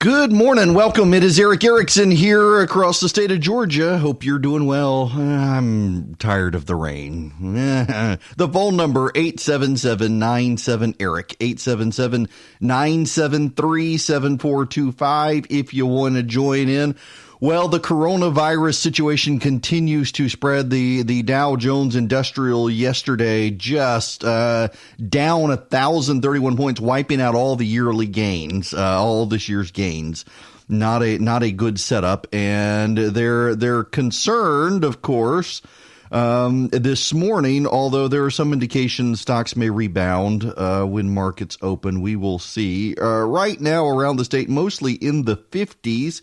Good morning. Welcome. It is Eric Erickson here across the state of Georgia. Hope you're doing well. I'm tired of the rain. The phone number, 877-97-ERIC, 877-973-7425 if you want to join in. Well, the coronavirus situation continues to spread. The Dow Jones Industrial yesterday just down 1,031 points, wiping out all the yearly gains, all this year's gains. Not a good setup, and they're concerned, of course, this morning. Although there are some indications stocks may rebound when markets open. We will see. Right now, around the state, mostly in the 50s.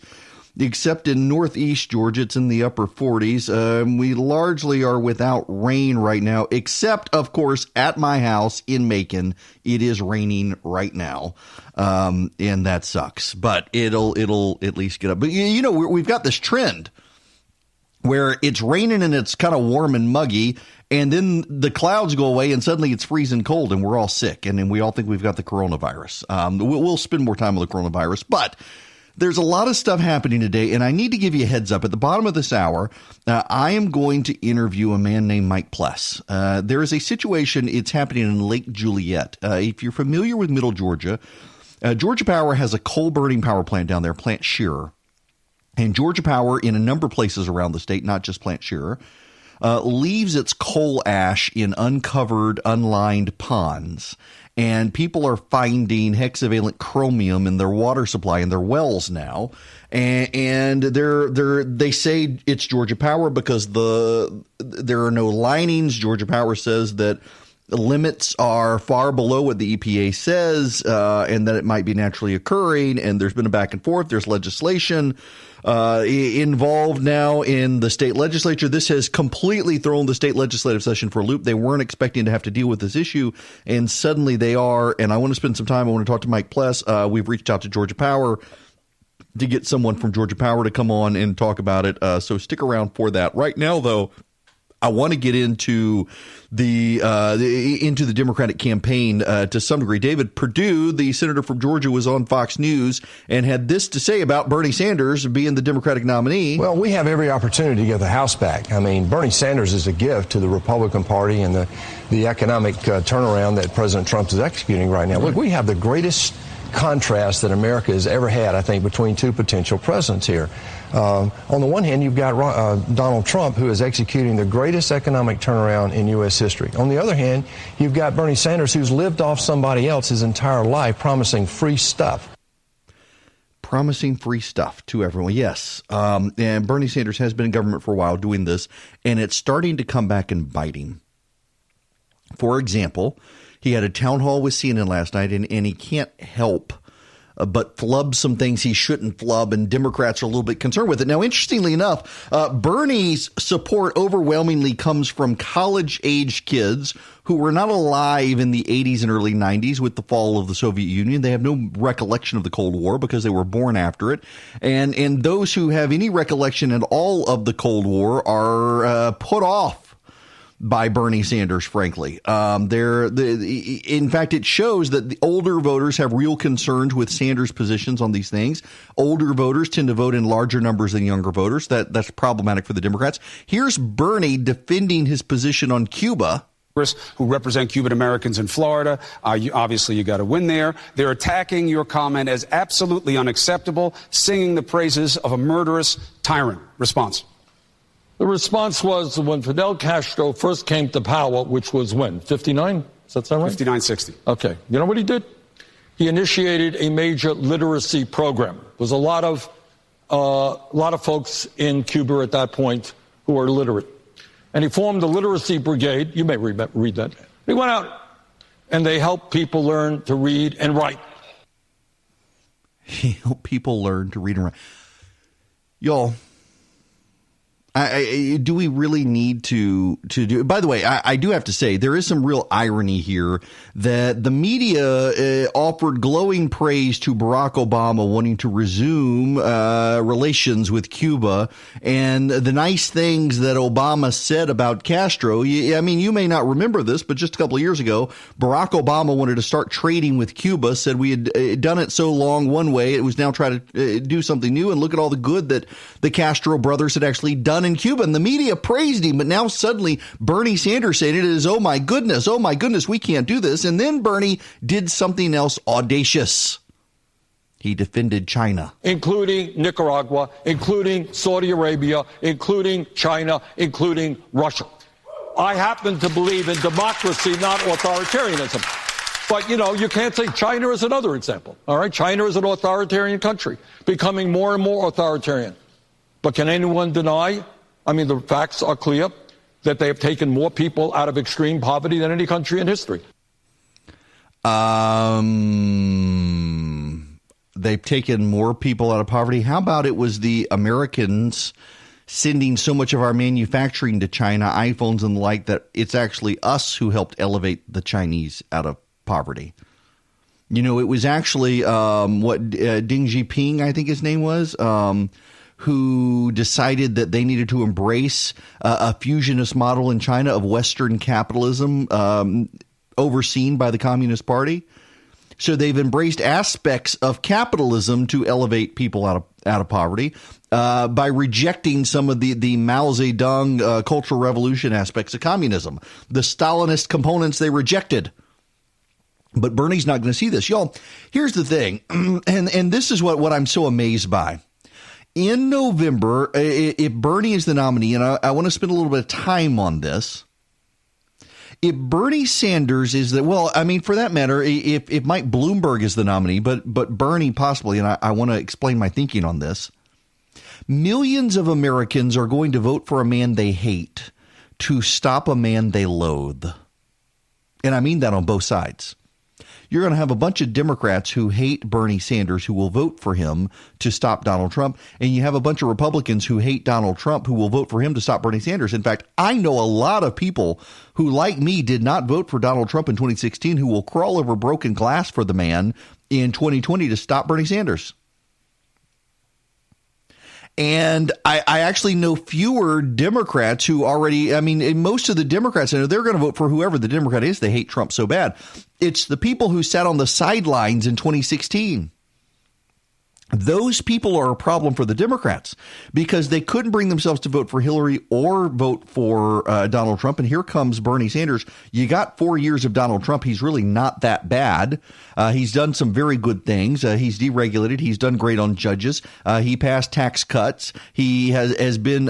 Except in northeast Georgia, it's in the upper 40s. We largely are without rain right now, except, of course, at my house in Macon. It is raining right now, and that sucks. But it'll at least get up. But, you know, we've got this trend where it's raining and it's kind of warm and muggy, and then the clouds go away and suddenly it's freezing cold and we're all sick, and then we all think we've got the coronavirus. We'll spend more time on the coronavirus, but there's a lot of stuff happening today, and I need to give you a heads up. At the bottom of this hour, I am going to interview a man named Mike Pless. There is a situation, it's happening in Lake Juliet. If you're familiar with Middle Georgia, Georgia Power has a coal-burning power plant down there, Plant Shearer. And Georgia Power, in a number of places around the state, not just Plant Shearer, leaves its coal ash in uncovered, unlined ponds. And people are finding hexavalent chromium in their water supply in their wells now, and they say it's Georgia Power because there are no linings. Georgia Power says that the limits are far below what the EPA says, and that it might be naturally occurring. And there's been a back and forth. There's legislation involved now in the state legislature. This has completely thrown the state legislative session for a loop. They weren't expecting to have to deal with this issue, and suddenly they are. And I want to spend some time. I want to talk to Mike Pless. We've reached out to Georgia Power to get someone from Georgia Power to come on and talk about it. So stick around for that. Right now, though, I want to get into the Democratic campaign to some degree. David Perdue, the senator from Georgia, was on Fox News and had this to say about Bernie Sanders being the Democratic nominee. Well, we have every opportunity to get the House back. I mean, Bernie Sanders is a gift to the Republican Party and the economic turnaround that President Trump is executing right now. Look, we have the greatest contrast that America has ever had, I think, between two potential presidents here. On the one hand, you've got Donald Trump, who is executing the greatest economic turnaround in U.S. history. On the other hand, you've got Bernie Sanders, who's lived off somebody else his entire life, promising free stuff. Promising free stuff to everyone, yes. And Bernie Sanders has been in government for a while doing this, and it's starting to come back and bite him. For example, he had a town hall with CNN last night, and he can't help but flub some things he shouldn't flub, and Democrats are a little bit concerned with it. Now, interestingly enough, Bernie's support overwhelmingly comes from college-age kids who were not alive in the 80s and early 90s with the fall of the Soviet Union. They have no recollection of the Cold War because they were born after it. And those who have any recollection at all of the Cold War are put off by Bernie Sanders, frankly. In fact, it shows that the older voters have real concerns with Sanders' positions on these things. Older voters tend to vote in larger numbers than younger voters. That's problematic for the Democrats. Here's Bernie defending his position on Cuba. Who represent Cuban Americans in Florida. Obviously, you got to win there. They're attacking your comment as absolutely unacceptable, singing the praises of a murderous tyrant. Response. The response was when Fidel Castro first came to power, which was when? 59? Does that sound right? 59-60. Okay. You know what he did? He initiated a major literacy program. There was a lot of folks in Cuba at that point who were illiterate. And he formed the literacy brigade. You may read that. They went out and they helped people learn to read and write. He helped people learn to read and write. Y'all, Do we really need to do? By the way, I do have to say there is some real irony here that the media offered glowing praise to Barack Obama wanting to resume relations with Cuba, and the nice things that Obama said about Castro. I mean, you may not remember this, but just a couple of years ago, Barack Obama wanted to start trading with Cuba. Said we had done it so long one way, it was now trying to do something new. And look at all the good that the Castro brothers had actually done in Cuba, and the media praised him. But now suddenly Bernie Sanders said it is, oh my goodness, we can't do this. And then Bernie did something else audacious. He defended China, including Nicaragua, including Saudi Arabia, including China, including Russia. I happen to believe in democracy, not authoritarianism. But, you can't say China is another example. All right. China is an authoritarian country, becoming more and more authoritarian. But can anyone deny? I mean, the facts are clear that they have taken more people out of extreme poverty than any country in history. They've taken more people out of poverty. How about it was the Americans sending so much of our manufacturing to China, iPhones and the like, that it's actually us who helped elevate the Chinese out of poverty. It was actually Deng Xiaoping, I think his name was, who decided that they needed to embrace a fusionist model in China of Western capitalism overseen by the Communist Party. So they've embraced aspects of capitalism to elevate people out of poverty by rejecting some of the Mao Zedong Cultural Revolution aspects of communism. The Stalinist components they rejected. But Bernie's not going to see this. Y'all, here's the thing, and this is what I'm so amazed by. In November, if Bernie is the nominee, and I want to spend a little bit of time on this, if Bernie Sanders is for that matter, if Mike Bloomberg is the nominee, but Bernie possibly, and I want to explain my thinking on this, millions of Americans are going to vote for a man they hate to stop a man they loathe. And I mean that on both sides. You're going to have a bunch of Democrats who hate Bernie Sanders who will vote for him to stop Donald Trump. And you have a bunch of Republicans who hate Donald Trump who will vote for him to stop Bernie Sanders. In fact, I know a lot of people who, like me, did not vote for Donald Trump in 2016 who will crawl over broken glass for the man in 2020 to stop Bernie Sanders. And I actually know fewer Democrats who already, most of the Democrats, I know they're going to vote for whoever the Democrat is. They hate Trump so bad. It's the people who sat on the sidelines in 2016. Those people are a problem for the Democrats because they couldn't bring themselves to vote for Hillary or vote for Donald Trump. And here comes Bernie Sanders. You got 4 years of Donald Trump. He's really not that bad. He's done some very good things. He's deregulated. He's done great on judges. He passed tax cuts. He has been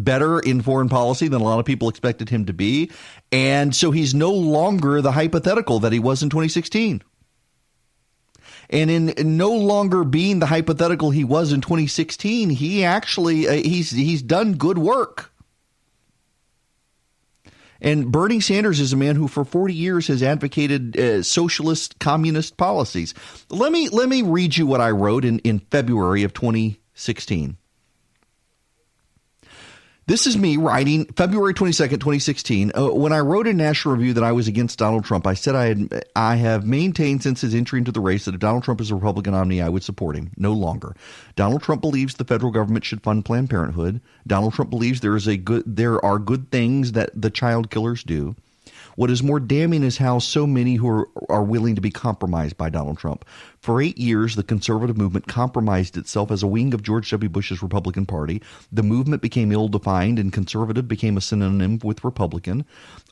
better in foreign policy than a lot of people expected him to be. And so he's no longer the hypothetical that he was in 2016. And in no longer being the hypothetical he was in 2016, he actually he's done good work. And Bernie Sanders is a man who for 40 years has advocated socialist communist policies. Let me read you what I wrote in February of 2016. This is me writing February 22nd, 2016. When I wrote in National Review that I was against Donald Trump, I said I have maintained since his entry into the race that if Donald Trump is a Republican nominee, I would support him. No longer. Donald Trump believes the federal government should fund Planned Parenthood. Donald Trump believes there are good things that the child killers do. What is more damning is how so many who are willing to be compromised by Donald Trump. For 8 years, the conservative movement compromised itself as a wing of George W. Bush's Republican Party. The movement became ill-defined, and conservative became a synonym with Republican.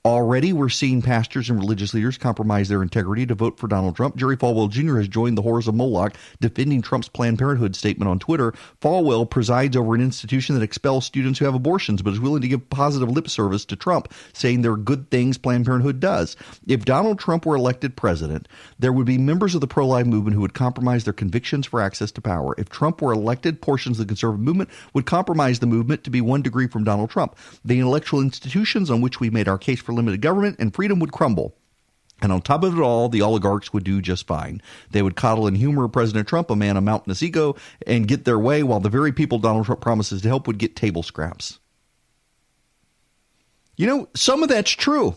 Already, we're seeing pastors and religious leaders compromise their integrity to vote for Donald Trump. Jerry Falwell Jr. has joined the horrors of Moloch, defending Trump's Planned Parenthood statement on Twitter. Falwell presides over an institution that expels students who have abortions, but is willing to give positive lip service to Trump, saying there are good things Planned Parenthood does. If Donald Trump were elected president, there would be members of the pro-life movement who would compromise their convictions for access to power. If Trump were elected, portions of the conservative movement would compromise the movement to be 1 degree from Donald Trump. The intellectual institutions on which we made our case for limited government and freedom would crumble. And on top of it all, the oligarchs would do just fine. They would coddle and humor President Trump, a man of mountainous ego, and get their way, while the very people Donald Trump promises to help would get table scraps. Some of that's true.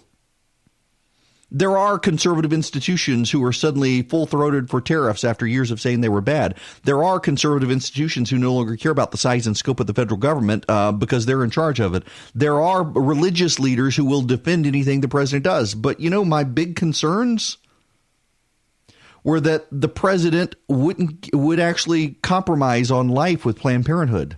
There are conservative institutions who are suddenly full-throated for tariffs after years of saying they were bad. There are conservative institutions who no longer care about the size and scope of the federal government because they're in charge of it. There are religious leaders who will defend anything the president does. But, my big concerns were that the president would actually compromise on life with Planned Parenthood.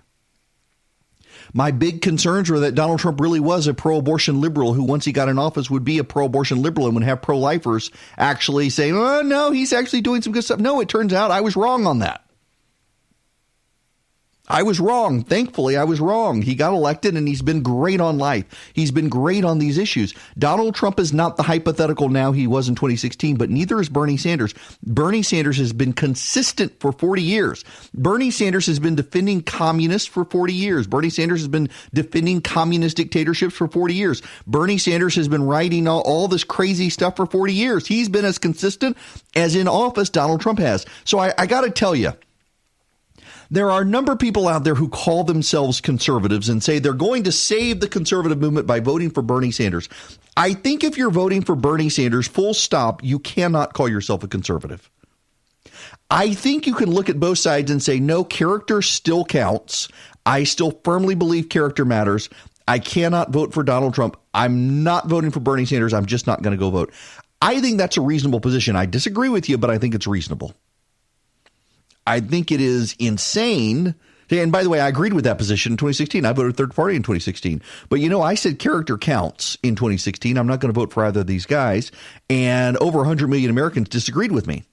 My big concerns were that Donald Trump really was a pro-abortion liberal who, once he got in office, would be a pro-abortion liberal and would have pro-lifers actually say, oh, no, he's actually doing some good stuff. No, it turns out I was wrong on that. I was wrong. Thankfully, I was wrong. He got elected and he's been great on life. He's been great on these issues. Donald Trump is not the hypothetical now he was in 2016, but neither is Bernie Sanders. Bernie Sanders has been consistent for 40 years. Bernie Sanders has been defending communists for 40 years. Bernie Sanders has been defending communist dictatorships for 40 years. Bernie Sanders has been writing all this crazy stuff for 40 years. He's been as consistent as in office Donald Trump has. So I got to tell you, there are a number of people out there who call themselves conservatives and say they're going to save the conservative movement by voting for Bernie Sanders. I think if you're voting for Bernie Sanders, full stop, you cannot call yourself a conservative. I think you can look at both sides and say, no, character still counts. I still firmly believe character matters. I cannot vote for Donald Trump. I'm not voting for Bernie Sanders. I'm just not going to go vote. I think that's a reasonable position. I disagree with you, but I think it's reasonable. I think it is insane. And by the way, I agreed with that position in 2016. I voted third party in 2016. But, I said character counts in 2016. I'm not going to vote for either of these guys. And over 100 million Americans disagreed with me.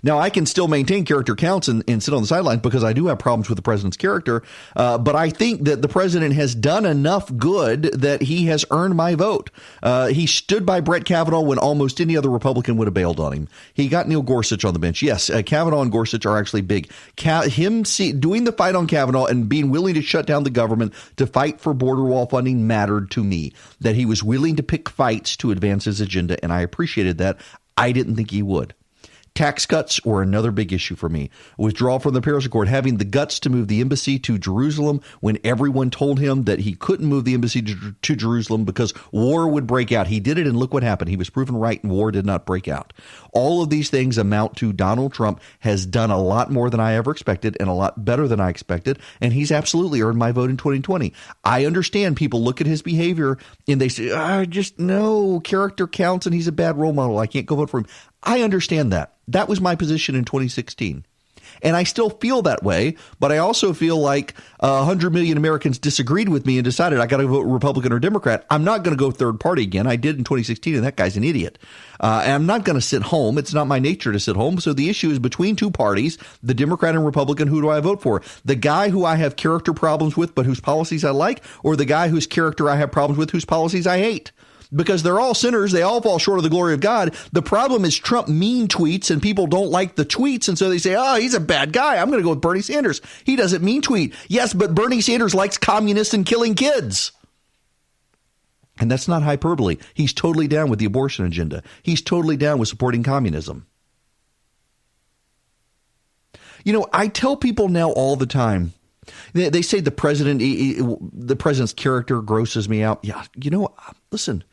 Now, I can still maintain character counts and sit on the sidelines because I do have problems with the president's character. But I think that the president has done enough good that he has earned my vote. He stood by Brett Kavanaugh when almost any other Republican would have bailed on him. He got Neil Gorsuch on the bench. Yes, Kavanaugh and Gorsuch are actually big. Doing the fight on Kavanaugh and being willing to shut down the government to fight for border wall funding mattered to me. That he was willing to pick fights to advance his agenda, and I appreciated that. I didn't think he would. Tax cuts were another big issue for me. Withdrawal from the Paris Accord, having the guts to move the embassy to Jerusalem when everyone told him that he couldn't move the embassy to Jerusalem because war would break out. He did it, and look what happened. He was proven right, and war did not break out. All of these things amount to Donald Trump has done a lot more than I ever expected and a lot better than I expected, and he's absolutely earned my vote in 2020. I understand people look at his behavior and they say, no, character counts and he's a bad role model. I can't go vote for him. I understand that. That was my position in 2016. And I still feel that way, but I also feel like 100 million Americans disagreed with me and decided I got to vote Republican or Democrat. I'm not going to go third party again. I did in 2016, and that guy's an idiot. And I'm not going to sit home. It's not my nature to sit home. So the issue is between two parties, the Democrat and Republican. Who do I vote for? The guy who I have character problems with, but whose policies I like, or the guy whose character I have problems with, whose policies I hate? Because they're all sinners. They all fall short of the glory of God. The problem is Trump mean tweets and people don't like the tweets. And so they say, he's a bad guy. I'm going to go with Bernie Sanders. He doesn't mean tweet. Yes, but Bernie Sanders likes communists and killing kids. And that's not hyperbole. He's totally down with the abortion agenda. He's totally down with supporting communism. I tell people now all the time, they say the president's character grosses me out. Yeah, listen.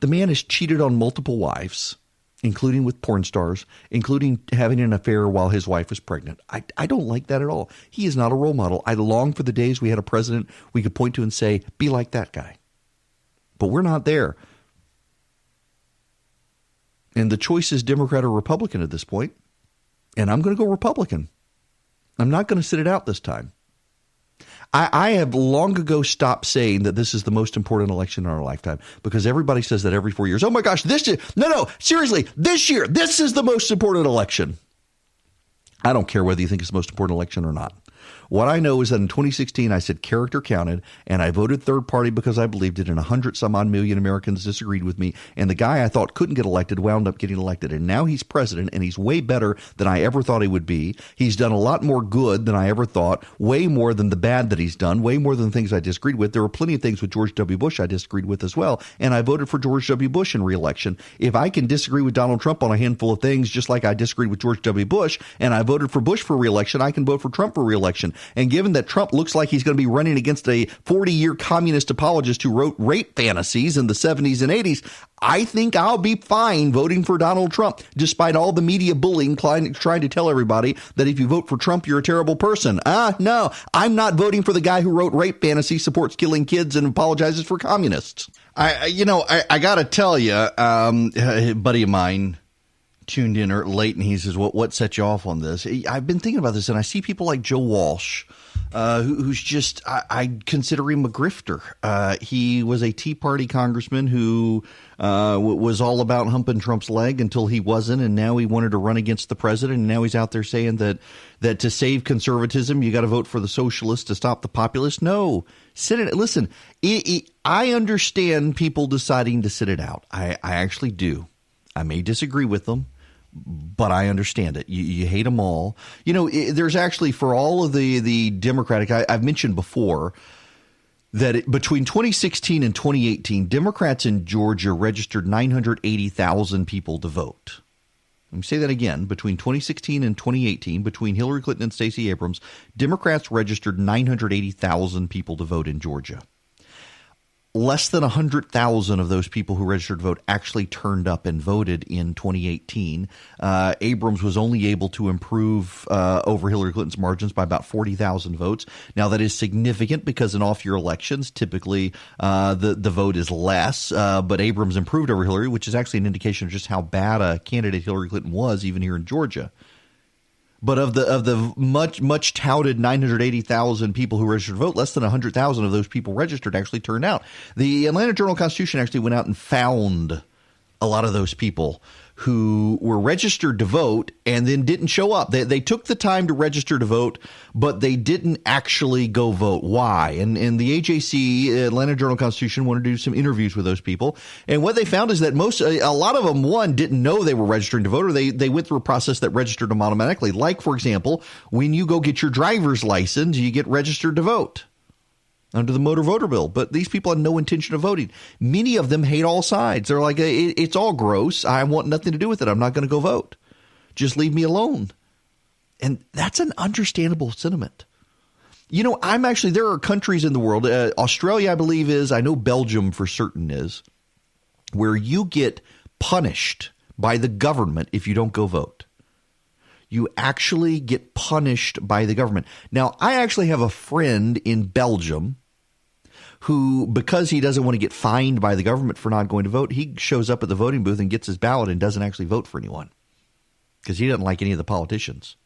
The man has cheated on multiple wives, including with porn stars, including having an affair while his wife was pregnant. I don't like that at all. He is not a role model. I long for the days we had a president we could point to and say, be like that guy. But we're not there. And the choice is Democrat or Republican at this point. And I'm going to go Republican. I'm not going to sit it out this time. I have long ago stopped saying that this is the most important election in our lifetime because everybody says that every 4 years. Oh, my gosh, this year. No, seriously, this year, this is the most important election. I don't care whether you think it's the most important election or not. What I know is that in 2016, I said character counted, and I voted third party because I believed it, and 100 some odd million Americans disagreed with me. And the guy I thought couldn't get elected wound up getting elected. And now he's president, and he's way better than I ever thought he would be. He's done a lot more good than I ever thought, way more than the bad that he's done, way more than the things I disagreed with. There were plenty of things with George W. Bush I disagreed with as well, and I voted for George W. Bush in re-election. If I can disagree with Donald Trump on a handful of things, just like I disagreed with George W. Bush, and I voted for Bush for re-election, I can vote for Trump for re-election. election. And given that Trump looks like he's going to be running against a 40-year communist apologist who wrote rape fantasies in the 70s and 80s, I think I'll be fine voting for Donald Trump, despite all the media bullying trying to tell everybody that if you vote for Trump, you're a terrible person. No, I'm not voting for the guy who wrote rape fantasy, supports killing kids, and apologizes for communists. I got to tell you, a buddy of mine tuned in late, and he says, what set you off on this? I've been thinking about this, and I see people like Joe Walsh, who's just, I consider him a grifter. He was a Tea Party congressman who was all about humping Trump's leg until he wasn't, and now he wanted to run against the president, and now he's out there saying that to save conservatism, you got to vote for the socialists to stop the populists. No. Listen, I understand people deciding to sit it out. I actually do. I may disagree with them, but I understand it. You hate them all. There's actually, for all of the Democratic, I've mentioned before that between 2016 and 2018, Democrats in Georgia registered 980,000 people to vote. Let me say that again. Between 2016 and 2018, between Hillary Clinton and Stacey Abrams, Democrats registered 980,000 people to vote in Georgia. Less than 100,000 of those people who registered to vote actually turned up and voted in 2018. Abrams was only able to improve over Hillary Clinton's margins by about 40,000 votes. Now, that is significant because in off-year elections, typically the vote is less. But Abrams improved over Hillary, which is actually an indication of just how bad a candidate Hillary Clinton was, even here in Georgia. But of the much touted 980,000 people who registered to vote, less than 100,000 of those people registered actually turned out. The Atlanta Journal-Constitution actually went out and found a lot of those people who were registered to vote and then didn't show up. They took the time to register to vote, but they didn't actually go vote. Why? And the AJC, Atlanta Journal-Constitution, wanted to do some interviews with those people. And what they found is that a lot of them, one, didn't know they were registering to vote, or they went through a process that registered them automatically. Like, for example, when you go get your driver's license, you get registered to vote under the motor voter bill. But these people had no intention of voting. Many of them hate all sides. They're like, it's all gross. I want nothing to do with it. I'm not going to go vote. Just leave me alone. And that's an understandable sentiment. There are countries in the world, Australia, I believe is, I know Belgium for certain is, where you get punished by the government if you don't go vote. You actually get punished by the government. Now, I actually have a friend in Belgium who, because he doesn't want to get fined by the government for not going to vote, he shows up at the voting booth and gets his ballot and doesn't actually vote for anyone because he doesn't like any of the politicians.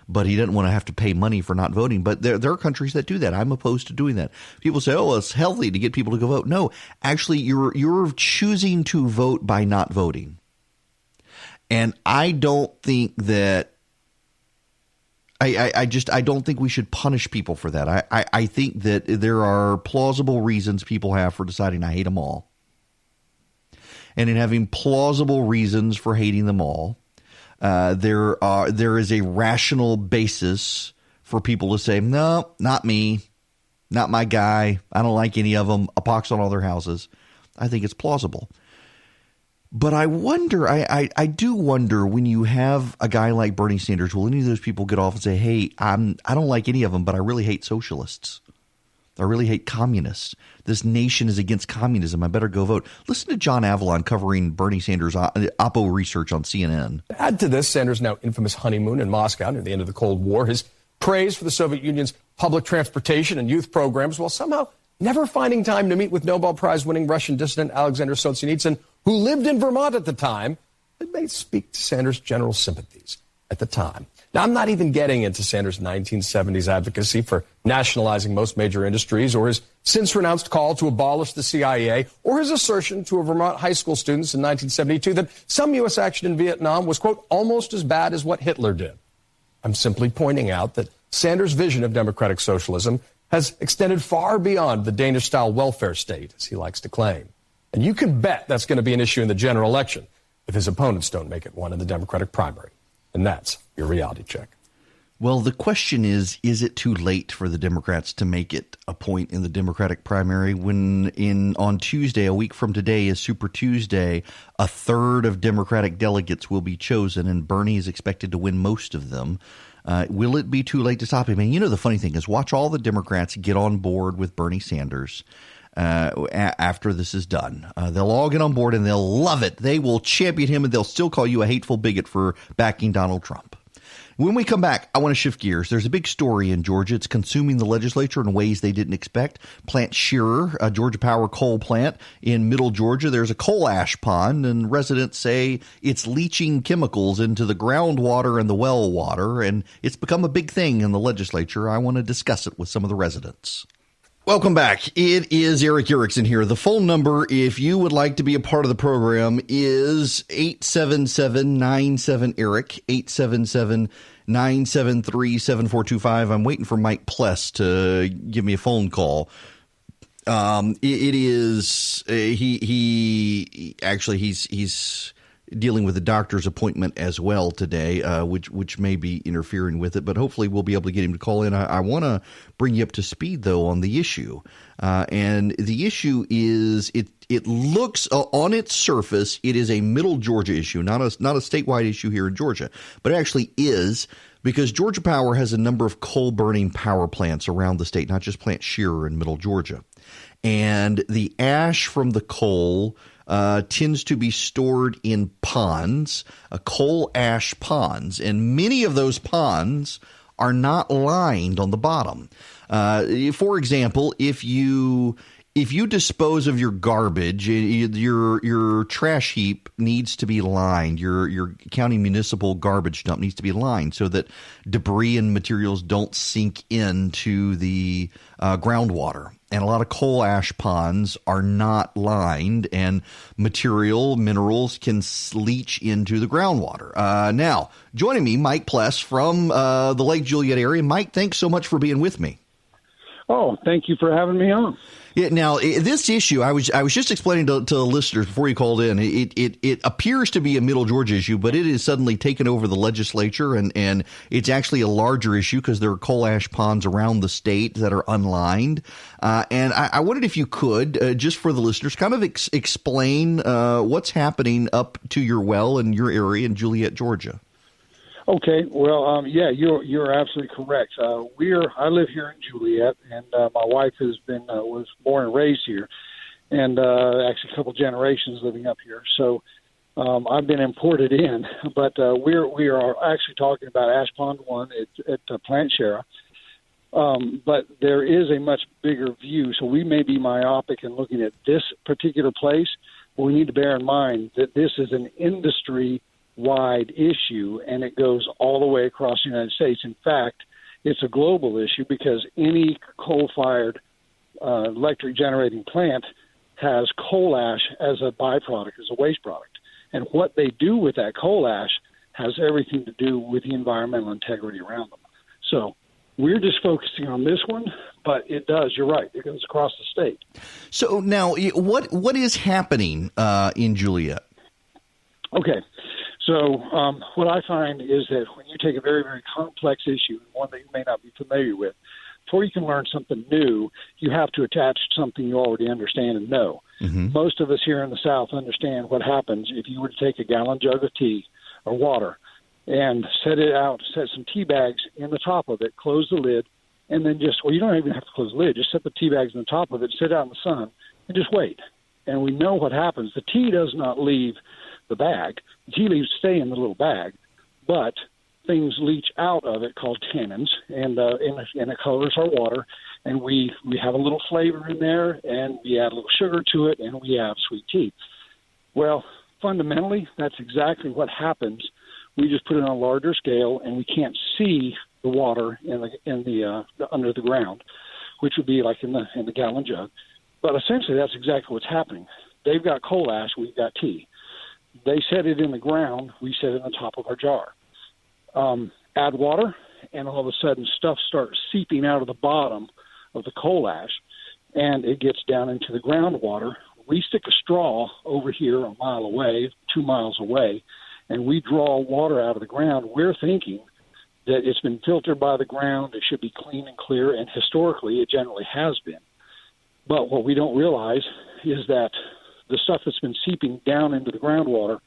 But he doesn't want to have to pay money for not voting. But there are countries that do that. I'm opposed to doing that. People say, oh, it's healthy to get people to go vote. No, actually, you're choosing to vote by not voting. And I don't think that I don't think we should punish people for that. I think that there are plausible reasons people have for deciding I hate them all. And in having plausible reasons for hating them all, there is a rational basis for people to say, no, not me, not my guy. I don't like any of them. A pox on all their houses. I think it's plausible. But I wonder, I do wonder when you have a guy like Bernie Sanders, will any of those people get off and say, hey, I don't like any of them, but I really hate socialists. I really hate communists. This nation is against communism. I better go vote. Listen to John Avalon covering Bernie Sanders' Oppo research on CNN. Add to this, Sanders' now infamous honeymoon in Moscow near the end of the Cold War, his praise for the Soviet Union's public transportation and youth programs, while somehow never finding time to meet with Nobel Prize-winning Russian dissident Alexander Solzhenitsyn, who lived in Vermont at the time. It may speak to Sanders' general sympathies at the time. Now, I'm not even getting into Sanders' 1970s advocacy for nationalizing most major industries, or his since-renounced call to abolish the CIA, or his assertion to a Vermont high school students in 1972 that some U.S. action in Vietnam was, quote, almost as bad as what Hitler did. I'm simply pointing out that Sanders' vision of democratic socialism has extended far beyond the Danish-style welfare state, as he likes to claim. And you can bet that's going to be an issue in the general election if his opponents don't make it one in the Democratic primary. And that's your reality check. Well, the question is it too late for the Democrats to make it a point in the Democratic primary when on Tuesday, a week from today is Super Tuesday, a third of Democratic delegates will be chosen and Bernie is expected to win most of them. Will it be too late to stop him? And the funny thing is, watch all the Democrats get on board with Bernie Sanders after this is done. They'll all get on board and they'll love it. They will champion him and they'll still call you a hateful bigot for backing Donald Trump. When we come back, I want to shift gears. There's a big story in Georgia. It's consuming the legislature in ways they didn't expect. Plant Shearer, a Georgia Power coal plant in middle Georgia. There's a coal ash pond, and residents say it's leaching chemicals into the groundwater and the well water, and it's become a big thing in the legislature. I want to discuss it with some of the residents. Welcome back. It is Eric Erickson here. The phone number, if you would like to be a part of the program, is 877-97-ERIC, 877-973-7425. I'm waiting for Mike Pless to give me a phone call. He's dealing with a doctor's appointment as well today, which may be interfering with it, but hopefully we'll be able to get him to call in. I want to bring you up to speed, though, on the issue. And the issue is it looks on its surface, it is a middle Georgia issue, not a statewide issue here in Georgia, but it actually is, because Georgia Power has a number of coal-burning power plants around the state, not just Plant Shearer in middle Georgia. And the ash from the coal tends to be stored in ponds, coal ash ponds, and many of those ponds are not lined on the bottom. For example, if you dispose of your garbage, your trash heap needs to be lined. Your county municipal garbage dump needs to be lined so that debris and materials don't sink into the groundwater. And a lot of coal ash ponds are not lined, and minerals can leach into the groundwater. Now, joining me, Mike Pless from the Lake Juliette area. Mike, thanks so much for being with me. Oh, thank you for having me on. Yeah, now, this issue, I was just explaining to the listeners before you called in, it appears to be a middle Georgia issue, but it is suddenly taken over the legislature, and it's actually a larger issue because there are coal ash ponds around the state that are unlined. And I wondered if you could, just for the listeners, kind of explain what's happening up to your well in your area in Juliette, Georgia. Okay, well, yeah, you're absolutely correct. I live here in Juliette, and my wife was born and raised here, and actually a couple generations living up here. So I've been imported in, but we are actually talking about Ash Pond 1 at Plant Shearer. But there is a much bigger view, so we may be myopic in looking at this particular place, but we need to bear in mind that this is an industry-wide issue, and it goes all the way across the United States. In fact, it's a global issue because any coal-fired electric generating plant has coal ash as a byproduct, as a waste product. And what they do with that coal ash has everything to do with the environmental integrity around them. So we're just focusing on this one, but it does, you're right, it goes across the state. So now, what is happening in Juliette? Okay. So what I find is that when you take a very, very complex issue, one that you may not be familiar with, before you can learn something new, you have to attach something you already understand and know. Mm-hmm. Most of us here in the South understand what happens if you were to take a gallon jug of tea or water and set some tea bags in the top of it, close the lid, and then you don't even have to close the lid, just set the tea bags in the top of it, sit out in the sun, and just wait. And we know what happens. The tea does not leave the bag. The tea leaves stay in the little bag, but things leach out of it called tannins, and it colors our water, and we have a little flavor in there, and we add a little sugar to it, and we have sweet tea. Well, fundamentally, that's exactly what happens. We just put it on a larger scale, and we can't see the water in the under the ground, which would be like in the gallon jug. But essentially, that's exactly what's happening. They've got coal ash, we've got tea. They set it in the ground, we set it on top of our jar. Add water, and all of a sudden stuff starts seeping out of the bottom of the coal ash, and it gets down into the groundwater. We stick a straw over here a mile away, 2 miles away, and we draw water out of the ground. We're thinking that it's been filtered by the ground, it should be clean and clear, and historically it generally has been. But what we don't realize is that the stuff that's been seeping down into the groundwater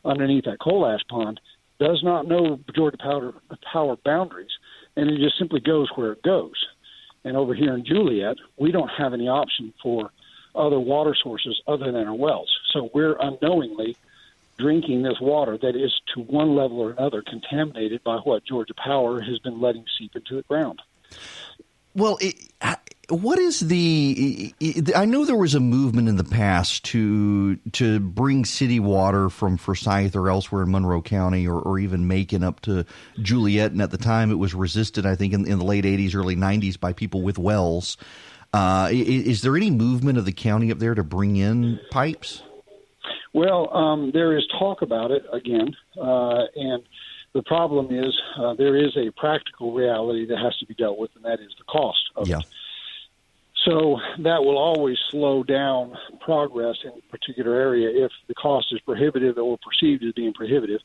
underneath that coal ash pond does not know Georgia Power boundaries, and it just simply goes where it goes. And over here in Juliet, we don't have any option for other water sources other than our wells. So we're unknowingly drinking this water that is to one level or another contaminated by what Georgia Power has been letting seep into the ground. Well, what is I know there was a movement in the past to bring city water from Forsyth or elsewhere in Monroe County or even Macon up to Juliet. And at the time it was resisted, I think, in the late 80s, early 90s by people with wells. Is there any movement of the county up there to bring in pipes? Well, there is talk about it again, and the problem is there is a practical reality that has to be dealt with, and that is the cost of it. So that will always slow down progress in a particular area. If the cost is prohibitive or perceived as being prohibitive,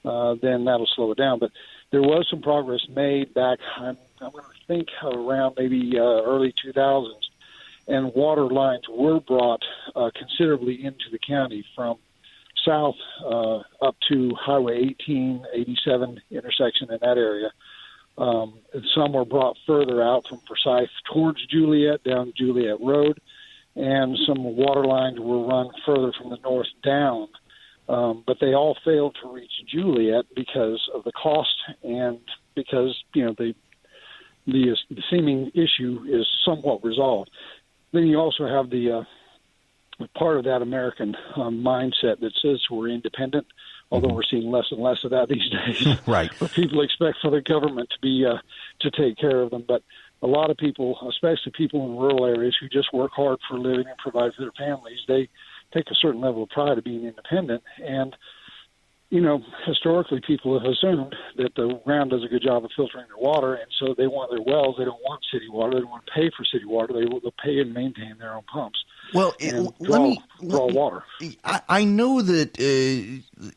then that'll slow it down. But there was some progress made back, I'm going to think around maybe early 2000s, and water lines were brought considerably into the county from south up to Highway 18, 87 intersection in that area. Some were brought further out from Forsyth towards Juliet, down Juliet Road, and some water lines were run further from the north down. But they all failed to reach Juliet because of the cost and because, the seeming issue is somewhat resolved. Then you also have the part of that American mindset that says we're independent, although we're seeing less and less of that these days. Right. But people expect for the government to be to take care of them. But a lot of people, especially people in rural areas who just work hard for a living and provide for their families, they take a certain level of pride of being independent. And historically people have assumed that the ground does a good job of filtering their water, and so they want their wells. They don't want city water. They don't want to pay for city water. They'll pay and maintain their own pumps. Well, draw water. I know that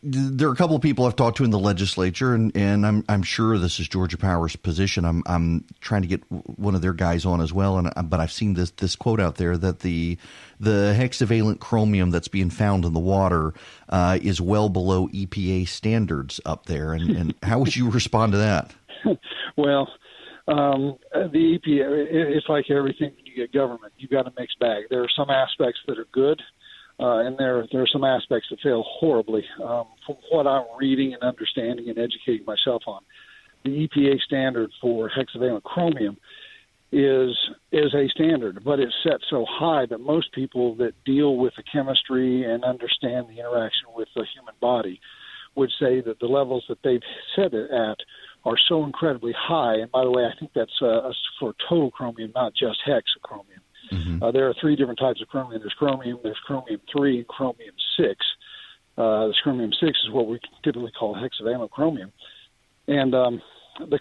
there are a couple of people I've talked to in the legislature, and I'm sure this is Georgia Power's position. I'm trying to get one of their guys on as well, but I've seen this quote out there that the hexavalent chromium that's being found in the water is well below EPA standards up there. And how would you respond to that? Well, the EPA, it's like everything when you get government. You've got a mixed bag. There are some aspects that are good, and there are some aspects that fail horribly. From what I'm reading and understanding and educating myself on, the EPA standard for hexavalent chromium is a standard, but it's set so high that most people that deal with the chemistry and understand the interaction with the human body would say that the levels that they've set it at are so incredibly high. And by the way, I think that's for total chromium, not just hexachromium. Mm-hmm. There are three different types of chromium. There's chromium 3, and chromium 6. This chromium 6 is what we typically call hexavalent chromium. And the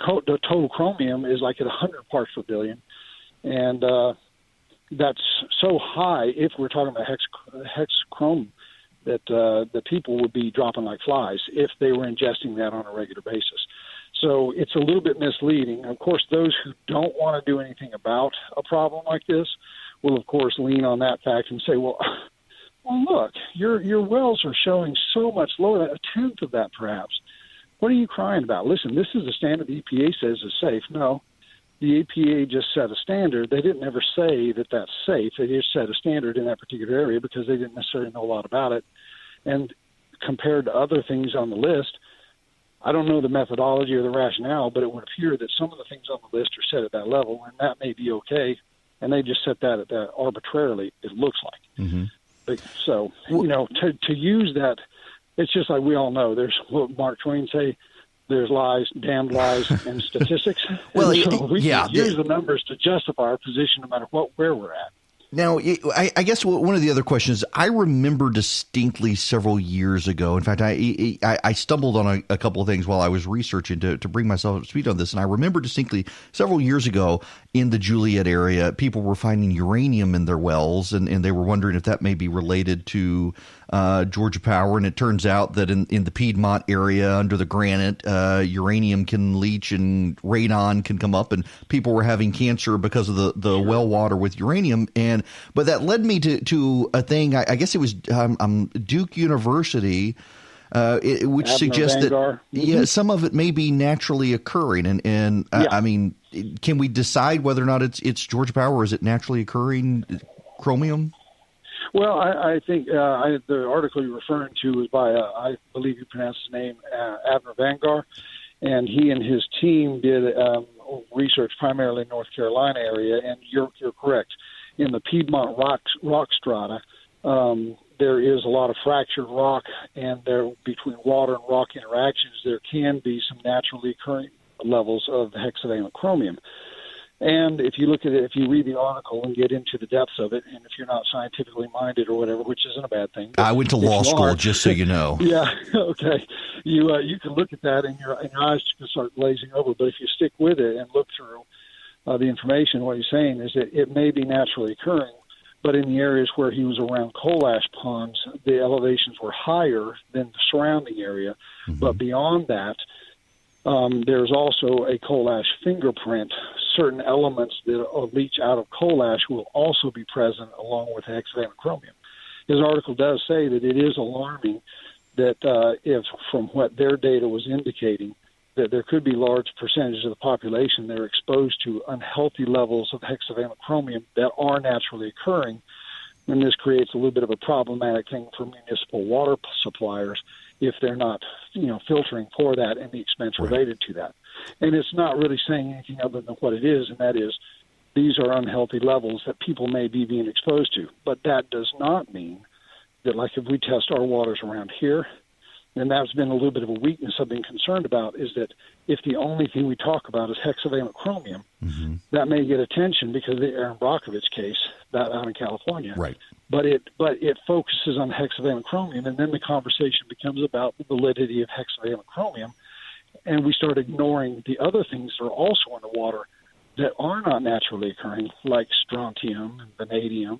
total chromium is like at 100 parts per billion. And that's so high, if we're talking about hexachromium, that the people would be dropping like flies if they were ingesting that on a regular basis. So it's a little bit misleading. Of course, those who don't want to do anything about a problem like this will, of course, lean on that fact and say, well, look, your wells are showing so much lower, a tenth of that perhaps. What are you crying about? Listen, this is a standard the EPA says is safe. No, the EPA just set a standard. They didn't ever say that that's safe. They just set a standard in that particular area because they didn't necessarily know a lot about it. And compared to other things on the list, I don't know the methodology or the rationale, but it would appear that some of the things on the list are set at that level, and that may be okay. And they just set that at that arbitrarily, it looks like. Mm-hmm. So, to use that, it's just like we all know. There's what Mark Twain say, there's lies, damned lies, and statistics. Well, so we can use the numbers to justify our position no matter where we're at. Now, I guess one of the other questions, I remember distinctly several years ago. In fact, I stumbled on a couple of things while I was researching to bring myself up to speed on this. And I remember distinctly several years ago in the Juliet area, people were finding uranium in their wells, and they were wondering if that may be related to Georgia Power. And it turns out that in the Piedmont area under the granite, uranium can leach and radon can come up, and people were having cancer because of the well water with uranium. But that led me to a thing, I guess it was Duke University which suggests that some of it may be naturally occurring. And I mean, can we decide whether or not it's Georgia Power, or is it naturally occurring chromium? Well, I think the article you're referring to was by, I believe you pronounce his name, Avner Vangar, and he and his team did research primarily in North Carolina area, and you're correct. In the Piedmont rock strata, there is a lot of fractured rock, and there between water and rock interactions, there can be some naturally occurring levels of hexavalent chromium. And if you look at it, if you read the article and get into the depths of it, and if you're not scientifically minded or whatever, which isn't a bad thing. I went to law school, just so you know. Yeah, okay. You can look at that and your eyes can start glazing over. But if you stick with it and look through the information, what he's saying is that it may be naturally occurring, but in the areas where he was around coal ash ponds, the elevations were higher than the surrounding area. Mm-hmm. But beyond that, there's also a coal ash fingerprint. Certain elements that leach out of coal ash will also be present along with hexavalent chromium. His article does say that it is alarming that if, from what their data was indicating, that there could be large percentages of the population that are exposed to unhealthy levels of hexavalent chromium that are naturally occurring, and this creates a little bit of a problematic thing for municipal water suppliers if they're not, filtering for that and the expense related to that. And it's not really saying anything other than what it is, and that is these are unhealthy levels that people may be being exposed to. But that does not mean that, like, if we test our waters around here, and that's been a little bit of a weakness I've been concerned about, is that if the only thing we talk about is hexavalent chromium, mm-hmm. that may get attention because of the Aaron Brockovich case out in California. Right. But it focuses on hexavalent chromium, and then the conversation becomes about the validity of hexavalent chromium, and we start ignoring the other things that are also in the water that are not naturally occurring, like strontium and vanadium,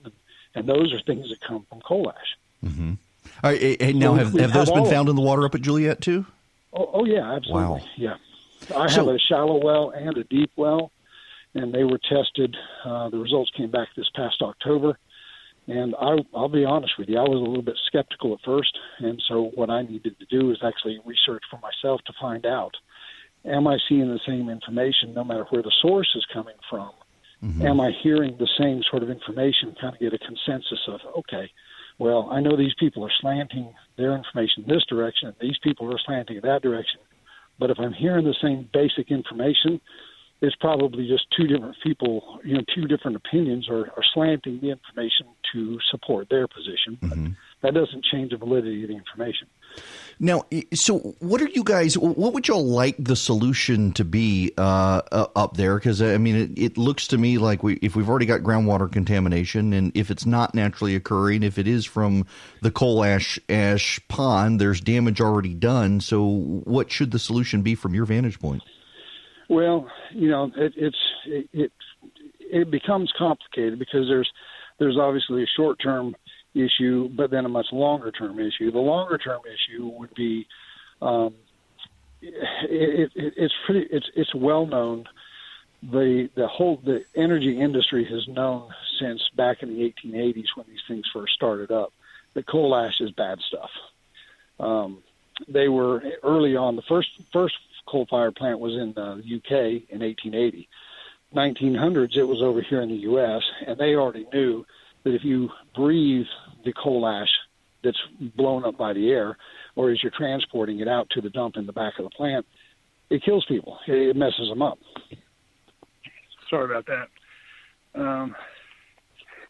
and those are things that come from coal ash. Mm-hmm. All right, now, have those been found in the water up at Juliet, too? Oh yeah, absolutely. Wow. Yeah. I have a shallow well and a deep well, and they were tested. The results came back this past October, and I'll be honest with you, I was a little bit skeptical at first, and so what I needed to do is actually research for myself to find out, am I seeing the same information no matter where the source is coming from? Mm-hmm. Am I hearing the same sort of information, kind of get a consensus of, okay, well, I know these people are slanting their information this direction, and these people are slanting it that direction. But if I'm hearing the same basic information, it's probably just two different people, two different opinions are slanting the information to support their position. Mm-hmm. But that doesn't change the validity of the information. Now, so what would y'all like the solution to be up there? Because, I mean, it looks to me like if we've already got groundwater contamination, and if it's not naturally occurring, if it is from the coal ash pond, there's damage already done. So what should the solution be from your vantage point? Well, it becomes complicated because there's obviously a short-term issue, but then a much longer-term issue. The longer-term issue would be it's well known. The energy industry has known since back in the 1880s when these things first started up that coal ash is bad stuff. They were early on. The first coal-fired plant was in the UK in 1880. 1900s, it was over here in the U.S., and they already knew that if you breathe the coal ash that's blown up by the air, or as you're transporting it out to the dump in the back of the plant, it kills people. It messes them up. Sorry about that.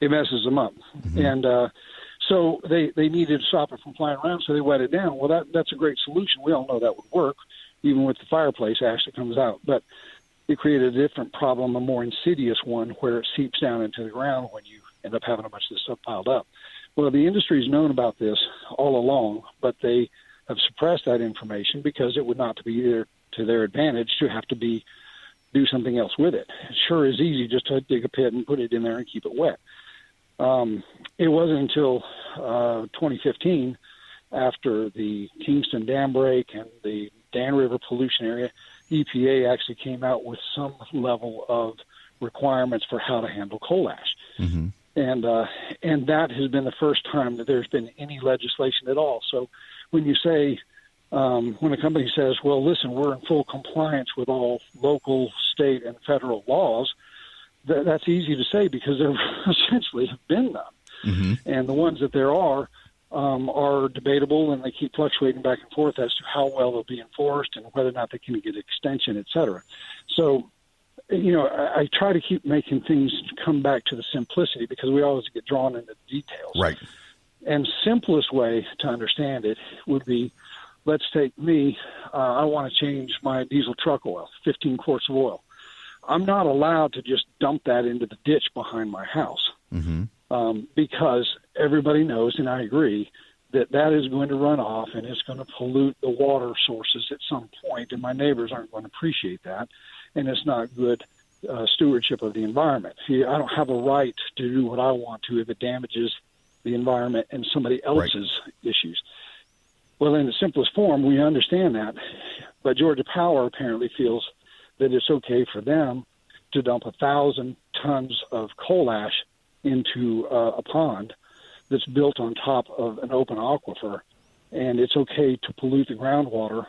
It messes them up. Mm-hmm. And so they needed to stop it from flying around, so they wet it down. Well, that's a great solution. We all know that would work, even with the fireplace ash that comes out. But it created a different problem, a more insidious one, where it seeps down into the ground when you end up having a bunch of this stuff piled up. Well, the industry's known about this all along, but they have suppressed that information because it would not be there to their advantage to have to do something else with it. It sure is easy just to dig a pit and put it in there and keep it wet. It wasn't until 2015, after the Kingston Dam break and the Dan River pollution area, EPA actually came out with some level of requirements for how to handle coal ash. Mm-hmm. And that has been the first time that there's been any legislation at all. So when you say when a company says, well, listen, we're in full compliance with all local, state, and federal laws, that's easy to say because there essentially have been none. Mm-hmm. And the ones that there are debatable, and they keep fluctuating back and forth as to how well they'll be enforced and whether or not they can get extension, et cetera. So, I try to keep making things come back to the simplicity because we always get drawn into details. Right. And simplest way to understand it would be, let's take me, I want to change my diesel truck oil, 15 quarts of oil. I'm not allowed to just dump that into the ditch behind my house. Mm-hmm. Because everybody knows, and I agree, that is going to run off and it's going to pollute the water sources at some point, and my neighbors aren't going to appreciate that, and it's not good stewardship of the environment. I don't have a right to do what I want to if it damages the environment and somebody else's issues. Well, in the simplest form, we understand that, but Georgia Power apparently feels that it's okay for them to dump 1,000 tons of coal ash into a pond that's built on top of an open aquifer, and it's okay to pollute the groundwater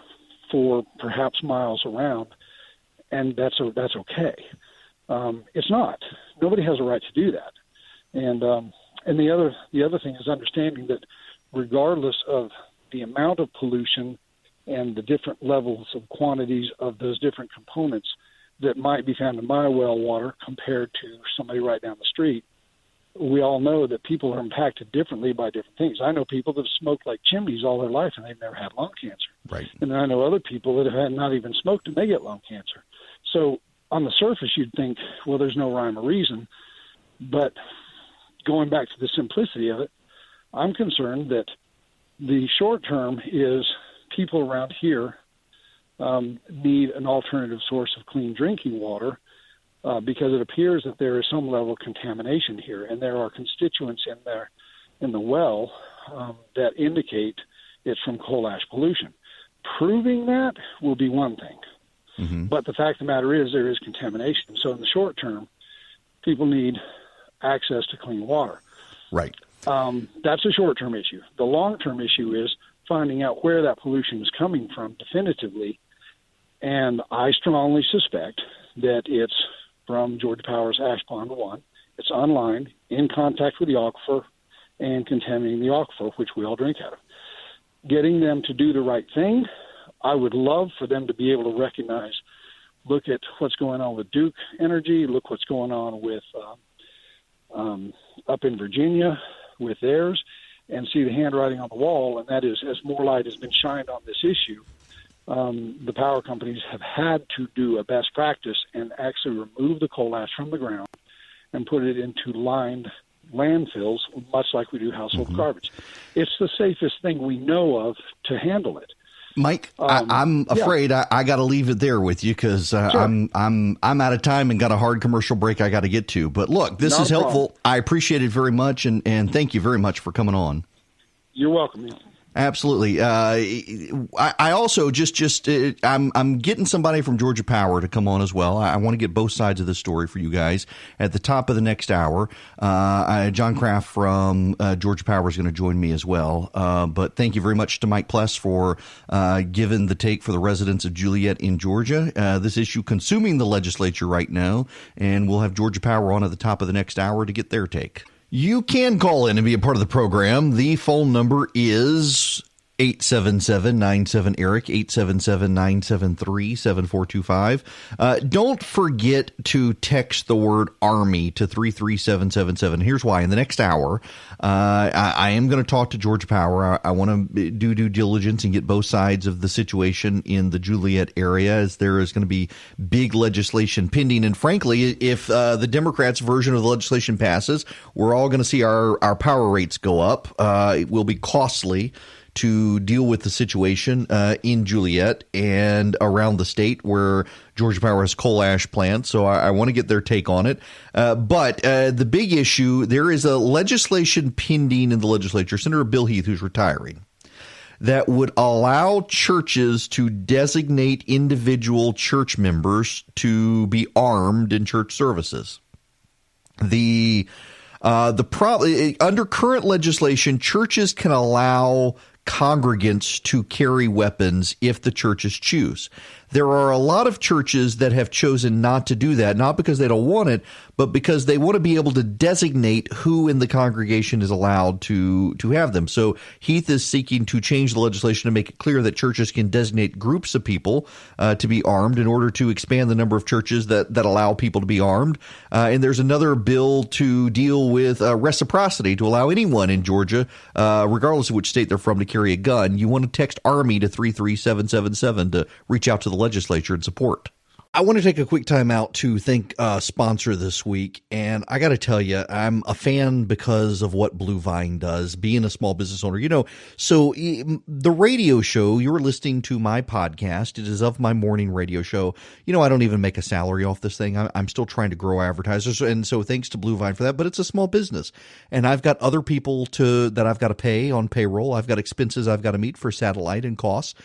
for perhaps miles around, and that's okay. It's not. Nobody has a right to do that. And the other thing is understanding that regardless of the amount of pollution and the different levels of quantities of those different components that might be found in my well water compared to somebody right down the street, we all know that people are impacted differently by different things. I know people that have smoked like chimneys all their life and they've never had lung cancer. Right. And I know other people that have not even smoked and they get lung cancer. So on the surface, you'd think, well, there's no rhyme or reason. But going back to the simplicity of it, I'm concerned that the short term is people around here need an alternative source of clean drinking water because it appears that there is some level of contamination here, and there are constituents in the well that indicate it's from coal ash pollution. Proving that will be one thing, Mm-hmm. but the fact of the matter is there is contamination. So in the short term, people need access to clean water. Right. That's a short-term issue. The long-term issue is finding out where that pollution is coming from definitively, and I strongly suspect that it's from Georgia Power's Ash Pond 1. It's online, in contact with the aquifer, and contaminating the aquifer, which we all drink out of. Getting them to do the right thing, I would love for them to be able to recognize, look at what's going on with Duke Energy, look what's going on with up in Virginia with theirs, and see the handwriting on the wall, and that is, as more light has been shined on this issue, the power companies have had to do a best practice and actually remove the coal ash from the ground and put it into lined landfills, much like we do household garbage. It's the safest thing we know of to handle it. Mike, I'm afraid I got to leave it there with you because Sure. I'm out of time and got a hard commercial break I got to get to. But look, this is helpful. Problem. I appreciate it very much, and thank you very much for coming on. You're welcome. Absolutely. I also I'm getting somebody from Georgia Power to come on as well. I want to get both sides of the story for you guys at the top of the next hour. John Kraft from Georgia Power is going to join me as well. But thank you very much to Mike Pless for giving the take for the residents of Juliet in Georgia. This issue consuming the legislature right now, and we'll have Georgia Power on at the top of the next hour to get their take. You can call in and be a part of the program. The phone number is 877-97-ERIC, 877-973-7425. Don't forget to text the word Army to 33777. Here's why. In the next hour, I am going to talk to Georgia Power. I want to do due diligence and get both sides of the situation in the Juliet area, as there is going to be big legislation pending. And frankly, if the Democrats' version of the legislation passes, we're all going to see our power rates go up. It will be costly to deal with the situation in Juliet and around the state where Georgia Power has coal ash plants. So I want to get their take on it. But the big issue, there is a legislation pending in the legislature, Senator Bill Heath, who's retiring, that would allow churches to designate individual church members to be armed in church services. Under current legislation, churches can allow congregants to carry weapons if the churches choose. There are a lot of churches that have chosen not to do that, not because they don't want it, but because they want to be able to designate who in the congregation is allowed to have them. So Heath is seeking to change the legislation to make it clear that churches can designate groups of people to be armed in order to expand the number of churches that allow people to be armed. And there's another bill to deal with reciprocity, to allow anyone in Georgia, regardless of which state they're from, to carry a gun. You want to text Army to 33777 to reach out to the legislature and support. I want to take a quick time out to thank a sponsor this week. And I got to tell you, I'm a fan because of what Blue Vine does, being a small business owner. So the radio show, you're listening to my podcast. It is of my morning radio show. I don't even make a salary off this thing. I'm still trying to grow advertisers. And so thanks to Blue Vine for that. But it's a small business. And I've got other people that I've got to pay on payroll. I've got expenses I've got to meet for satellite and costs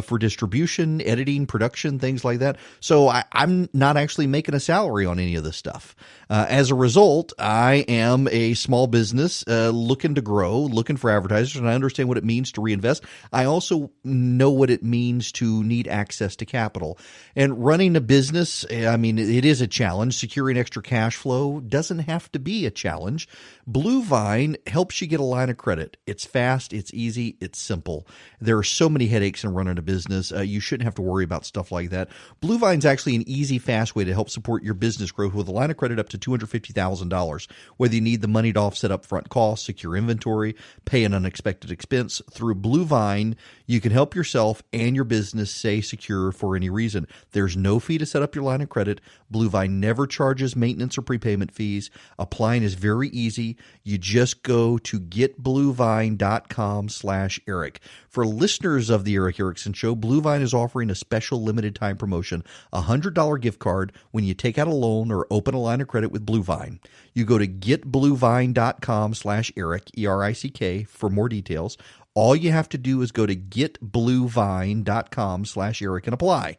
for distribution, editing, production, things like that. So I'm not actually making a salary on any of this stuff. As a result, I am a small business looking to grow, looking for advertisers, and I understand what it means to reinvest. I also know what it means to need access to capital. And running a business, it is a challenge. Securing extra cash flow doesn't have to be a challenge. Blue Vine helps you get a line of credit. It's fast, it's easy, it's simple. There are so many headaches in running a business. You shouldn't have to worry about stuff like that. Blue Vine's actually an easy, fast way to help support your business growth with a line of credit up to $250,000. Whether you need the money to offset upfront costs, secure inventory, pay an unexpected expense, through Blue Vine, you can help yourself and your business stay secure for any reason. There's no fee to set up your line of credit. Blue Vine never charges maintenance or prepayment fees. Applying is very easy. You just go to getbluevine.com/Eric. For listeners of the Eric Erickson Show, Blue Vine is offering a special limited time promotion, a $100 gift card when you take out a loan or open a line of credit with Blue Vine. You go to getbluevine.com/Eric, ERICK, for more details. All you have to do is go to getbluevine.com/Eric and apply.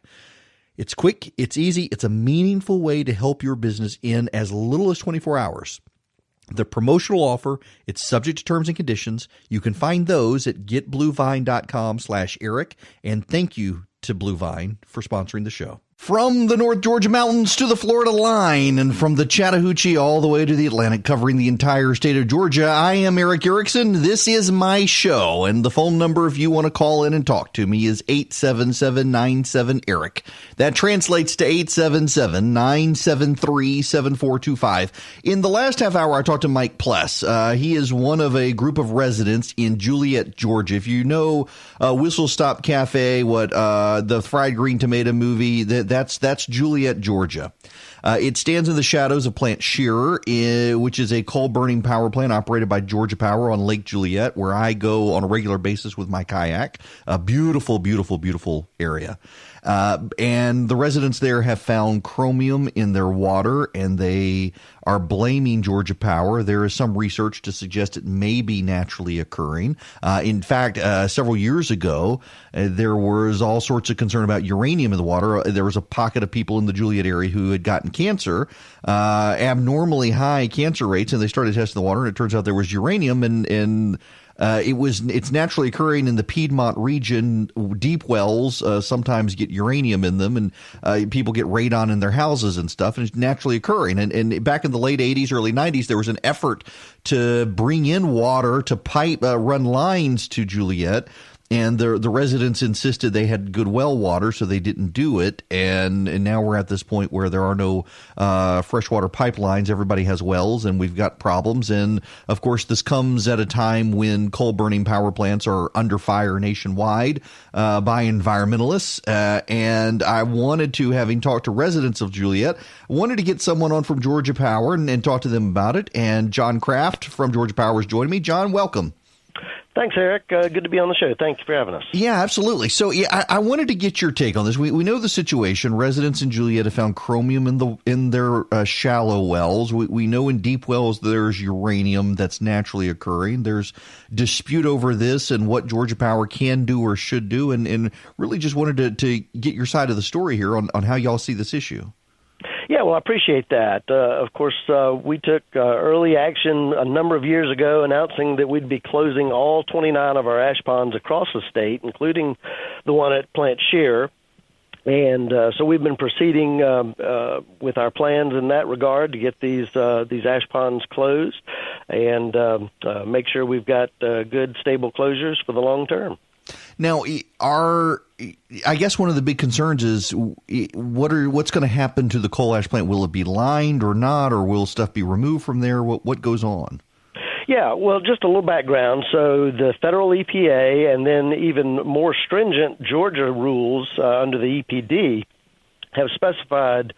It's quick, it's easy, it's a meaningful way to help your business in as little as 24 hours. The promotional offer, it's subject to terms and conditions. You can find those at getbluevine.com/Eric. And thank you to Blue Vine for sponsoring the show. From the North Georgia mountains to the Florida line, and from the Chattahoochee all the way to the Atlantic, covering the entire state of Georgia, I am Eric Erickson. This is my show, and the phone number, if you want to call in and talk to me, is 877-97-ERIC. That translates to 877-973-7425. In the last half hour, I talked to Mike Pless. He is one of a group of residents in Juliet, Georgia. If you know Whistle Stop Cafe, the fried green tomato movie, that's Juliet, Georgia. It stands in the shadows of Plant Shearer, which is a coal-burning power plant operated by Georgia Power on Lake Juliet, where I go on a regular basis with my kayak. A beautiful, beautiful, beautiful area. And the residents there have found chromium in their water, and they are blaming Georgia Power. There is some research to suggest it may be naturally occurring. In fact, several years ago, there was all sorts of concern about uranium in the water. There was a pocket of people in the Juliet area who had gotten cancer, abnormally high cancer rates, and they started testing the water, and it turns out there was uranium, and it's naturally occurring in the Piedmont region. Deep wells sometimes get uranium in them, and people get radon in their houses and stuff, and it's naturally occurring. And back in the late 80s, early 90s, there was an effort to bring in water to run lines to Juliet. And the residents insisted they had good well water, so they didn't do it. And now we're at this point where there are no freshwater pipelines. Everybody has wells, and we've got problems. And, of course, this comes at a time when coal-burning power plants are under fire nationwide by environmentalists. And I wanted to, having talked to residents of Juliet, wanted to get someone on from Georgia Power and talk to them about it. And John Kraft from Georgia Power is joining me. John, welcome. Thanks, Eric. Good to be on the show. Thank you for having us. Yeah, absolutely. So I wanted to get your take on this. We know the situation. Residents in Juliet have found chromium in their shallow wells. We know in deep wells there's uranium that's naturally occurring. There's dispute over this and what Georgia Power can do or should do, and really just wanted to get your side of the story here on how y'all see this issue. Yeah, well, I appreciate that. Of course, we took early action a number of years ago announcing that we'd be closing all 29 of our ash ponds across the state, including the one at Plant Shear. And so we've been proceeding with our plans in that regard to get these ash ponds closed and make sure we've got good, stable closures for the long term. Now, I guess one of the big concerns is what's going to happen to the coal ash plant? Will it be lined or not, or will stuff be removed from there? What goes on? Yeah, well, just a little background. So the federal EPA and then even more stringent Georgia rules under the EPD have specified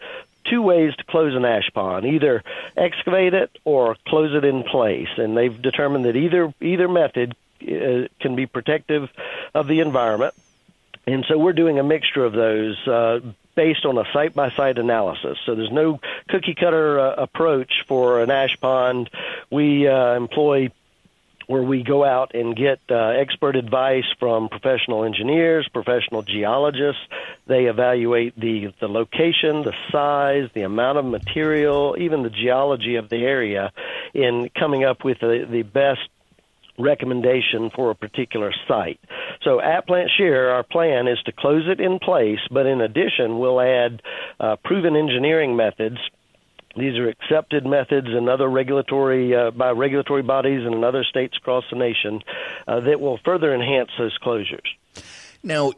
two ways to close an ash pond, either excavate it or close it in place. And they've determined that either method can be protective of the environment. And so we're doing a mixture of those based on a site-by-site analysis. So there's no cookie-cutter approach for an ash pond. We employ where we go out and get expert advice from professional engineers, professional geologists. They evaluate the location, the size, the amount of material, even the geology of the area in coming up with the best recommendation for a particular site. So at Plant Shear, our plan is to close it in place, but in addition, we'll add proven engineering methods. These are accepted methods and other by regulatory bodies and in other states across the nation that will further enhance those closures. Now,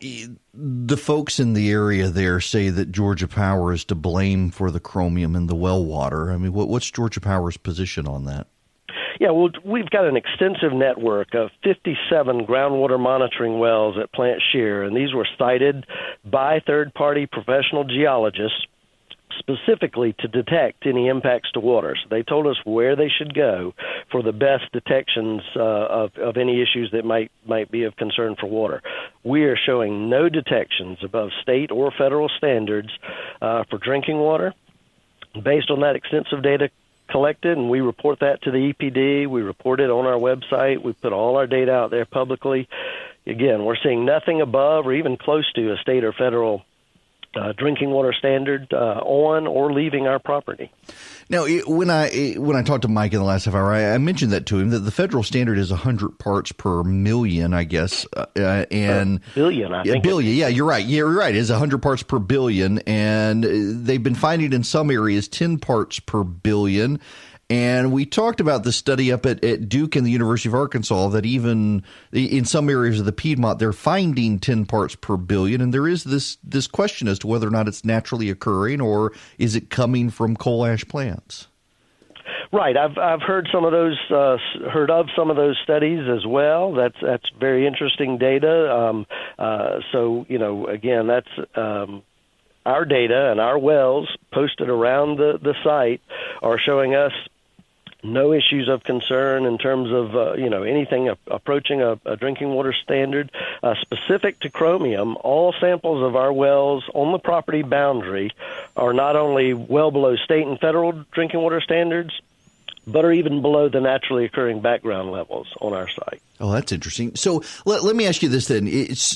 the folks in the area there say that Georgia Power is to blame for the chromium in the well water. I mean, what's Georgia Power's position on that? Yeah, well, we've got an extensive network of 57 groundwater monitoring wells at Plant Shear, and these were cited by third-party professional geologists specifically to detect any impacts to water. So they told us where they should go for the best detections of any issues that might be of concern for water. We are showing no detections above state or federal standards for drinking water. Based on that extensive data collected, and we report that to the EPD. We report it on our website. We put all our data out there publicly. Again, we're seeing nothing above or even close to a state or federal drinking water standard on or leaving our property. Now, when I talked to Mike in the last half hour, I mentioned that to him that the federal standard is 100 parts per million, I guess, and billion. I think billion. Yeah, you're right. Yeah, you're right. It's 100 parts per billion, and they've been finding in some areas 10 parts per billion. And we talked about the study up at Duke and the University of Arkansas that even in some areas of the Piedmont, they're finding 10 parts per billion. And there is this question as to whether or not it's naturally occurring or is it coming from coal ash plants? Right. I've heard some of those some of those studies as well. That's very interesting data. So, again, that's our data and our wells posted around the site are showing us no issues of concern in terms of, anything approaching a drinking water standard. Specific to chromium, all samples of our wells on the property boundary are not only well below state and federal drinking water standards, but are even below the naturally occurring background levels on our site. Oh, that's interesting. So let me ask you this then.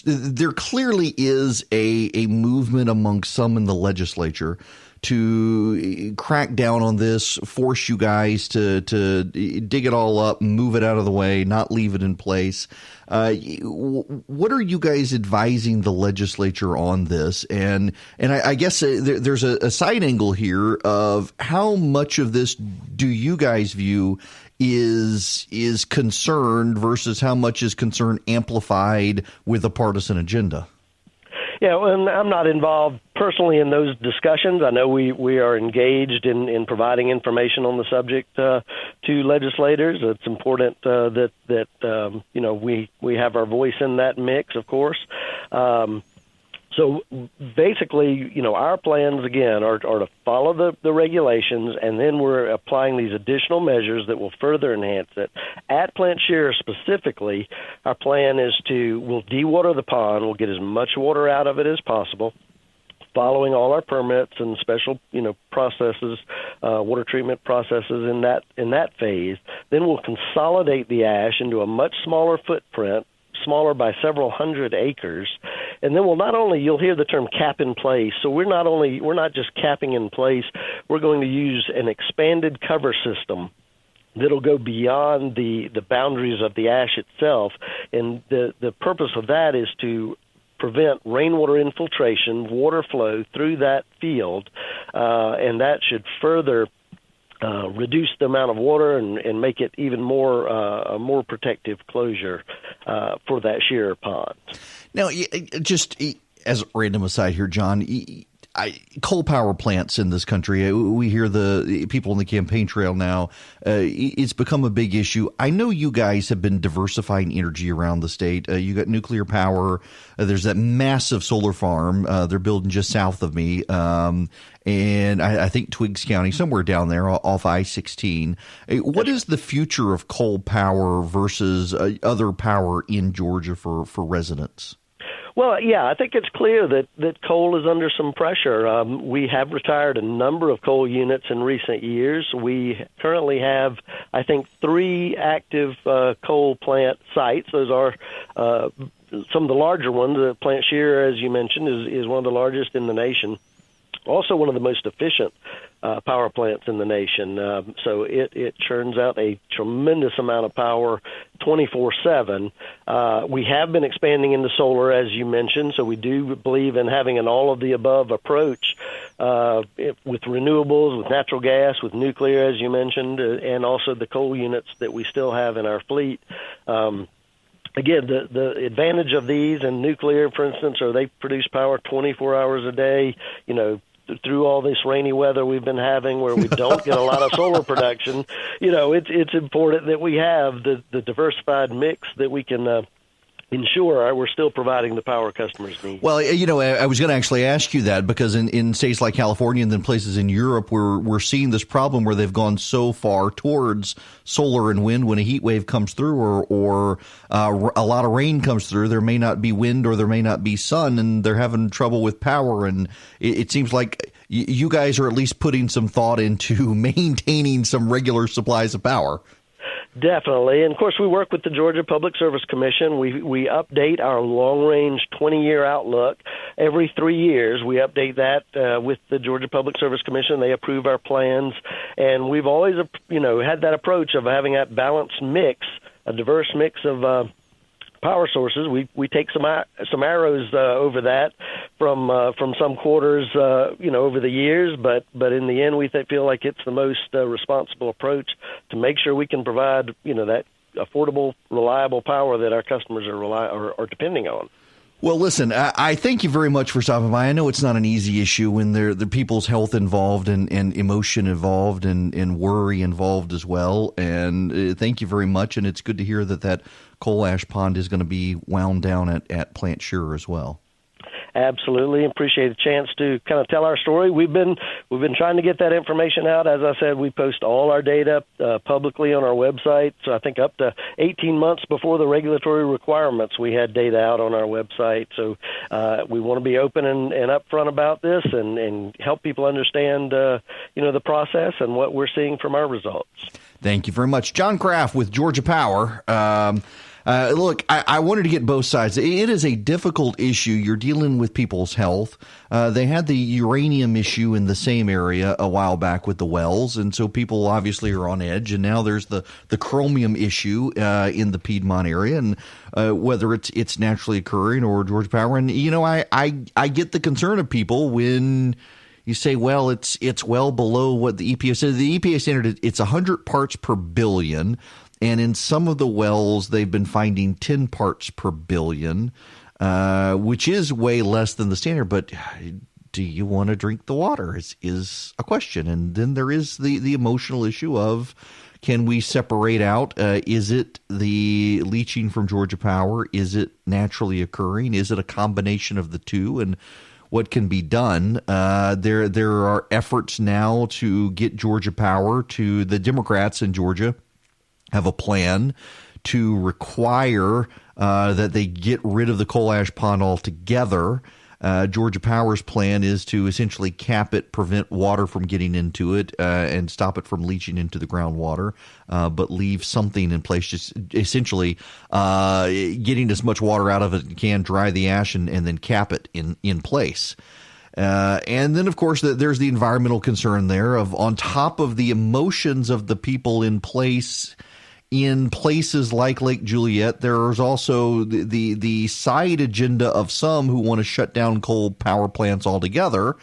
There clearly is a movement among some in the legislature to crack down on this, force you guys to dig it all up, move it out of the way, not leave it in place. What are you guys advising the legislature on this? And I guess there's a side angle here of how much of this do you guys view is concerned versus how much is concern amplified with a partisan agenda? Yeah, and I'm not involved personally in those discussions. I know we are engaged in providing information on the subject to legislators. It's important that we have our voice in that mix, of course. So basically, our plans, again, are to follow the regulations, and then we're applying these additional measures that will further enhance it. At Plant Shear specifically, our plan is we'll dewater the pond, we'll get as much water out of it as possible, following all our permits and special, processes, water treatment processes in that phase. Then we'll consolidate the ash into a much smaller footprint, smaller by several hundred acres, And then you'll hear the term cap in place. So we're not just capping in place. We're going to use an expanded cover system that'll go beyond the boundaries of the ash itself. And the purpose of that is to prevent rainwater infiltration, water flow through that field, and that should further reduce the amount of water and make it even more a more protective closure for that shearer pond. Now, just as a random aside here, John, coal power plants in this country, we hear the people on the campaign trail now, it's become a big issue. I know you guys have been diversifying energy around the state. You got nuclear power. There's that massive solar farm they're building just south of me. And I think Twiggs County, somewhere down there off I-16. What is the future of coal power versus other power in Georgia for residents? Well, yeah, I think it's clear that coal is under some pressure. We have retired a number of coal units in recent years. We currently have, I think, 3 active coal plant sites. Those are some of the larger ones. The Plant Shearer, as you mentioned, is one of the largest in the nation. Also one of the most efficient power plants in the nation. So it churns out a tremendous amount of power 24/7. We have been expanding into solar, as you mentioned, so we do believe in having an all-of-the-above approach with renewables, with natural gas, with nuclear, as you mentioned, and also the coal units that we still have in our fleet. Again, the advantage of these and nuclear, for instance, are they produce power 24 hours a day, through all this rainy weather we've been having where we don't get a lot of solar production. It's important that we have the diversified mix that we can ensure we're still providing the power customers need. Well, I was going to actually ask you that because in states like California and then places in Europe, we're seeing this problem where they've gone so far towards solar and wind when a heat wave comes through or a lot of rain comes through. There may not be wind or there may not be sun, and they're having trouble with power. And it seems like you guys are at least putting some thought into maintaining some regular supplies of power. Definitely. And, of course, we work with the Georgia Public Service Commission. We update our long-range 20-year outlook every 3 years. We update that with the Georgia Public Service Commission. They approve our plans. And we've always, had that approach of having that balanced mix, a diverse mix of power sources. We take some arrows over that from some quarters, over the years, but in the end, we feel like it's the most responsible approach to make sure we can provide, that affordable, reliable power that our customers are depending on. Well, listen, I thank you very much for stopping by. I know it's not an easy issue when there are people's health involved and emotion involved and worry involved as well. And thank you very much. And it's good to hear that coal ash pond is going to be wound down at Plant Shearer as well. Absolutely. Appreciate the chance to kind of tell our story. We've been trying to get that information out. As I said, we post all our data publicly on our website. So I think up to 18 months before the regulatory requirements, we had data out on our website. So we want to be open and upfront about this and help people understand, the process and what we're seeing from our results. Thank you very much. John Kraft with Georgia Power. Look, I wanted to get both sides. It is a difficult issue. You're dealing with people's health. They had the uranium issue in the same area a while back with the wells, and so people obviously are on edge. And now there's the chromium issue in the Piedmont area, and whether it's naturally occurring or Georgia Power. And I get the concern of people when you say, well, it's well below what the EPA said. The EPA standard, it's 100 parts per billion. And in some of the wells, they've been finding 10 parts per billion, which is way less than the standard. But do you want to drink the water is a question. And then there is the emotional issue of, can we separate out? Is it the leaching from Georgia Power? Is it naturally occurring? Is it a combination of the two? And what can be done? There are efforts now to get Georgia Power to the Democrats in Georgia have a plan to require that they get rid of the coal ash pond altogether. Georgia Power's plan is to essentially cap it, prevent water from getting into it, and stop it from leaching into the groundwater, but leave something in place, just essentially getting as much water out of it as you can, dry the ash, and then cap it in place. And then, of course, there's the environmental concern there of, on top of the emotions of the people in places like Lake Juliette, there's also the side agenda of some who want to shut down coal power plants altogether,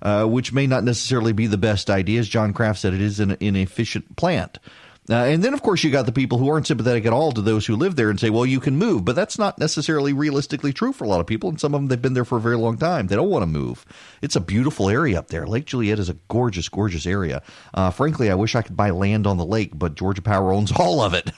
which may not necessarily be the best idea. As John Kraft said, it is an inefficient plant. And then, of course, you got the people who aren't sympathetic at all to those who live there and say, well, you can move. But that's not necessarily realistically true for a lot of people. And some of them, they've been there for a very long time. They don't want to move. It's a beautiful area up there. Lake Juliette is a gorgeous, gorgeous area. Frankly, I wish I could buy land on the lake, but Georgia Power owns all of it.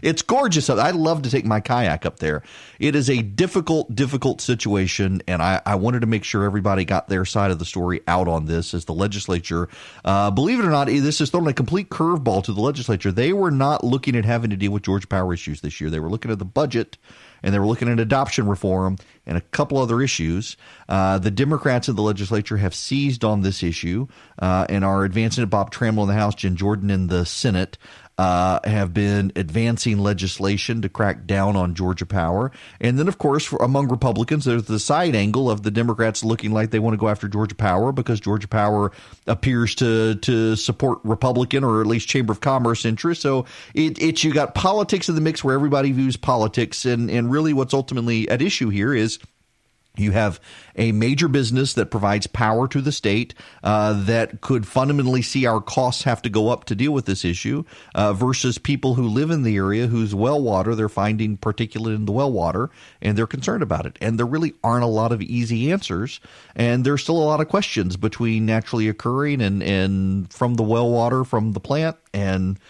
It's gorgeous. I'd love to take my kayak up there. It is a difficult, difficult situation. And I wanted to make sure everybody got their side of the story out on this, as the legislature, believe it or not, this is throwing a complete curveball to the legislature. They were not looking at having to deal with Georgia Power issues this year. They were looking at the budget, and they were looking at adoption reform and a couple other issues. The Democrats in the legislature have seized on this issue and are advancing it. Bob Trammell in the House, Jen Jordan in the Senate have been advancing legislation to crack down on Georgia Power. And then, of course, among Republicans, there's the side angle of the Democrats looking like they want to go after Georgia Power because Georgia Power appears to support Republican or at least Chamber of Commerce interests. So you got politics in the mix where everybody views politics. And really what's ultimately at issue here is you have a major business that provides power to the state that could fundamentally see our costs have to go up to deal with this issue versus people who live in the area whose well water, they're finding particulate in the well water, and they're concerned about it. And there really aren't a lot of easy answers. And there's still a lot of questions between naturally occurring and from the well water from the plant. And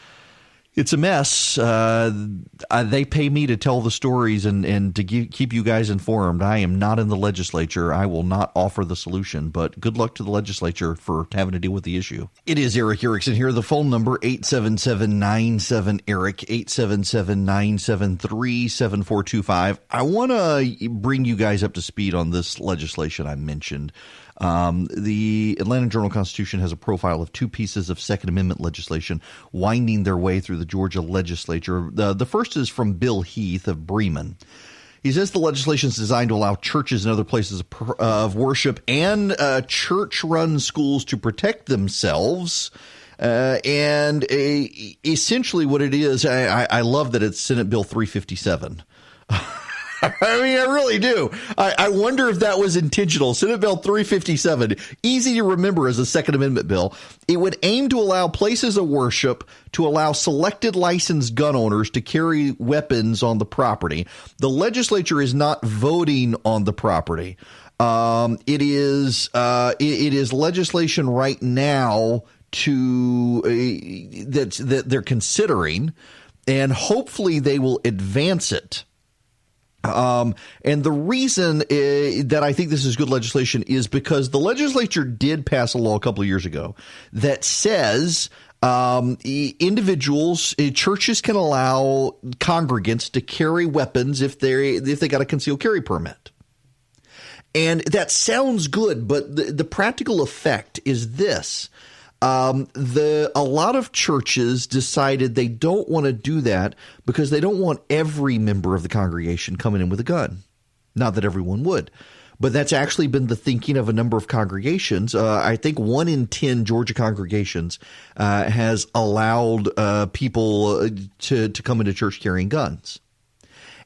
it's a mess. They pay me to tell the stories and to keep you guys informed. I am not in the legislature. I will not offer the solution, but good luck to the legislature for having to deal with the issue. It is Eric Erickson here. The phone number, 877-97-ERIC, 877-973-7425. I want to bring you guys up to speed on this legislation I mentioned. The Atlanta Journal-Constitution has a profile of two pieces of Second Amendment legislation winding their way through the Georgia legislature. The first is from Bill Heath of Bremen. He says the legislation is designed to allow churches and other places of worship and church-run schools to protect themselves. And essentially what it is, I love that it's Senate Bill 357. I mean, I really do. I wonder if that was intentional. Senate Bill 357, easy to remember as a Second Amendment bill. It would aim to allow places of worship to allow selected licensed gun owners to carry weapons on the property. The legislature is not voting on the property. It is legislation right now that they're considering, and hopefully they will advance it. And the reason that I think this is good legislation is because the legislature did pass a law a couple of years ago that says individuals, churches can allow congregants to carry weapons if they got a concealed carry permit. And that sounds good, but the practical effect is this. A lot of churches decided they don't want to do that because they don't want every member of the congregation coming in with a gun. Not that everyone would, but that's actually been the thinking of a number of congregations. I think 1 in 10 Georgia congregations has allowed people to come into church carrying guns.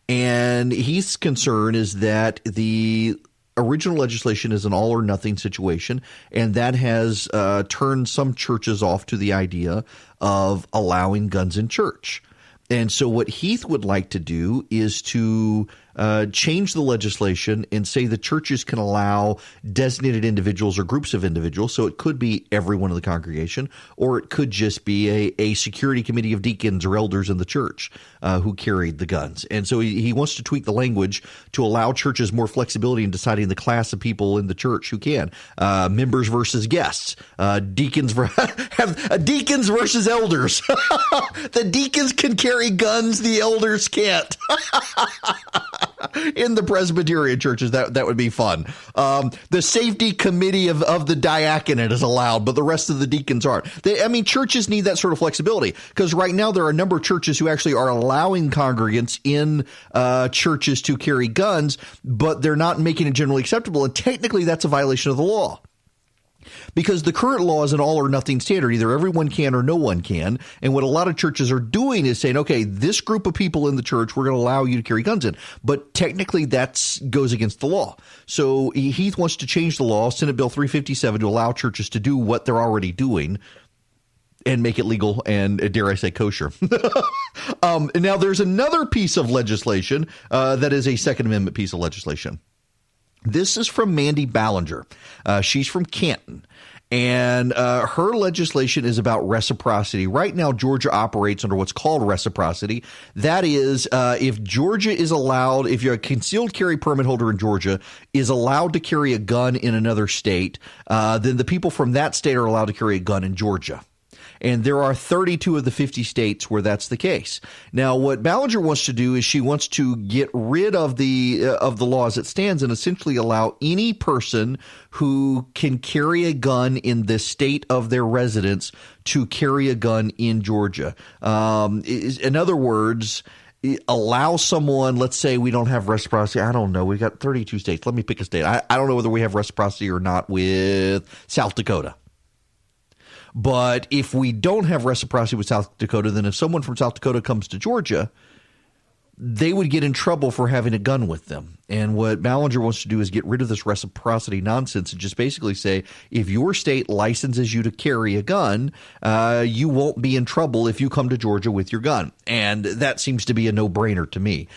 And his concern is that the original legislation is an all or nothing situation, and that has turned some churches off to the idea of allowing guns in church. And so what Heath would like to do is to change the legislation and say the churches can allow designated individuals or groups of individuals. So it could be everyone in the congregation, or it could just be a security committee of deacons or elders in the church who carried the guns. And so he wants to tweak the language to allow churches more flexibility in deciding the class of people in the church who can. Members versus guests. Deacons versus elders. The deacons can carry guns, the elders can't. In the Presbyterian churches, that would be fun. The safety committee of the diaconate is allowed, but the rest of the deacons aren't. Churches need that sort of flexibility, because right now there are a number of churches who actually are allowing congregants in churches to carry guns, but they're not making it generally acceptable, and technically that's a violation of the law. Because the current law is an all or nothing standard. Either everyone can or no one can. And what a lot of churches are doing is saying, okay, this group of people in the church, we're going to allow you to carry guns in. But technically that goes against the law. So Heath wants to change the law, Senate Bill 357, to allow churches to do what they're already doing and make it legal and, dare I say, kosher. Now, there's another piece of legislation that is a Second Amendment piece of legislation. This is from Mandy Ballinger. She's from Canton. And her legislation is about reciprocity. Right now, Georgia operates under what's called reciprocity. That is, if Georgia is allowed, if you're a concealed carry permit holder in Georgia is allowed to carry a gun in another state, then the people from that state are allowed to carry a gun in Georgia. And there are 32 of the 50 states where that's the case. Now, what Ballinger wants to do is she wants to get rid of the law as it stands and essentially allow any person who can carry a gun in the state of their residence to carry a gun in Georgia. In other words, allow someone, let's say we don't have reciprocity. I don't know. We've got 32 states. Let me pick a state. I don't know whether we have reciprocity or not with South Dakota. But if we don't have reciprocity with South Dakota, then if someone from South Dakota comes to Georgia, they would get in trouble for having a gun with them. And what Ballinger wants to do is get rid of this reciprocity nonsense and just basically say, if your state licenses you to carry a gun, you won't be in trouble if you come to Georgia with your gun. And that seems to be a no-brainer to me.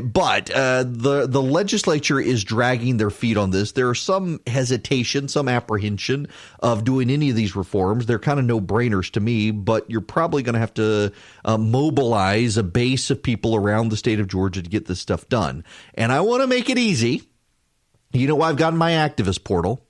But the legislature is dragging their feet on this. There are some hesitation, some apprehension of doing any of these reforms. They're kind of no-brainers to me, but you're probably going to have to mobilize a base of people around the state of Georgia to get this stuff done. And I want to make it easy. You know, I've got my activist portal.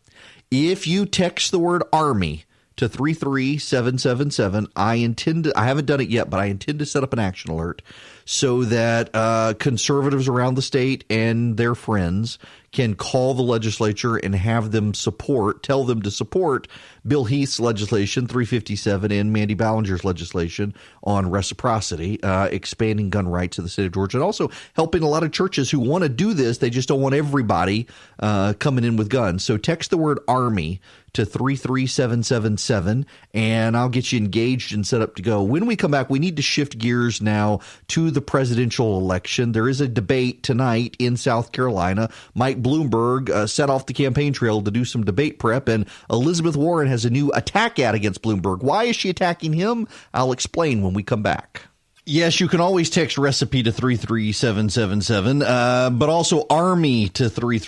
If you text the word Army to 33777, I haven't done it yet, but I intend to set up an action alert so that conservatives around the state and their friends can call the legislature and have them tell them to support Bill Heath's legislation, 357, and Mandy Ballinger's legislation on reciprocity, expanding gun rights in the state of Georgia, and also helping a lot of churches who want to do this. They just don't want everybody coming in with guns. So text the word Army to 33777, and I'll get you engaged and set up to go. When we come back, we need to shift gears now to the presidential election. There is a debate tonight in South Carolina. Mike Bloomberg set off the campaign trail to do some debate prep, and Elizabeth Warren has a new attack ad against Bloomberg. Why is she attacking him? I'll explain when we come back. Yes, you can always text recipe to 33777, but also Army to ARMY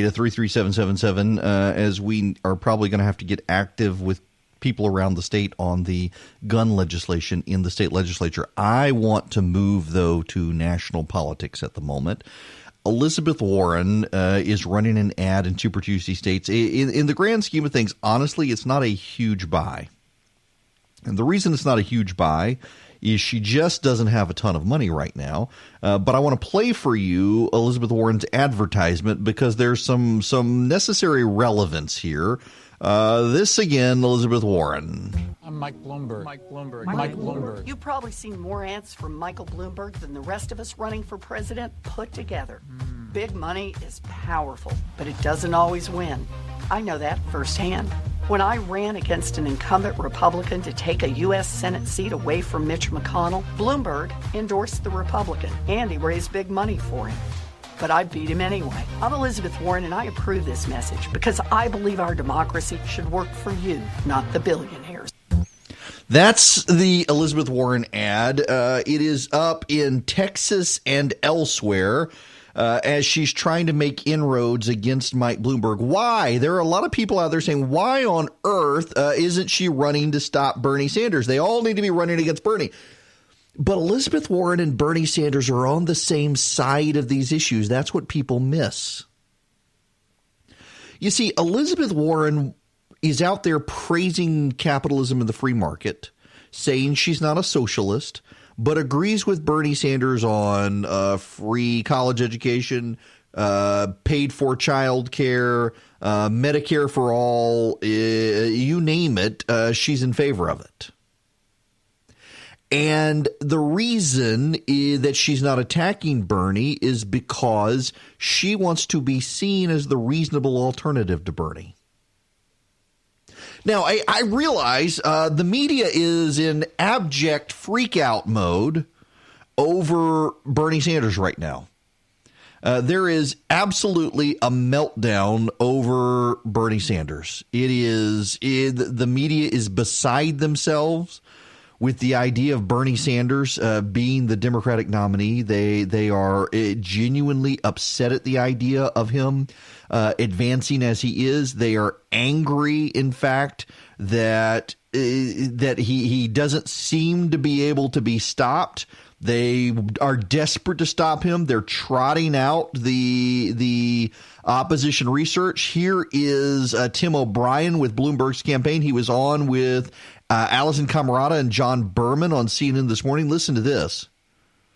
to 33777, as we are probably going to have to get active with people around the state on the gun legislation in the state legislature. I want to move, though, to national politics at the moment. Elizabeth Warren is running an ad in Super Tuesday states. In the grand scheme of things, honestly, it's not a huge buy. And the reason it's not a huge buy is she just doesn't have a ton of money right now. But I want to play for you Elizabeth Warren's advertisement because there's some necessary relevance here. This again, Elizabeth Warren. I'm Mike Bloomberg. Mike Bloomberg. You've probably seen more ads from Michael Bloomberg than the rest of us running for president put together. Big money is powerful, but it doesn't always win. I know that firsthand. When I ran against an incumbent Republican to take a U.S. Senate seat away from Mitch McConnell, Bloomberg endorsed the Republican, and he raised big money for him. But I beat him anyway. I'm Elizabeth Warren, and I approve this message because I believe our democracy should work for you, not the billionaires. That's the Elizabeth Warren ad. It is up in Texas and elsewhere as she's trying to make inroads against Mike Bloomberg. Why? There are a lot of people out there saying, why on earth isn't she running to stop Bernie Sanders? They all need to be running against Bernie. But Elizabeth Warren and Bernie Sanders are on the same side of these issues. That's what people miss. You see, Elizabeth Warren is out there praising capitalism and the free market, saying she's not a socialist, but agrees with Bernie Sanders on free college education, paid for child care, Medicare for all, you name it, she's in favor of it. And the reason that she's not attacking Bernie is because she wants to be seen as the reasonable alternative to Bernie. Now, I realize the media is in abject freakout mode over Bernie Sanders right now. There is absolutely a meltdown over Bernie Sanders. The media is beside themselves with the idea of Bernie Sanders being the Democratic nominee. They are genuinely upset at the idea of him advancing as he is. They are angry, in fact, that he doesn't seem to be able to be stopped. They are desperate to stop him. They're trotting out the opposition research. Here is Tim O'Brien with Bloomberg's campaign. He was on with Allison Camerata and John Berman on CNN this morning. Listen to this.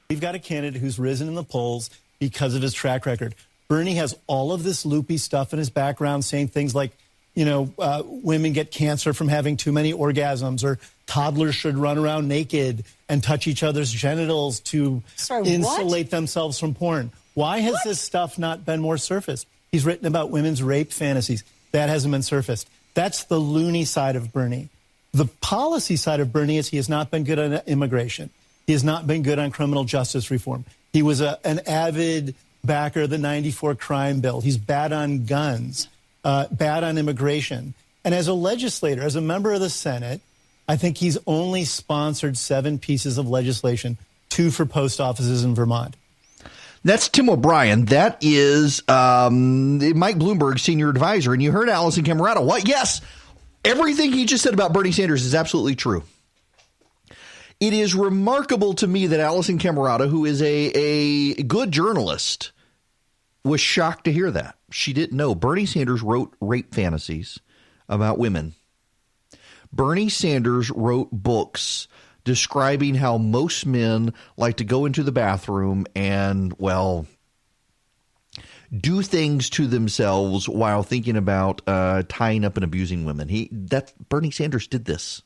We've got a candidate who's risen in the polls because of his track record. Bernie has all of this loopy stuff in his background, saying things like, women get cancer from having too many orgasms, or toddlers should run around naked and touch each other's genitals to insulate themselves from porn. Why has this stuff not been more surfaced? He's written about women's rape fantasies. That hasn't been surfaced. That's the loony side of Bernie. The policy side of Bernie is he has not been good on immigration. He has not been good on criminal justice reform. He was an avid backer of the 94 crime bill. He's bad on guns, bad on immigration. And as a legislator, as a member of the Senate, I think he's only sponsored 7 pieces of legislation, 2 for post offices in Vermont. That's Tim O'Brien. That is Mike Bloomberg, senior advisor. And you heard Allison Camerata. What? Yes, everything he just said about Bernie Sanders is absolutely true. It is remarkable to me that Allison Camerata, who is a good journalist, was shocked to hear that. She didn't know. Bernie Sanders wrote rape fantasies about women. Bernie Sanders wrote books describing how most men like to go into the bathroom and, well, do things to themselves while thinking about tying up and abusing women. Bernie Sanders did this.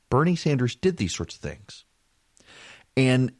Bernie Sanders did these sorts of things. And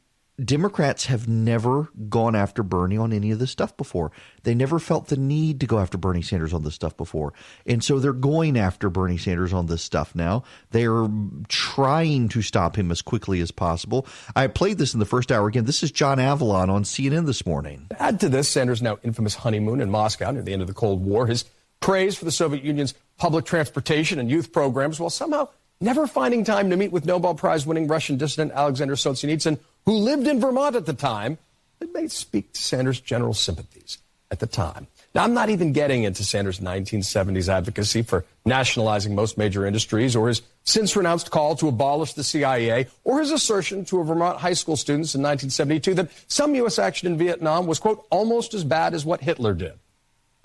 Democrats have never gone after Bernie on any of this stuff before. They never felt the need to go after Bernie Sanders on this stuff before. And so they're going after Bernie Sanders on this stuff now. They're trying to stop him as quickly as possible. I played this in the first hour again. This is John Avalon on CNN this morning. Add to this Sanders' now infamous honeymoon in Moscow near the end of the Cold War, his praise for the Soviet Union's public transportation and youth programs, while somehow never finding time to meet with Nobel Prize-winning Russian dissident Alexander Solzhenitsyn, who lived in Vermont at the time. It may speak to Sanders' general sympathies at the time. Now, I'm not even getting into Sanders' 1970s advocacy for nationalizing most major industries, or his since-renounced call to abolish the CIA, or his assertion to a Vermont high school students in 1972 that some U.S. action in Vietnam was, quote, almost as bad as what Hitler did.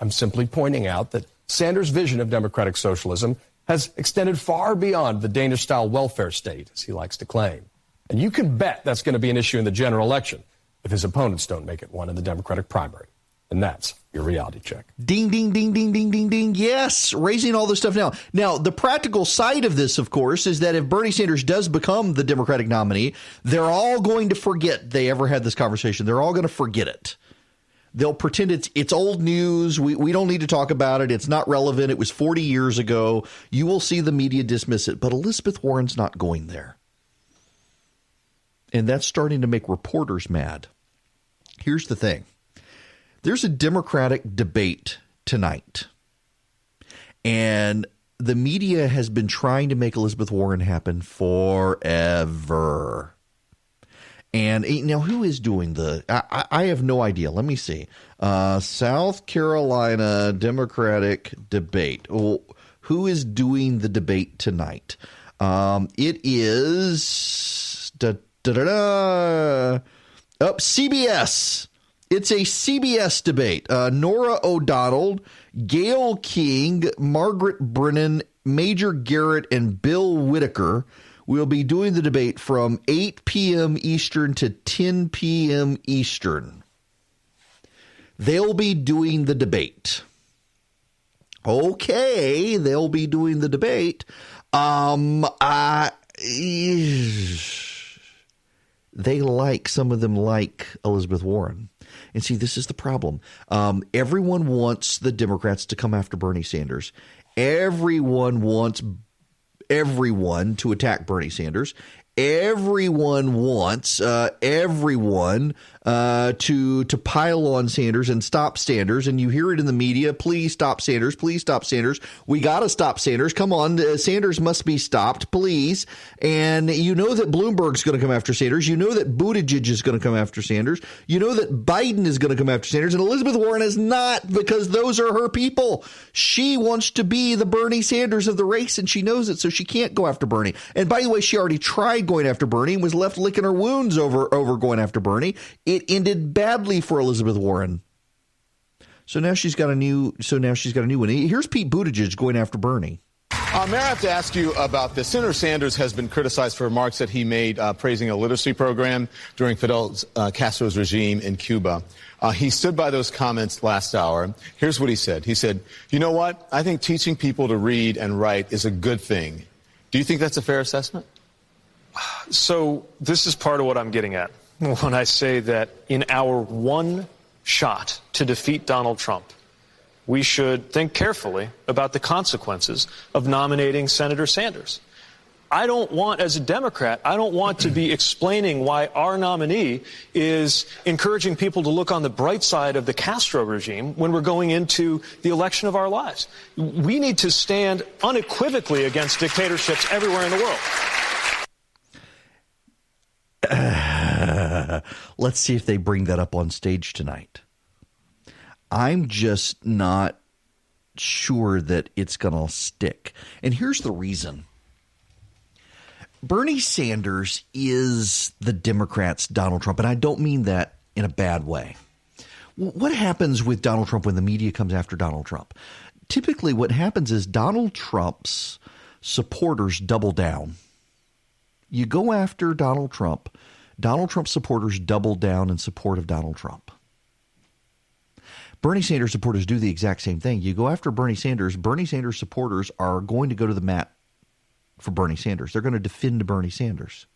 I'm simply pointing out that Sanders' vision of democratic socialism has extended far beyond the Danish-style welfare state, as he likes to claim. And you can bet that's going to be an issue in the general election if his opponents don't make it one in the Democratic primary. And that's your reality check. Ding, ding, ding, ding, ding, ding, ding. Yes, raising all this stuff now. Now, the practical side of this, of course, is that if Bernie Sanders does become the Democratic nominee, they're all going to forget they ever had this conversation. They're all going to forget it. They'll pretend it's old news. We don't need to talk about it. It's not relevant. It was 40 years ago. You will see the media dismiss it. But Elizabeth Warren's not going there. And that's starting to make reporters mad. Here's the thing. There's a Democratic debate tonight. And the media has been trying to make Elizabeth Warren happen forever. And now, who is doing I have no idea. Let me see. South Carolina Democratic debate. Well, who is doing the debate tonight? It is CBS. It's a CBS debate. Nora O'Donnell, Gayle King, Margaret Brennan, Major Garrett, and Bill Whitaker We'll be doing the debate from 8 p.m. Eastern to 10 p.m. Eastern. They'll be doing the debate. Okay, they'll be doing the debate. Some of them like Elizabeth Warren. And see, this is the problem. Everyone wants the Democrats to come after Bernie Sanders. Everyone wants everyone to attack Bernie Sanders. Everyone wants everyone to pile on Sanders and stop Sanders. And you hear it in the media. Please stop Sanders. Please stop Sanders. We got to stop Sanders. Come on. Sanders must be stopped, please. And you know that Bloomberg's going to come after Sanders. You know that Buttigieg is going to come after Sanders. You know that Biden is going to come after Sanders. And Elizabeth Warren is not, because those are her people. She wants to be the Bernie Sanders of the race, and she knows it, so she can't go after Bernie. And by the way, she already tried going after Bernie and was left licking her wounds over going after Bernie. It ended badly for Elizabeth Warren. So now she's got a new one. Here's Pete Buttigieg going after Bernie. Mayor, I have to ask you about this. Senator Sanders has been criticized for remarks that he made praising a literacy program during Fidel Castro's regime in Cuba. He stood by those comments last hour. Here's what he said. He said, "You know what? I think teaching people to read and write is a good thing." Do you think that's a fair assessment? So this is part of what I'm getting at when I say that in our one shot to defeat Donald Trump, we should think carefully about the consequences of nominating Senator Sanders. I don't want, as a Democrat, I don't want to be explaining why our nominee is encouraging people to look on the bright side of the Castro regime when we're going into the election of our lives. We need to stand unequivocally against dictatorships everywhere in the world. Let's see if they bring that up on stage tonight. I'm just not sure that it's going to stick. And here's the reason. Bernie Sanders is the Democrats' Donald Trump, and I don't mean that in a bad way. What happens with Donald Trump when the media comes after Donald Trump? Typically what happens is Donald Trump's supporters double down. You go after Donald Trump's supporters double down in support of Donald Trump. Bernie Sanders supporters do the exact same thing. You go after Bernie Sanders supporters are going to go to the mat for Bernie Sanders. They're going to defend Bernie Sanders.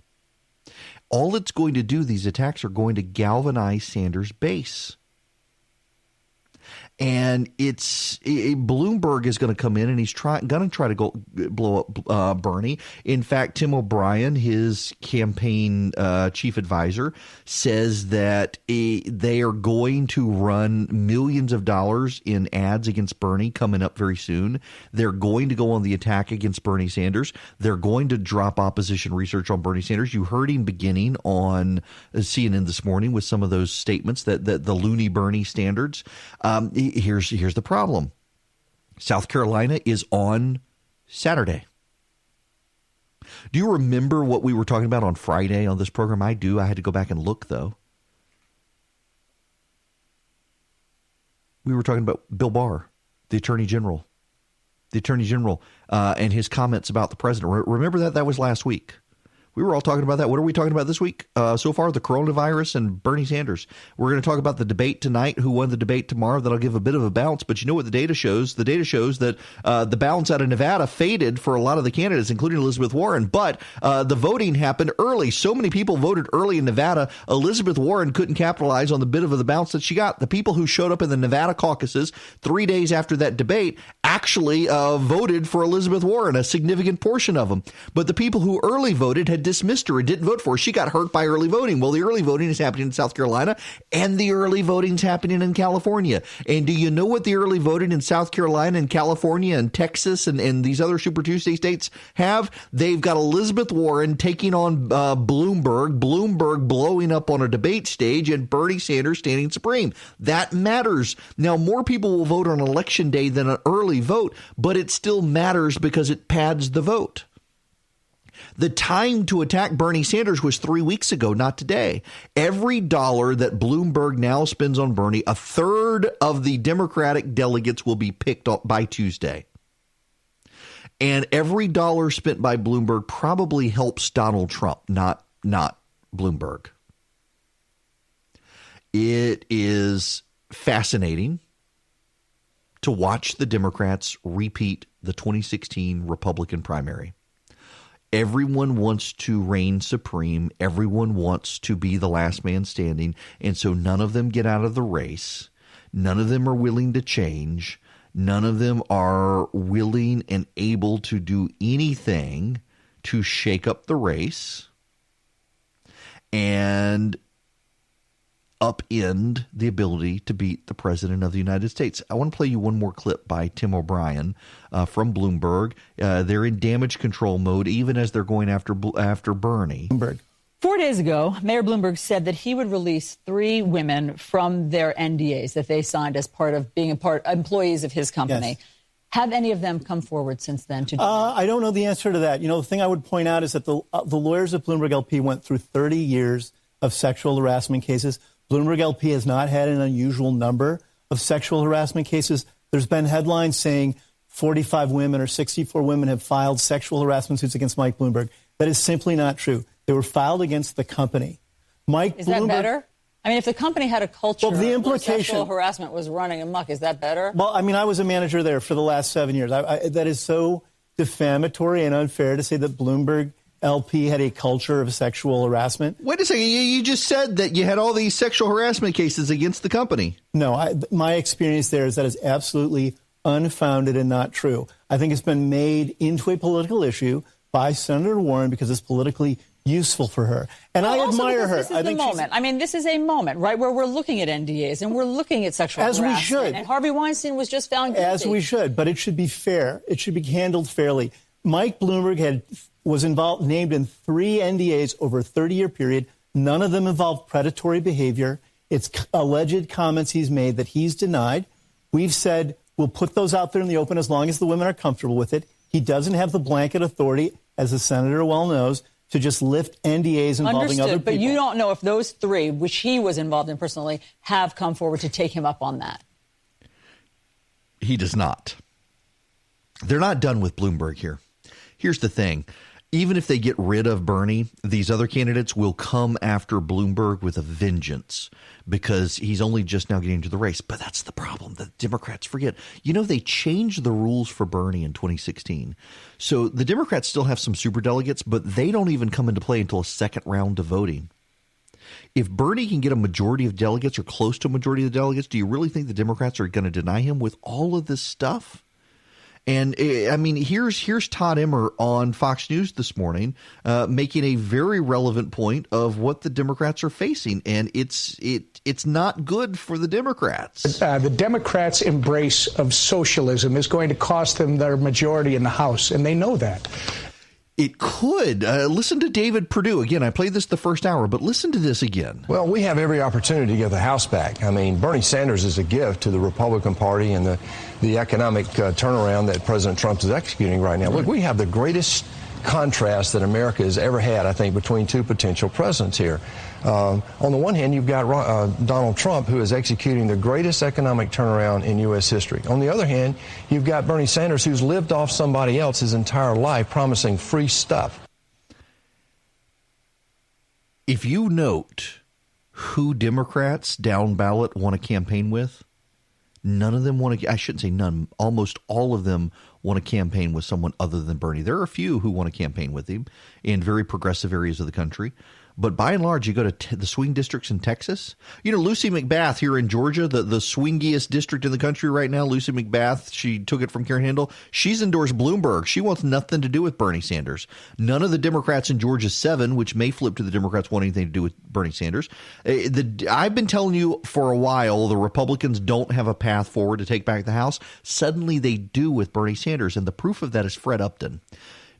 All it's going to do, these attacks are going to galvanize Sanders' base. And Bloomberg is going to come in and he's going to try to go blow up Bernie. In fact, Tim O'Brien, his campaign chief advisor, says that they are going to run millions of dollars in ads against Bernie coming up very soon. They're going to go on the attack against Bernie Sanders. They're going to drop opposition research on Bernie Sanders. You heard him beginning on CNN this morning with some of those statements that the loony Bernie standards. Here's the problem. South Carolina is on Saturday. Do you remember what we were talking about on Friday on this program? I do. I had to go back and look, though. We were talking about Bill Barr, the Attorney General. And his comments about the president. Remember that? That was last week. We were all talking about that. What are we talking about this week? So far, the coronavirus and Bernie Sanders. We're going to talk about the debate tonight, who won the debate tomorrow. That'll give a bit of a bounce. But you know what the data shows? The data shows that the balance out of Nevada faded for a lot of the candidates, including Elizabeth Warren. But the voting happened early. So many people voted early in Nevada. Elizabeth Warren couldn't capitalize on the bit of the bounce that she got. The people who showed up in the Nevada caucuses 3 days after that debate actually voted for Elizabeth Warren, a significant portion of them. But the people who early voted had dismissed her and didn't vote for her. She got hurt by early voting. Well, the early voting is happening in South Carolina, and the early voting is happening in California. And do you know what the early voting in South Carolina and California and Texas and these other Super Tuesday states have? They've got Elizabeth Warren taking on Bloomberg blowing up on a debate stage, and Bernie Sanders standing supreme. That matters. Now, more people will vote on Election Day than an early vote, but it still matters because it pads the vote. The time to attack Bernie Sanders was 3 weeks ago, not today. Every dollar that Bloomberg now spends on Bernie, a third of the Democratic delegates will be picked up by Tuesday. And every dollar spent by Bloomberg probably helps Donald Trump, not Bloomberg. It is fascinating to watch the Democrats repeat the 2016 Republican primary. Everyone wants to reign supreme. Everyone wants to be the last man standing. And so none of them get out of the race. None of them are willing to change. None of them are willing and able to do anything to shake up the race and upend the ability to beat the president of the United States. I want to play you one more clip by Tim O'Brien from Bloomberg. They're in damage control mode, even as they're going after Bernie. Bloomberg. 4 days ago, Mayor Bloomberg said that he would release 3 women from their NDAs that they signed as part of being employees of his company. Yes. Have any of them come forward since then? I don't know the answer to that. The thing I would point out is that the lawyers at Bloomberg LP went through 30 years of sexual harassment cases. Bloomberg LP has not had an unusual number of sexual harassment cases. There's been headlines saying 45 women or 64 women have filed sexual harassment suits against Mike Bloomberg. That is simply not true. They were filed against the company. Is that better? I mean, if the company had a culture where sexual harassment was running amok, is that better? Well, I mean, I was a manager there for the last 7 years. That is so defamatory and unfair to say that Bloomberg LP had a culture of sexual harassment. Wait a second. You just said that you had all these sexual harassment cases against the company. No, my experience there is that is absolutely unfounded and not true. I think it's been made into a political issue by Senator Warren because it's politically useful for her. And I admire her. This is the moment. I mean, this is a moment, right, where we're looking at NDAs and we're looking at sexual harassment. As we should. And Harvey Weinstein was just found guilty. As we should, but it should be fair. It should be handled fairly. Mike Bloomberg was named in 3 NDAs over a 30-year period. None of them involved predatory behavior. It's alleged comments he's made that he's denied. We've said we'll put those out there in the open as long as the women are comfortable with it. He doesn't have the blanket authority, as the senator well knows, to just lift NDAs involving other people. But you don't know if those 3, which he was involved in personally, have come forward to take him up on that. He does not. They're not done with Bloomberg here. Here's the thing. Even if they get rid of Bernie, these other candidates will come after Bloomberg with a vengeance because he's only just now getting into the race. But that's the problem. The Democrats forget. They changed the rules for Bernie in 2016. So the Democrats still have some superdelegates, but they don't even come into play until a second round of voting. If Bernie can get a majority of delegates or close to a majority of the delegates, do you really think the Democrats are going to deny him with all of this stuff? And I mean, here's Todd Emmer on Fox News this morning making a very relevant point of what the Democrats are facing, and it's not good for the Democrats. The Democrats' embrace of socialism is going to cost them their majority in the House, and they know that. It could. Listen to David Perdue. Again, I played this the first hour, but listen to this again. Well, we have every opportunity to get the House back. I mean, Bernie Sanders is a gift to the Republican Party and the economic turnaround that President Trump is executing right now. Look, we have the greatest contrast that America has ever had, I think, between 2 potential presidents here. On the one hand, you've got Donald Trump, who is executing the greatest economic turnaround in U.S. history. On the other hand, you've got Bernie Sanders, who's lived off somebody else his entire life, promising free stuff. If you note who Democrats down ballot want to campaign with, none of them want to, I shouldn't say none, almost all of them want to campaign with someone other than Bernie. There are a few who want to campaign with him in very progressive areas of the country. But by and large, you go to the swing districts in Texas. Lucy McBath here in Georgia, the swingiest district in the country right now, Lucy McBath, she took it from Karen Handel. She's endorsed Bloomberg. She wants nothing to do with Bernie Sanders. None of the Democrats in Georgia 7, which may flip to the Democrats, want anything to do with Bernie Sanders. I've been telling you for a while the Republicans don't have a path forward to take back the House. Suddenly they do with Bernie Sanders, and the proof of that is Fred Upton.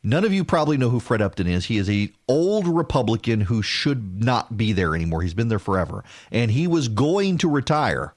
None of you probably know who Fred Upton is. He is an old Republican who should not be there anymore. He's been there forever. And he was going to retire.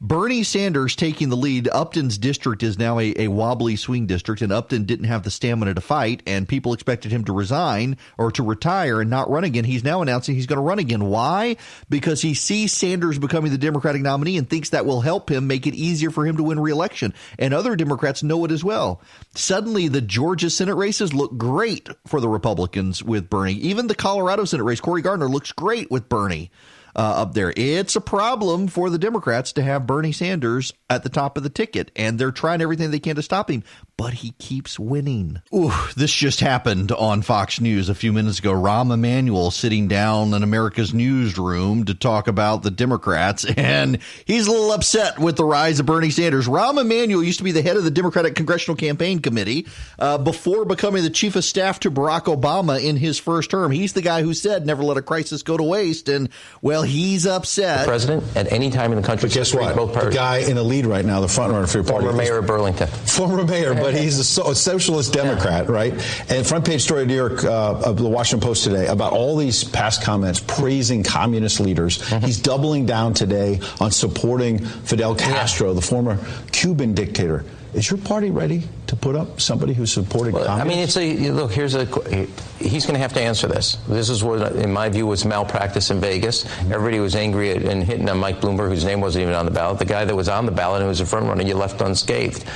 Bernie Sanders taking the lead. Upton's district is now a wobbly swing district, and Upton didn't have the stamina to fight, and people expected him to resign or to retire and not run again. He's now announcing he's going to run again. Why? Because he sees Sanders becoming the Democratic nominee and thinks that will help him make it easier for him to win re-election. And other Democrats know it as well. Suddenly, the Georgia Senate races look great for the Republicans with Bernie. Even the Colorado Senate race, Cory Gardner, looks great with Bernie up there. It's a problem for the Democrats to have Bernie Sanders at the top of the ticket, and they're trying everything they can to stop him, but he keeps winning. Ooh, this just happened on Fox News a few minutes ago. Rahm Emanuel sitting down in America's newsroom to talk about the Democrats, and he's a little upset with the rise of Bernie Sanders. Rahm Emanuel used to be the head of the Democratic Congressional Campaign Committee before becoming the chief of staff to Barack Obama in his first term. He's the guy who said never let a crisis go to waste, and, well, he's upset. The president at any time in the country. But guess what? The guy in the lead right now, the front runner for your party. Former mayor of Burlington. Former mayor, but he's a socialist Democrat, right? And front page story of New York, of the Washington Post today about all these past comments praising communist leaders. He's doubling down today on supporting Fidel Castro, the former Cuban dictator. Is your party ready to put up somebody who supported communists? I mean, he's going to have to answer this. This is what, in my view, was malpractice in Vegas. Everybody was angry and hitting on Mike Bloomberg, whose name wasn't even on the ballot. The guy that was on the ballot and was a front runner, you left unscathed.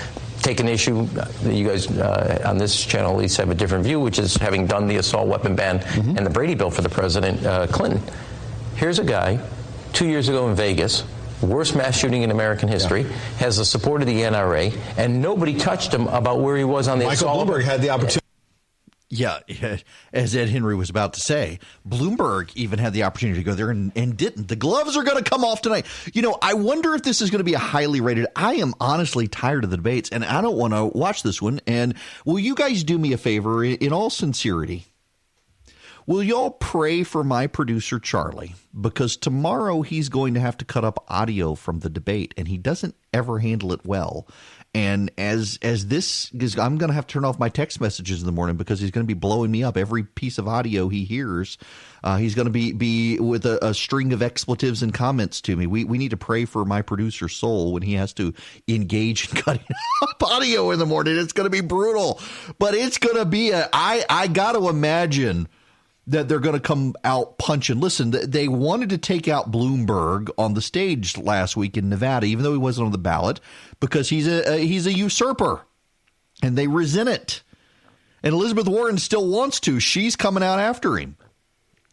Take an issue that you guys on this channel at least have a different view, which is having done the assault weapon ban and the Brady bill for the President Clinton. Here's a guy 2 years ago in Vegas, worst mass shooting in American history, has the support of the NRA, and nobody touched him about where he was on the assault. Michael Bloomberg had the opportunity. Yeah, as Ed Henry was about to say, Bloomberg even had the opportunity to go there and didn't. The gloves are going to come off tonight. You know, I wonder if this is going to be a highly rated. I am honestly tired of the debates, and I don't want to watch this one. And will you guys do me a favor in all sincerity? Will y'all pray for my producer, Charlie? Because tomorrow he's going to have to cut up audio from the debate, and he doesn't ever handle it well. And as this, because I'm going to have to turn off my text messages in the morning because he's going to be blowing me up every piece of audio he hears. He's going to be with a string of expletives and comments to me. We need to pray for my producer's soul when he has to engage in cutting up audio in the morning. It's going to be brutal, but it's going to be I got to imagine that they're going to come out punching. Listen, they wanted to take out Bloomberg on the stage last week in Nevada, even though he wasn't on the ballot, because he's a usurper, and they resent it. And Elizabeth Warren still wants to. She's coming out after him.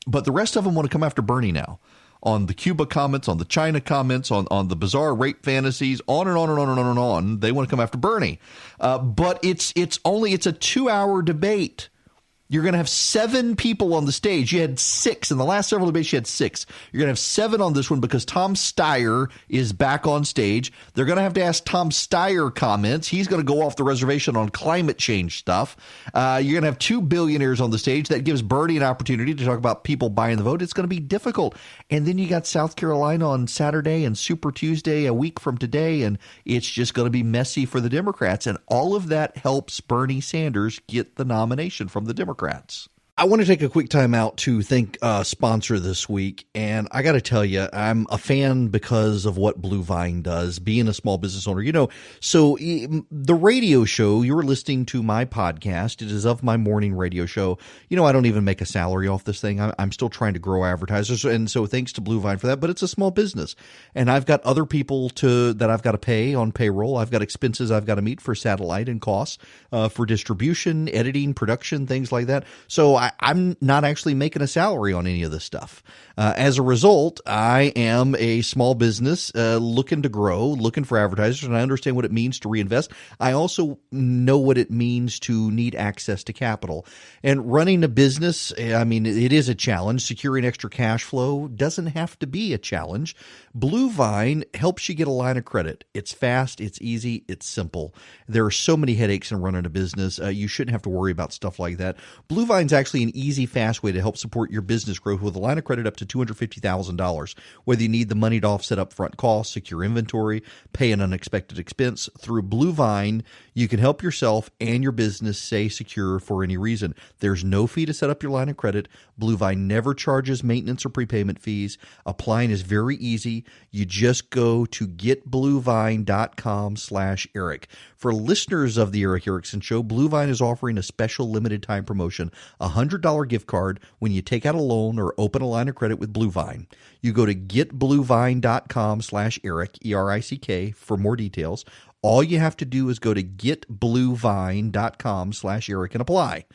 But the rest of them want to come after Bernie now on the Cuba comments, on the China comments, on the bizarre rape fantasies, on and on and on and on and on. They want to come after Bernie. But it's a 2-hour debate. You're going to have 7 people on the stage. You had 6. In the last several debates, you had 6. You're going to have 7 on this one because Tom Steyer is back on stage. They're going to have to ask Tom Steyer comments. He's going to go off the reservation on climate change stuff. You're going to have 2 billionaires on the stage. That gives Bernie an opportunity to talk about people buying the vote. It's going to be difficult. And then you got South Carolina on Saturday and Super Tuesday a week from today, and it's just going to be messy for the Democrats. And all of that helps Bernie Sanders get the nomination from the Democrats. I want to take a quick time out to thank a sponsor this week. And I got to tell you, I'm a fan because of what Blue Vine does, being a small business owner. You know, so the radio show, you're listening to my podcast. It is of my morning radio show. You know, I don't even make a salary off this thing. I'm still trying to grow advertisers. And so thanks to Blue Vine for that. But it's a small business. And I've got other people that I've got to pay on payroll. I've got expenses I've got to meet for satellite and costs for distribution, editing, production, things like that. So I'm not actually making a salary on any of this stuff. As a result, I am a small business looking to grow, looking for advertisers, and I understand what it means to reinvest. I also know what it means to need access to capital. And running a business, I mean, it is a challenge. Securing extra cash flow doesn't have to be a challenge. Blue Vine helps you get a line of credit. It's fast, it's easy, it's simple. There are so many headaches in running a business. You shouldn't have to worry about stuff like that. Blue Vine's actually simply an easy, fast way to help support your business growth with a line of credit up to $250,000. Whether you need the money to offset upfront costs, secure inventory, pay an unexpected expense, through Blue Vine, you can help yourself and your business stay secure for any reason. There's no fee to set up your line of credit. Blue Vine never charges maintenance or prepayment fees. Applying is very easy. You just go to getbluevine.com/Eric. For listeners of the Eric Erickson Show, Blue Vine is offering a special limited time promotion, a $100 gift card when you take out a loan or open a line of credit with Blue Vine. You go to getbluevine.com/Eric, ERICK, for more details. All you have to do is go to getbluevine.com/Eric and apply.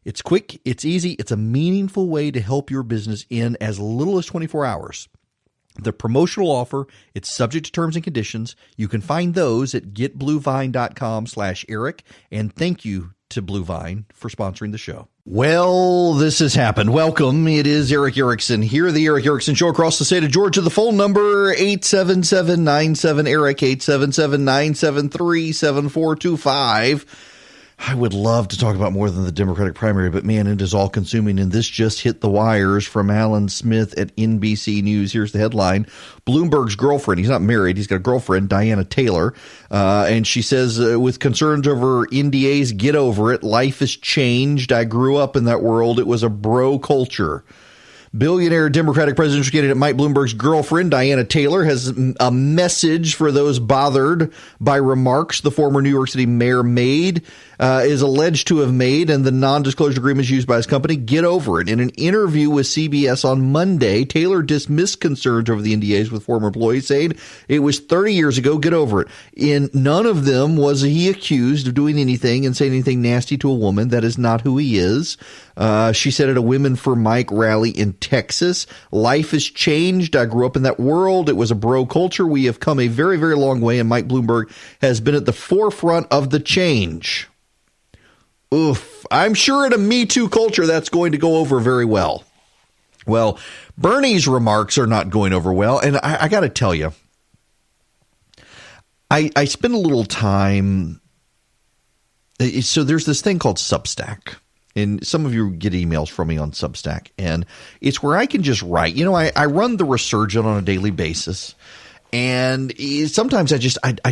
It's quick, it's easy, it's a meaningful way to help your business in as little as 24 hours. The promotional offer, it's subject to terms and conditions. You can find those at getbluevine.com/Eric. And thank you to Blue Vine for sponsoring the show. Well, this has happened. Welcome. It is Eric Erickson here, the Eric Erickson Show across the state of Georgia. The phone number, 877-97-ERIC, 877-973-7425. I would love to talk about more than the Democratic primary, but man, it is all consuming. And this just hit the wires from Alan Smith at NBC News. Here's the headline. Bloomberg's girlfriend, he's not married, he's got a girlfriend, Diana Taylor. And she says, with concerns over NDAs, get over it. Life has changed. I grew up in that world. It was a bro culture. Billionaire Democratic presidential candidate Mike Bloomberg's girlfriend, Diana Taylor, has a message for those bothered by remarks the former New York City mayor is alleged to have made, and the non-disclosure agreements used by his company. Get over it. In an interview with CBS on Monday, Taylor dismissed concerns over the NDAs with former employees, saying it was 30 years ago. Get over it. In none of them was he accused of doing anything and saying anything nasty to a woman. That is not who he is. She said at a Women for Mike rally in Texas, life has changed. I grew up in that world. It was a bro culture. We have come a very, very long way, and Mike Bloomberg has been at the forefront of the change. Oof. I'm sure in a Me Too culture, that's going to go over very well. Well, Bernie's remarks are not going over well. And I got to tell you, I spent a little time. So there's this thing called Substack. And some of you get emails from me on Substack. And it's where I can just write. You know, I run the Resurgent on a daily basis. And sometimes I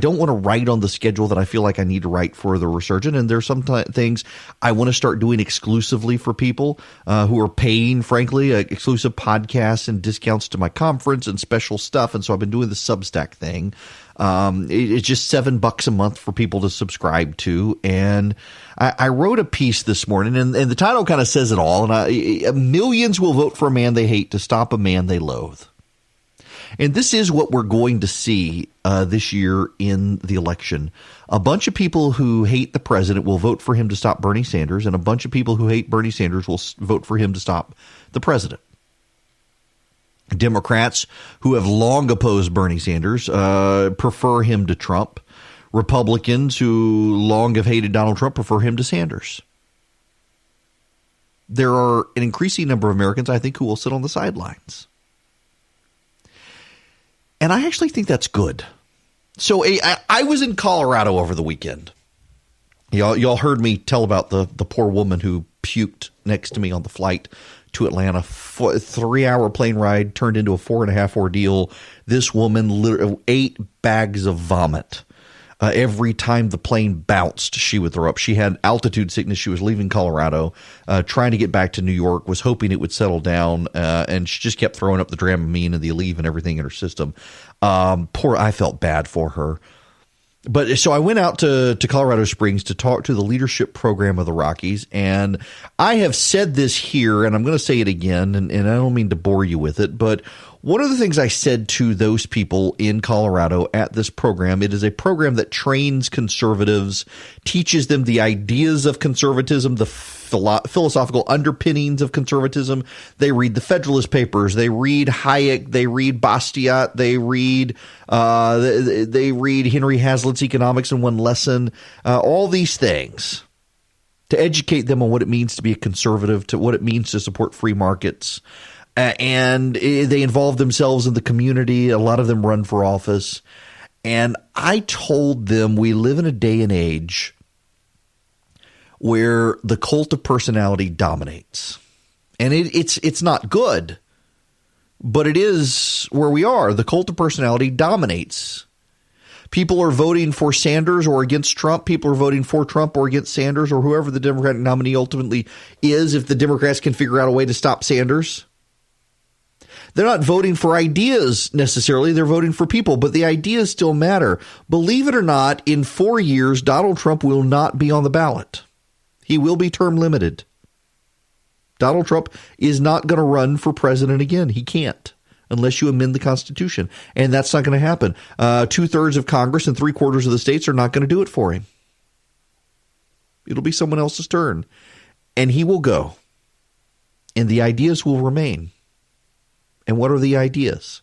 don't want to write on the schedule that I feel like I need to write for the Resurgent. And there's some things I want to start doing exclusively for people who are paying, frankly, exclusive podcasts and discounts to my conference and special stuff. And so I've been doing the Substack thing. It's just $7 a month for people to subscribe to. And I wrote a piece this morning, and the title kind of says it all. And millions will vote for a man they hate to stop a man they loathe. And this is what we're going to see this year in the election. A bunch of people who hate the president will vote for him to stop Bernie Sanders, and a bunch of people who hate Bernie Sanders will vote for him to stop the president. Democrats who have long opposed Bernie Sanders prefer him to Trump. Republicans who long have hated Donald Trump prefer him to Sanders. There are an increasing number of Americans, I think, who will sit on the sidelines. And I actually think that's good. So I was in Colorado over the weekend. Y'all heard me tell about the poor woman who puked next to me on the flight to Atlanta. 3-hour plane ride turned into a 4.5 ordeal. This woman literally 8 bags of vomit. Every time the plane bounced, she would throw up. She had altitude sickness. She was leaving Colorado, trying to get back to New York, was hoping it would settle down, and she just kept throwing up the Dramamine and the Aleve and everything in her system. I felt bad for her. But so I went out to Colorado Springs to talk to the leadership program of the Rockies. And I have said this here, and I'm going to say it again, and I don't mean to bore you with it, but one of the things I said to those people in Colorado at this program, it is a program that trains conservatives, teaches them the ideas of conservatism, the philosophical underpinnings of conservatism. They read the Federalist Papers. They read Hayek. They read Bastiat. They read Henry Hazlitt's Economics in One Lesson. All these things to educate them on what it means to be a conservative, to what it means to support free markets. And they involve themselves in the community. A lot of them run for office. And I told them we live in a day and age where the cult of personality dominates. And it's not good, but it is where we are. The cult of personality dominates. People are voting for Sanders or against Trump. People are voting for Trump or against Sanders or whoever the Democratic nominee ultimately is, if the Democrats can figure out a way to stop Sanders. They're not voting for ideas necessarily. They're voting for people, but the ideas still matter. Believe it or not, in 4 years, Donald Trump will not be on the ballot. He will be term limited. Donald Trump is not going to run for president again. He can't unless you amend the Constitution. And that's not going to happen. 2/3 of Congress and 3/4 of the states are not going to do it for him. It'll be someone else's turn. And he will go. And the ideas will remain. And what are the ideas?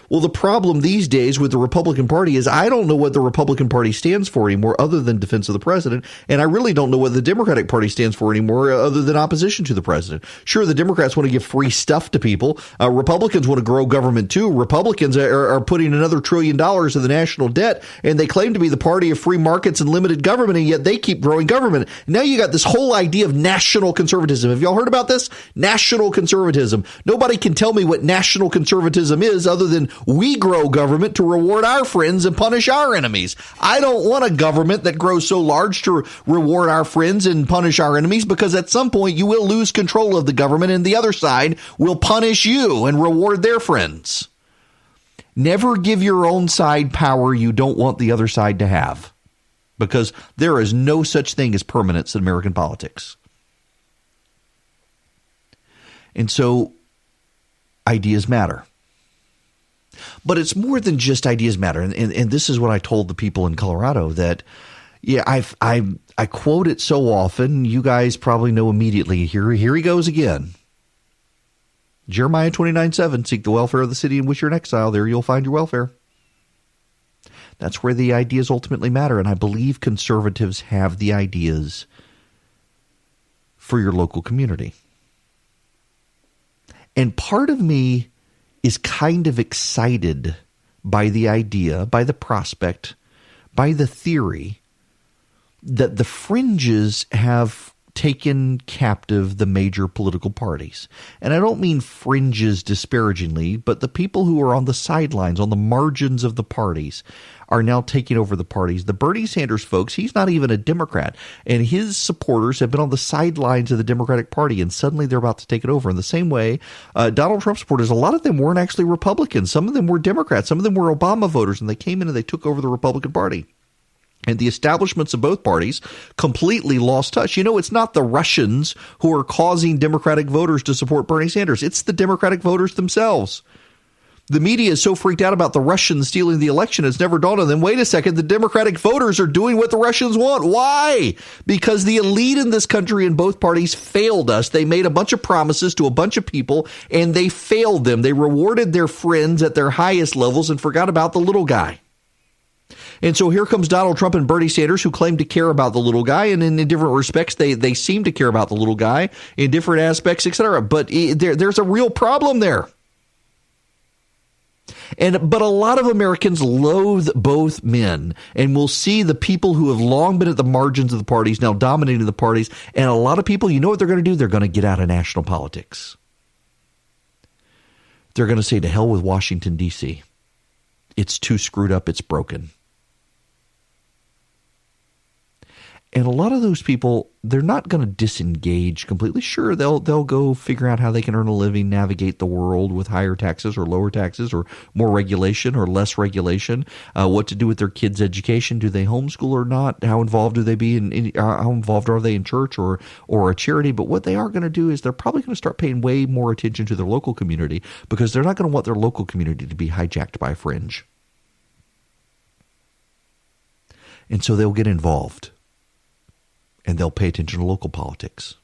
Well, the problem these days with the Republican Party is I don't know what the Republican Party stands for anymore other than defense of the president. And I really don't know what the Democratic Party stands for anymore other than opposition to the president. Sure, the Democrats want to give free stuff to people. Republicans want to grow government too. Republicans are putting another $1 trillion in the national debt, and they claim to be the party of free markets and limited government, and yet they keep growing government. Now you got this whole idea of national conservatism. Have y'all heard about this? National conservatism. Nobody can tell me what national conservatism is other than we grow government to reward our friends and punish our enemies. I don't want a government that grows so large to reward our friends and punish our enemies, because at some point you will lose control of the government and the other side will punish you and reward their friends. Never give your own side power you don't want the other side to have, because there is no such thing as permanence in American politics. And so ideas matter. But it's more than just ideas matter. And this is what I told the people in Colorado that, yeah, I quote it so often, you guys probably know immediately. Here he goes again. Jeremiah 29:7, seek the welfare of the city in which you're in exile. There you'll find your welfare. That's where the ideas ultimately matter. And I believe conservatives have the ideas for your local community. And part of me is kind of excited by the idea, by the prospect, by the theory that the fringes have taken captive the major political parties. And I don't mean fringes disparagingly, but the people who are on the sidelines, on the margins of the parties, are now taking over the parties. The Bernie Sanders folks, he's not even a Democrat, and his supporters have been on the sidelines of the Democratic Party, and suddenly they're about to take it over. In the same way, Donald Trump supporters, a lot of them weren't actually Republicans. Some of them were Democrats. Some of them were Obama voters, and they came in and they took over the Republican Party. And the establishments of both parties completely lost touch. You know, it's not the Russians who are causing Democratic voters to support Bernie Sanders. It's the Democratic voters themselves. The media is so freaked out about the Russians stealing the election, it's never dawned on them, wait a second, the Democratic voters are doing what the Russians want. Why? Because the elite in this country in both parties failed us. They made a bunch of promises to a bunch of people, and they failed them. They rewarded their friends at their highest levels and forgot about the little guy. And so here comes Donald Trump and Bernie Sanders, who claim to care about the little guy, and in different respects, they seem to care about the little guy in different aspects, etc. But there's a real problem there. But a lot of Americans loathe both men, and we'll see the people who have long been at the margins of the parties now dominating the parties. And a lot of people, you know what they're going to do? They're going to get out of national politics. They're going to say, to hell with Washington, D.C. It's too screwed up. It's broken. And a lot of those people, they're not going to disengage completely. Sure, they'll go figure out how they can earn a living, navigate the world with higher taxes or lower taxes or more regulation or less regulation, what to do with their kids' education. Do they homeschool or not? How involved do they be how involved are they in church or a charity? But what they are going to do is they're probably going to start paying way more attention to their local community, because they're not going to want their local community to be hijacked by a fringe. And so they'll get involved. And they'll pay attention to local politics.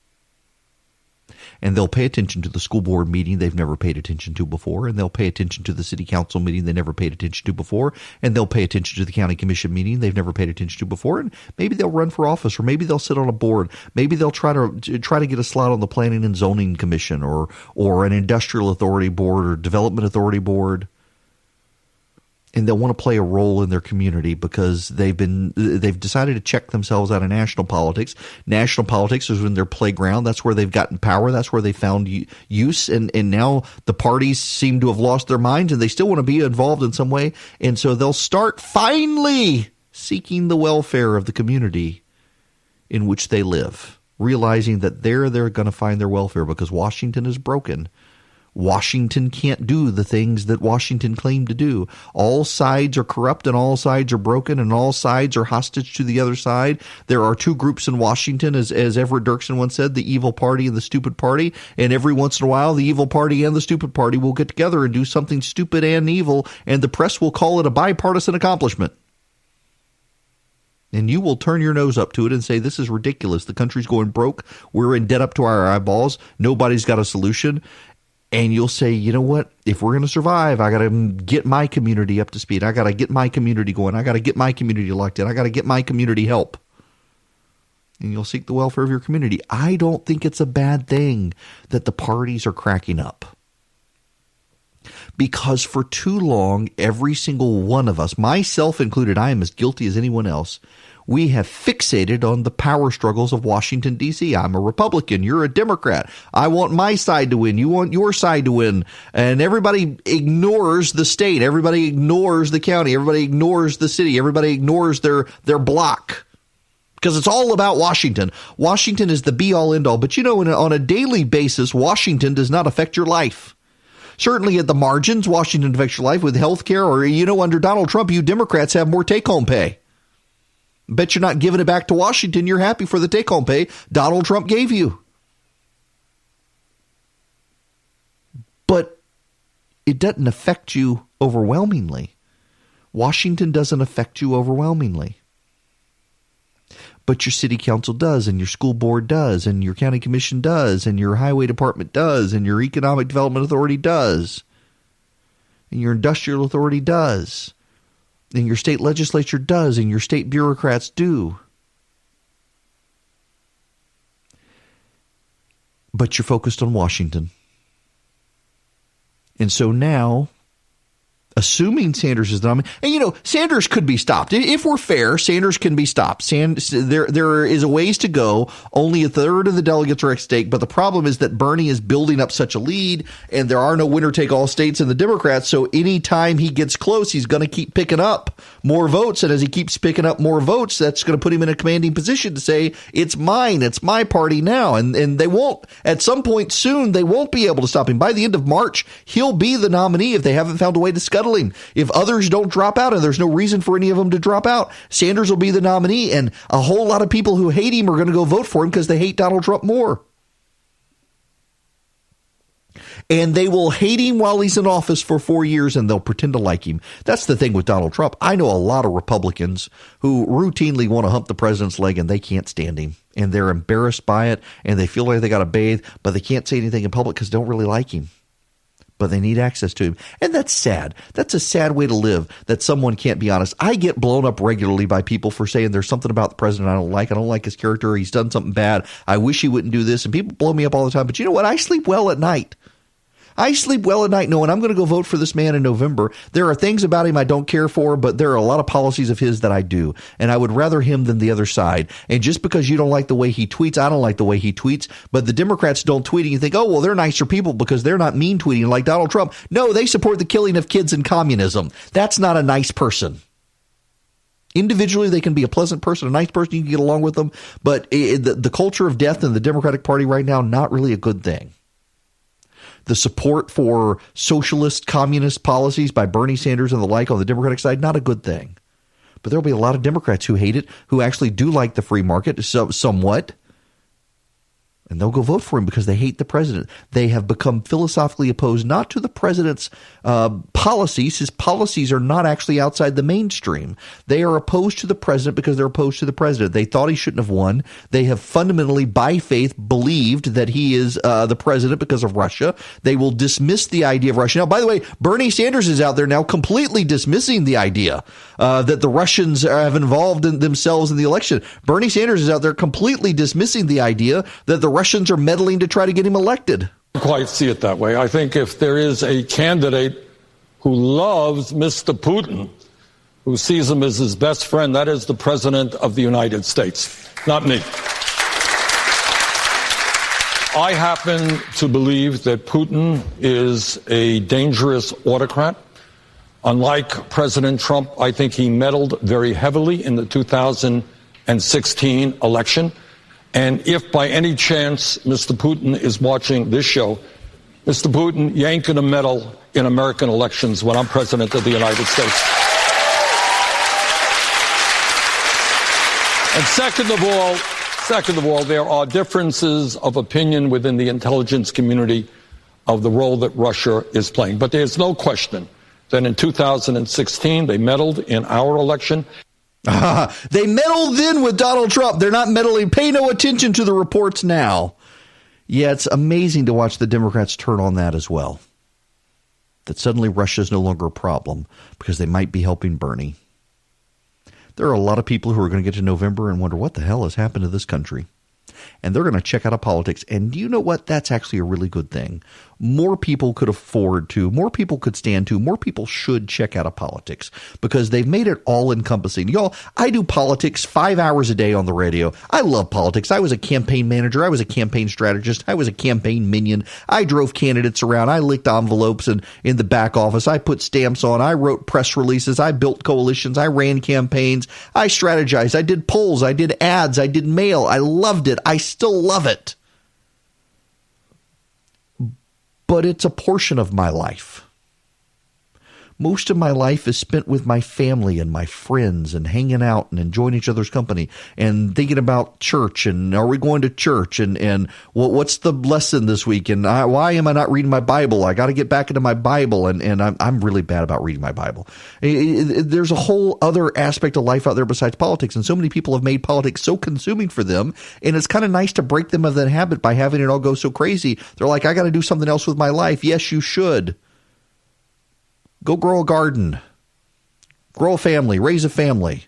And they'll pay attention to the school board meeting they've never paid attention to before. And they'll pay attention to the city council meeting they never paid attention to before. And they'll pay attention to the county commission meeting they've never paid attention to before. And maybe they'll run for office, or maybe they'll sit on a board. Maybe they'll try to get a slot on the planning and zoning commission or an industrial authority board or development authority board. and they'll want to play a role in their community because they've decided to check themselves out of national politics. National politics is in their playground. That's where they've gotten power. That's where they found use. And now the parties seem to have lost their minds, and they still want to be involved in some way. And so they'll start finally seeking the welfare of the community in which they live, realizing that they're going to find their welfare because Washington is broken. Washington can't do the things that Washington claimed to do. All sides are corrupt and all sides are broken and all sides are hostage to the other side. There are two groups in Washington, as Everett Dirksen once said, the evil party and the stupid party. And every once in a while, the evil party and the stupid party will get together and do something stupid and evil, and the press will call it a bipartisan accomplishment. And you will turn your nose up to it and say, this is ridiculous. The country's going broke. We're in debt up to our eyeballs. Nobody's got a solution. And you'll say, you know what, if we're going to survive, I got to get my community up to speed. I got to get my community going. I got to get my community elected. I got to get my community help. And you'll seek the welfare of your community. I don't think it's a bad thing that the parties are cracking up. Because for too long, every single one of us, myself included, I am as guilty as anyone else, we have fixated on the power struggles of Washington, D.C. I'm a Republican. You're a Democrat. I want my side to win. You want your side to win. And everybody ignores the state. Everybody ignores the county. Everybody ignores the city. Everybody ignores their block. Because it's all about Washington. Washington is the be-all, end-all. But, you know, on a daily basis, Washington does not affect your life. Certainly at the margins, Washington affects your life with health care. Or, you know, under Donald Trump, you Democrats have more take-home pay. Bet you're not giving it back to Washington. You're happy for the take-home pay Donald Trump gave you. But it doesn't affect you overwhelmingly. Washington doesn't affect you overwhelmingly. But your city council does, and your school board does, and your county commission does, and your highway department does, and your economic development authority does, and your industrial authority does. And your state legislature does, and your state bureaucrats do. But you're focused on Washington. And so now, assuming Sanders is the nominee, and you know, Sanders could be stopped. If we're fair, Sanders can be stopped. There is a ways to go. Only a third of the delegates are at stake. But the problem is that Bernie is building up such a lead, and there are no winner-take-all states in the Democrats. So anytime he gets close, he's going to keep picking up more votes. And as he keeps picking up more votes, that's going to put him in a commanding position to say, it's mine, it's my party now. And they won't, at some point soon, they won't be able to stop him. By the end of March, he'll be the nominee if they haven't found a way to scuttle him. If others don't drop out, and there's no reason for any of them to drop out, Sanders will be the nominee, and a whole lot of people who hate him are going to go vote for him because they hate Donald Trump more. And they will hate him while he's in office for 4 years, and they'll pretend to like him. That's the thing with Donald Trump. I know a lot of Republicans who routinely want to hump the president's leg, and they can't stand him. And they're embarrassed by it, and they feel like they got to bathe, but they can't say anything in public because they don't really like him. But they need access to him. And that's sad. That's a sad way to live, that someone can't be honest. I get blown up regularly by people for saying there's something about the president I don't like. I don't like his character. He's done something bad. I wish he wouldn't do this. And people blow me up all the time. But you know what? I sleep well at night. I sleep well at night knowing I'm going to go vote for this man in November. There are things about him I don't care for, but there are a lot of policies of his that I do. And I would rather him than the other side. And just because you don't like the way he tweets, I don't like the way he tweets. But the Democrats don't tweet and you think, oh, well, they're nicer people because they're not mean tweeting like Donald Trump. No, they support the killing of kids and communism. That's not a nice person. Individually, they can be a pleasant person, a nice person. You can get along with them. But the culture of death in the Democratic Party right now, not really a good thing. The support for socialist, communist policies by Bernie Sanders and the like on the Democratic side, not a good thing. But there will be a lot of Democrats who hate it, who actually do like the free market somewhat. And they'll go vote for him because they hate the president. They have become philosophically opposed not to the president's policies. His policies are not actually outside the mainstream. They are opposed to the president because they're opposed to the president. They thought he shouldn't have won. They have fundamentally, by faith, believed that he is the president because of Russia. They will dismiss the idea of Russia. Now, by the way, Bernie Sanders is out there now completely dismissing the idea that the Russians have involved themselves in the election. Bernie Sanders is out there completely dismissing the idea that the Russians are meddling to try to get him elected. I don't quite see it that way. I think if there is a candidate who loves Mr. Putin, who sees him as his best friend. That is the President of the United States, not me. I happen to believe that Putin is a dangerous autocrat. Unlike President Trump, I think he meddled very heavily in the 2016 election. And if by any chance Mr. Putin is watching this show, Mr. Putin, you ain't going to meddle in American elections when I'm President of the United States. And second of all, there are differences of opinion within the intelligence community of the role that Russia is playing. But there's no question that in 2016 they meddled in our election. They meddled then with Donald Trump. They're not meddling. Pay no attention to the reports now. Yeah, it's amazing to watch the Democrats turn on that as well. That suddenly Russia is no longer a problem because they might be helping Bernie. There are a lot of people who are going to get to November and wonder what the hell has happened to this country. And they're going to check out of politics. And you know what? That's actually a really good thing. More people could afford to, more people could stand to, more people should check out of politics because they've made it all encompassing. Y'all, I do politics 5 hours a day on the radio. I love politics. I was a campaign manager. I was a campaign strategist. I was a campaign minion. I drove candidates around. I licked envelopes and in the back office. I put stamps on. I wrote press releases. I built coalitions. I ran campaigns. I strategized. I did polls. I did ads. I did mail. I loved it. I still love it. But it's a portion of my life. Most of my life is spent with my family and my friends and hanging out and enjoying each other's company and thinking about church and are we going to church and what's the lesson this week and why am I not reading my Bible? I got to get back into my Bible and I'm really bad about reading my Bible. There's a whole other aspect of life out there besides politics, and so many people have made politics so consuming for them, and it's kind of nice to break them of that habit by having it all go so crazy. They're like, I got to do something else with my life. Yes, you should. Go grow a garden, grow a family, raise a family,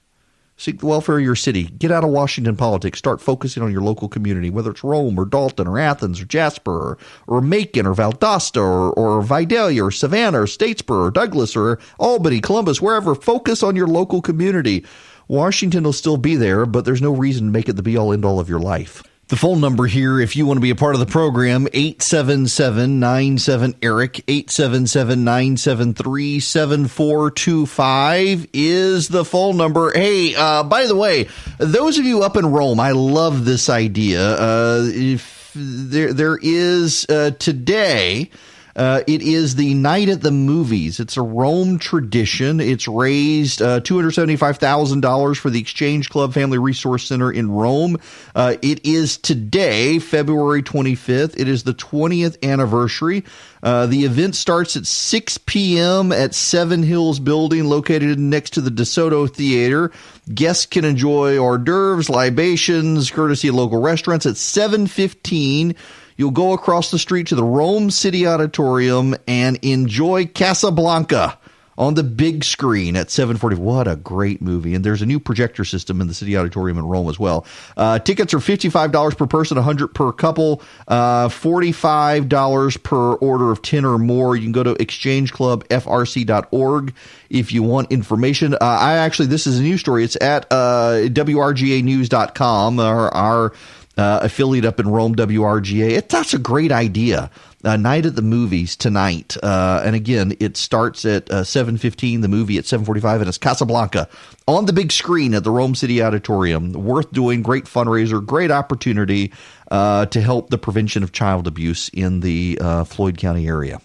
seek the welfare of your city, get out of Washington politics, start focusing on your local community, whether it's Rome or Dalton or Athens or Jasper or Macon or Valdosta or Vidalia or Savannah or Statesboro or Douglas or Albany, Columbus, wherever. Focus on your local community. Washington will still be there, but there's no reason to make it the be-all, end-all of your life. The phone number here, if you want to be a part of the program, 877-97-ERIC, 877-973-7425 is the phone number. Hey, by the way, those of you up in Rome, I love this idea. If there is today... it is the night at the movies. It's a Rome tradition. It's raised $275,000 for the Exchange Club Family Resource Center in Rome. It is today, February 25th. It is the 20th anniversary. The event starts at 6 p.m. at Seven Hills Building, located next to the DeSoto Theater. Guests can enjoy hors d'oeuvres, libations, courtesy of local restaurants. At 7:15, you'll go across the street to the Rome City Auditorium and enjoy Casablanca on the big screen at 7:40. What a great movie. And there's a new projector system in the City Auditorium in Rome as well. Tickets are $55 per person, $100 per couple, $45 per order of 10 or more. You can go to exchangeclubfrc.org if you want information. This is a news story. It's at WRGAnews.com, our affiliate up in Rome, WRGA. That's a great idea. Night at the movies tonight. And again, it starts at 7:15, the movie at 7:45, and it's Casablanca on the big screen at the Rome City Auditorium. Worth doing, great fundraiser, great opportunity to help the prevention of child abuse in the Floyd County area.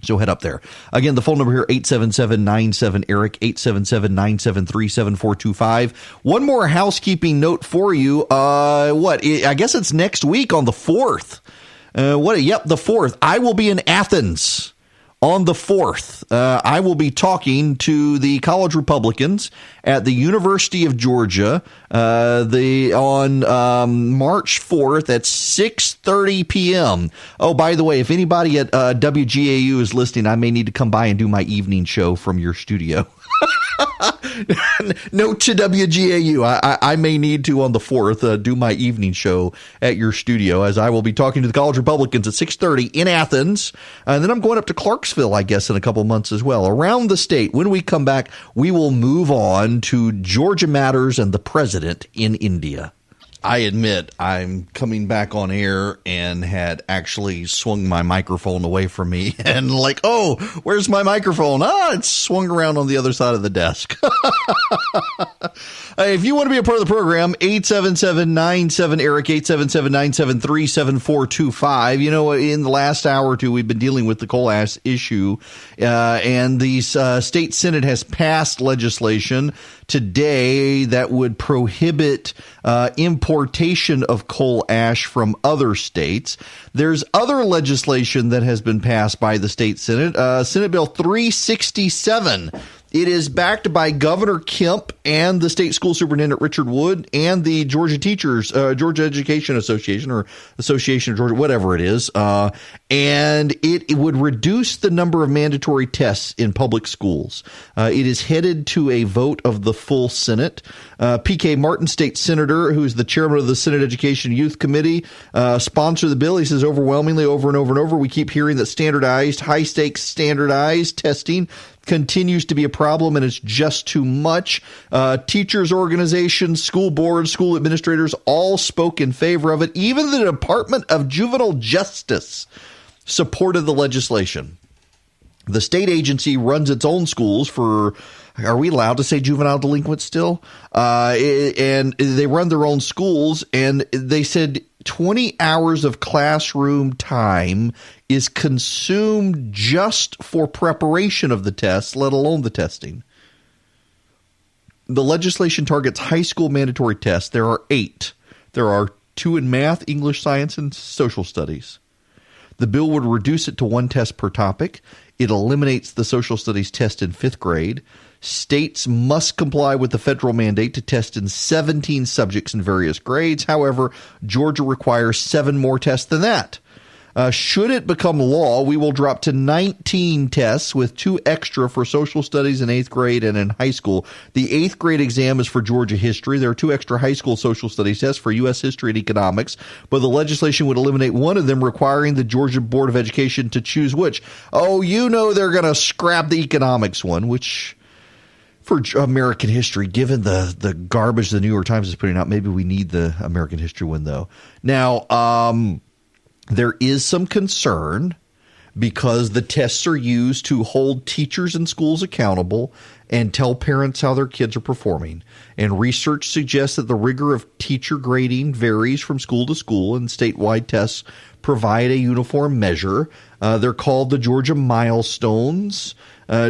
So head up there. Again, the phone number here, 877-97-ERIC, 877-973-7425. One more housekeeping note for you. I guess it's next week on the 4th. The 4th. I will be in Athens on the 4th. I will be talking to the college Republicans at the University of Georgia on March 4th at 6:30 p.m. Oh, by the way, if anybody at WGAU is listening, I may need to come by and do my evening show from your studio. Note to WGAU, I may need to on the 4th do my evening show at your studio, as I will be talking to the college Republicans at 6:30 in Athens. And then I'm going up to Clarksville, I guess, in a couple months as well. Around the state, when we come back, we will move on to Georgia Matters and the president in India. I admit I'm coming back on air and had actually swung my microphone away from me and like, oh, where's my microphone? It's swung around on the other side of the desk. If you want to be a part of the program, 877-97-ERIC, 877-973-7425. You know, in the last hour or two, we've been dealing with the coal ash issue, and the state Senate has passed legislation today that would prohibit importation of coal ash from other states. There's other legislation that has been passed by the state Senate, Senate Bill 367. It is backed by Governor Kemp and the state school superintendent Richard Wood and the Georgia Teachers, Georgia Education Association or Association of Georgia, whatever it is. And it would reduce the number of mandatory tests in public schools. It is headed to a vote of the full Senate. P.K. Martin, state senator, who's the chairman of the Senate Education Youth Committee, sponsored the bill. He says overwhelmingly over and over and over, we keep hearing that standardized, high-stakes standardized testing continues to be a problem, and it's just too much. Teachers organizations, school boards, school administrators all spoke in favor of it. Even the Department of Juvenile Justice supported the legislation. The state agency runs its own schools for, are we allowed to say juvenile delinquents still? And they run their own schools, and they said 20 hours of classroom time is consumed just for preparation of the tests, let alone the testing. The legislation targets high school mandatory tests. There are 8. There are 2 in math, English, science, and social studies. The bill would reduce it to 1 test per topic. It eliminates the social studies test in 5th grade. States must comply with the federal mandate to test in 17 subjects in various grades. However, Georgia requires 7 more tests than that. Should it become law, we will drop to 19 tests with 2 extra for social studies in 8th grade and in high school. The 8th grade exam is for Georgia history. There are 2 extra high school social studies tests for U.S. history and economics, but the legislation would eliminate one of them, requiring the Georgia Board of Education to choose which. Oh, you know they're going to scrap the economics one, which for American history, given the garbage the New York Times is putting out, maybe we need the American history one, though. Now, there is some concern because the tests are used to hold teachers and schools accountable and tell parents how their kids are performing. And research suggests that the rigor of teacher grading varies from school to school, and statewide tests provide a uniform measure. They're called the Georgia Milestones.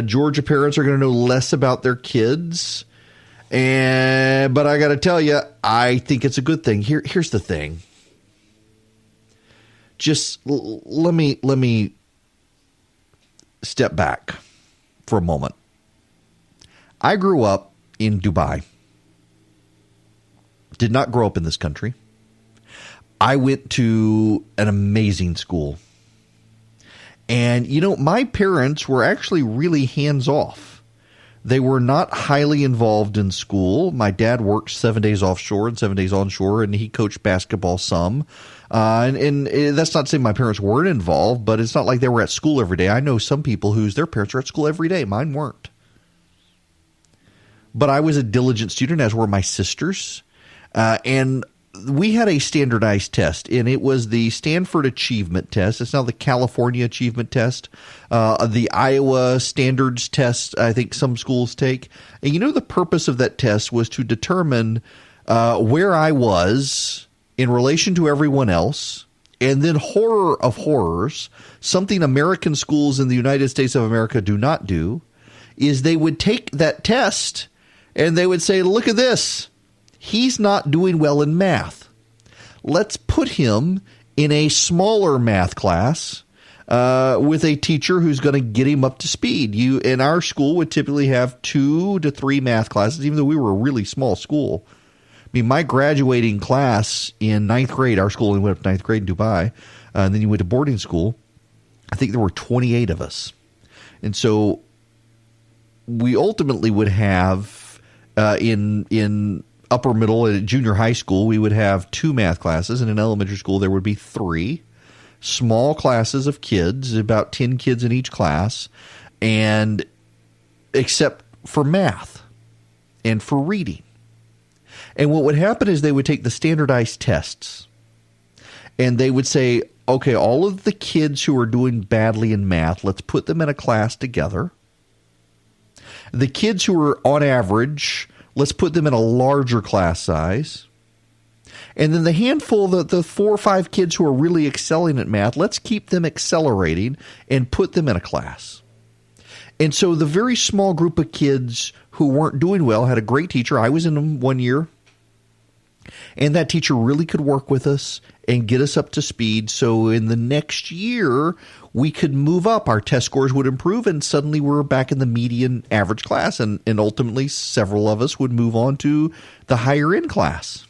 Georgia parents are going to know less about their kids. But I got to tell you, I think it's a good thing. Here's the thing. Just let me step back for a moment. I grew up in Dubai. Did not grow up in this country. I went to an amazing school. And, you know, my parents were actually really hands-off. They were not highly involved in school. My dad worked 7 days offshore and 7 days onshore, and he coached basketball some. And that's not to say my parents weren't involved, but it's not like they were at school every day. I know some people whose their parents are at school every day. Mine weren't. But I was a diligent student, as were my sisters. And we had a standardized test, and it was the Stanford Achievement Test. It's now the California Achievement Test. The Iowa Standards Test, I think some schools take. And you know, the purpose of that test was to determine where I was in relation to everyone else. And then, horror of horrors, something American schools in the United States of America do not do, is they would take that test and they would say, look at this. He's not doing well in math. Let's put him in a smaller math class with a teacher who's going to get him up to speed. You in our school would typically have 2 to 3 math classes, even though we were a really small school. I mean, my graduating class in 9th grade, our school only went up to 9th grade in Dubai, and then you went to boarding school. I think there were 28 of us. And so we ultimately would have in upper middle and junior high school, we would have 2 math classes, and in elementary school there would be 3 small classes of kids, about 10 kids in each class, and except for math and for reading. And what would happen is they would take the standardized tests, and they would say, okay, all of the kids who are doing badly in math, let's put them in a class together. The kids who are on average, let's put them in a larger class size. And then the handful, the 4 or 5 kids who are really excelling at math, let's keep them accelerating and put them in a class. And so the very small group of kids who weren't doing well had a great teacher. I was in them one year. And that teacher really could work with us and get us up to speed. So in the next year, we could move up. Our test scores would improve, and suddenly we're back in the median average class. And ultimately, several of us would move on to the higher end class.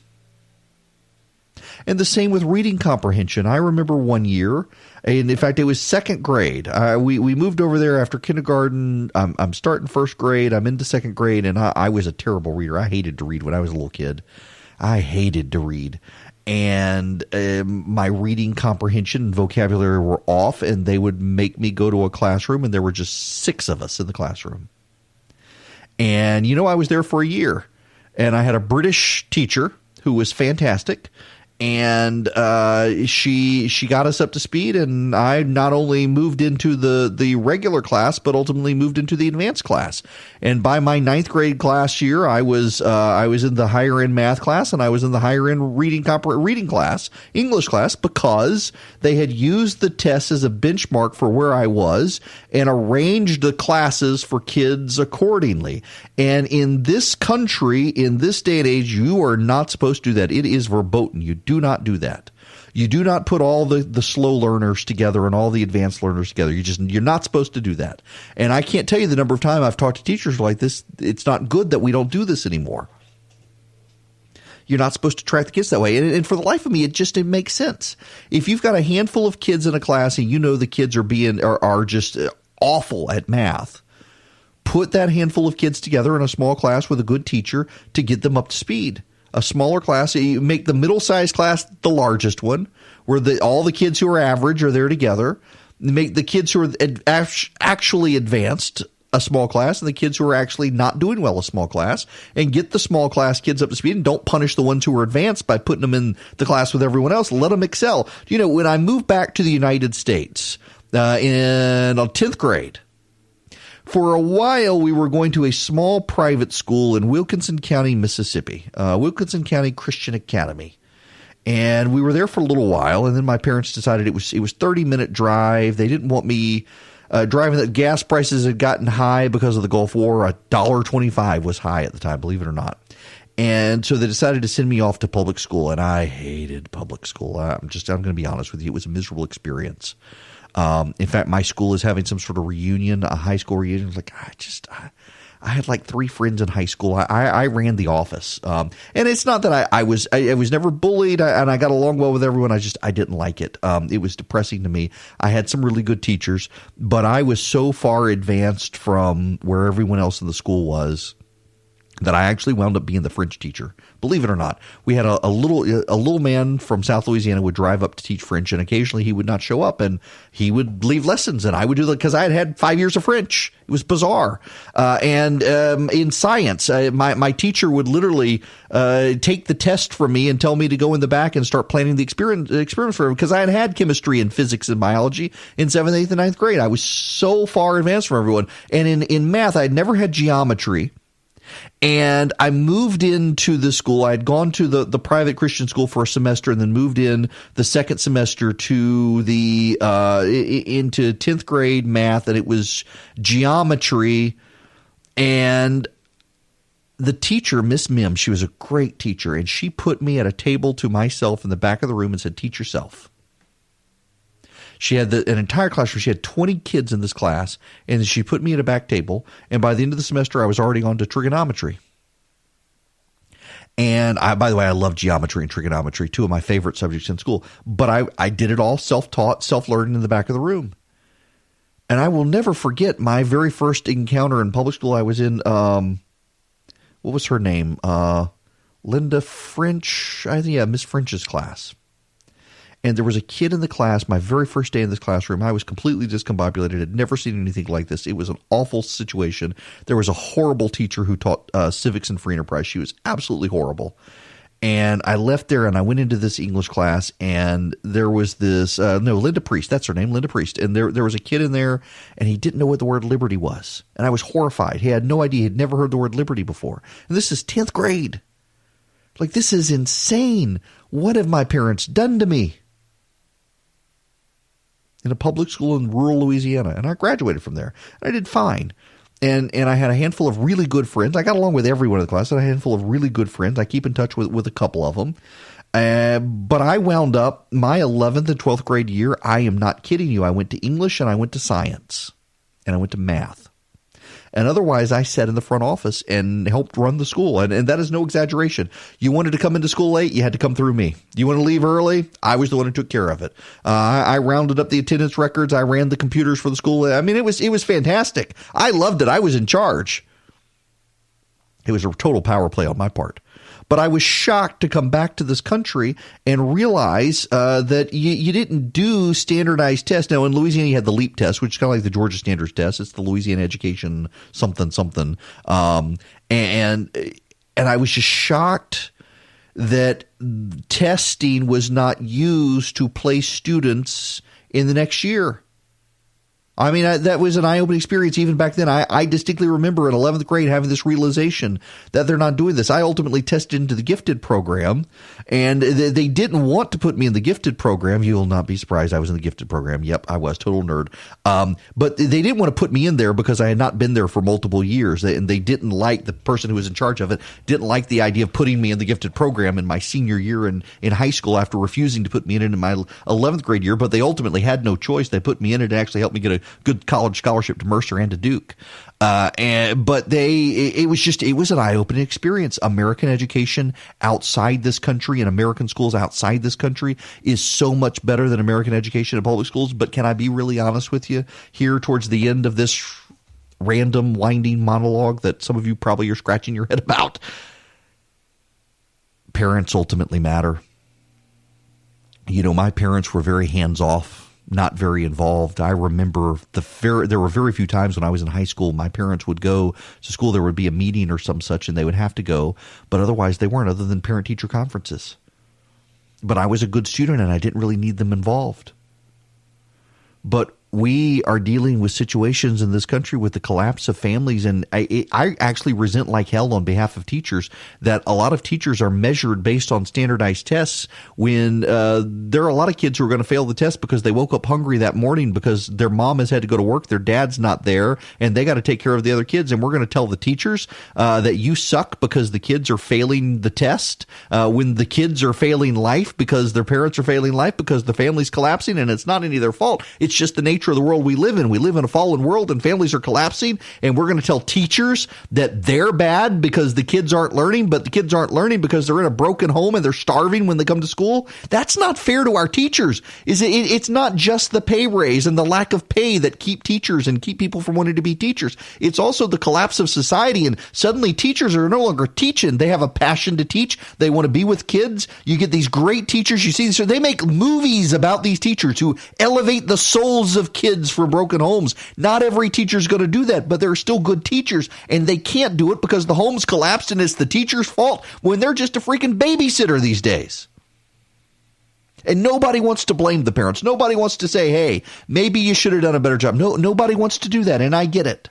And the same with reading comprehension. I remember one year, and in fact, it was second grade. We moved over there after kindergarten. I'm starting first grade. I'm into second grade, and I was a terrible reader. I hated to read when I was a little kid. I hated to read. And my reading comprehension and vocabulary were off, and they would make me go to a classroom, and there were just 6 of us in the classroom. And, I was there for a year, and I had a British teacher who was fantastic. And she got us up to speed, and I not only moved into the regular class, but ultimately moved into the advanced class. And by my 9th grade class year, I was in the higher end math class, and I was in the higher end reading class, English class, because they had used the test as a benchmark for where I was and arranged the classes for kids accordingly. And in this country, in this day and age, you are not supposed to do that. It is verboten. You do not do that. You do not put all the slow learners together and all the advanced learners together. You're not supposed to do that. And I can't tell you the number of times I've talked to teachers like this. It's not good that we don't do this anymore. You're not supposed to track the kids that way. And for the life of me, it makes sense. If you've got a handful of kids in a class and the kids are just awful at math, put that handful of kids together in a small class with a good teacher to get them up to speed. A smaller class, you make the middle-sized class the largest one, where all the kids who are average are there together. Make the kids who are actually advanced a small class, and the kids who are actually not doing well a small class, and get the small class kids up to speed, and don't punish the ones who are advanced by putting them in the class with everyone else. Let them excel. When I moved back to the United States in 10th grade, for a while, we were going to a small private school in Wilkinson County, Mississippi, Wilkinson County Christian Academy. And we were there for a little while, and then my parents decided it was 30-minute drive. They didn't want me driving. That gas prices had gotten high because of the Gulf War. $1.25 was high at the time, believe it or not. And so they decided to send me off to public school, and I hated public school. I'm going to be honest with you. It was a miserable experience. In fact, my school is having some sort of reunion, a high school reunion. I had like 3 friends in high school. I ran the office. And it's not that I was never bullied, and I got along well with everyone. I didn't like it. It was depressing to me. I had some really good teachers, but I was so far advanced from where everyone else in the school was that I actually wound up being the French teacher. Believe it or not, we had a little man from South Louisiana would drive up to teach French, and occasionally he would not show up, and he would leave lessons, and I would do that because I had 5 years of French. It was bizarre. And in science, my teacher would literally take the test from me and tell me to go in the back and start planning the experiments for him, because I had chemistry and physics and biology in 7th, 8th, and 9th grade. I was so far advanced from everyone. And in math, I had never had geometry. And I moved into the school. I had gone to the private Christian school for a semester, and then moved in the second semester to into 10th grade math, and it was geometry. And the teacher, Miss Mim, she was a great teacher, and she put me at a table to myself in the back of the room and said, "Teach yourself." She had an entire classroom. She had 20 kids in this class, and she put me at a back table. And by the end of the semester, I was already on to trigonometry. And by the way, I love geometry and trigonometry, 2 of my favorite subjects in school. But I did it all self-taught, self-learning in the back of the room. And I will never forget my very first encounter in public school. I was in, what was her name? Linda French, I think, yeah, Miss French's class. And there was a kid in the class, my very first day in this classroom. I was completely discombobulated, had never seen anything like this. It was an awful situation. There was a horrible teacher who taught civics and free enterprise. She was absolutely horrible. And I left there and I went into this English class, and there was this, Linda Priest, that's her name, Linda Priest. And there was a kid in there, and he didn't know what the word liberty was. And I was horrified. He had no idea. He'd never heard the word liberty before. And this is 10th grade. Like, this is insane. What have my parents done to me? In a public school in rural Louisiana. And I graduated from there. And I did fine. And I had a handful of really good friends. I got along with everyone in the class. I had a handful of really good friends. I keep in touch with a couple of them. But I wound up my 11th and 12th grade year. I am not kidding you. I went to English and I went to science and I went to math. And otherwise, I sat in the front office and helped run the school. And that is no exaggeration. You wanted to come into school late, you had to come through me. You want to leave early? I was the one who took care of it. I rounded up the attendance records. I ran the computers for the school. I mean, it was fantastic. I loved it. I was in charge. It was a total power play on my part. But I was shocked to come back to this country and realize that you didn't do standardized tests. Now, in Louisiana, you had the LEAP test, which is kind of like the Georgia Standards test. It's the Louisiana Education something. And I was just shocked that testing was not used to place students in the next year. I mean, that was an eye-opening experience even back then. I distinctly remember in 11th grade having this realization that they're not doing this. I ultimately tested into the gifted program, and they didn't want to put me in the gifted program. You will not be surprised I was in the gifted program. Yep, I was, total nerd. But they didn't want to put me in there because I had not been there for multiple years, and they didn't like, the person who was in charge of it didn't like the idea of putting me in the gifted program in my senior year in high school after refusing to put me in my 11th grade year. But they ultimately had no choice. They put me in it and actually helped me get a good college scholarship to Mercer and to Duke. But it was an eye-opening experience. American education outside this country and American schools outside this country is so much better than American education in public schools. But can I be really honest with you here towards the end of this random winding monologue that some of you probably are scratching your head about? Parents ultimately matter. You know, my parents were very hands-off, not very involved. I remember there were very few times when I was in high school, my parents would go to school, there would be a meeting or some such, and they would have to go, but otherwise they weren't, other than parent-teacher conferences. But I was a good student, and I didn't really need them involved. But we are dealing with situations in this country with the collapse of families, and I actually resent like hell on behalf of teachers that a lot of teachers are measured based on standardized tests when there are a lot of kids who are going to fail the test because they woke up hungry that morning because their mom has had to go to work, their dad's not there, and they got to take care of the other kids. And we're going to tell the teachers that you suck because the kids are failing the test when the kids are failing life because their parents are failing life because the family's collapsing, and it's not any of their fault. It's just the nature of the world we live in. We live in a fallen world and families are collapsing, and we're going to tell teachers that they're bad because the kids aren't learning, but the kids aren't learning because they're in a broken home and they're starving when they come to school. That's not fair to our teachers. It's not just the pay raise and the lack of pay that keep teachers and keep people from wanting to be teachers. It's also the collapse of society, and suddenly teachers are no longer teaching. They have a passion to teach. They want to be with kids. You get these great teachers. You see, so they make movies about these teachers who elevate the souls of kids from broken homes. Not every teacher is going to do that, but there are still good teachers, and they can't do it because the home's collapsed and it's the teacher's fault when they're just a freaking babysitter these days. And nobody wants to blame the parents. Nobody wants to say, hey, maybe you should have done a better job. Nobody wants to do that, and I get it.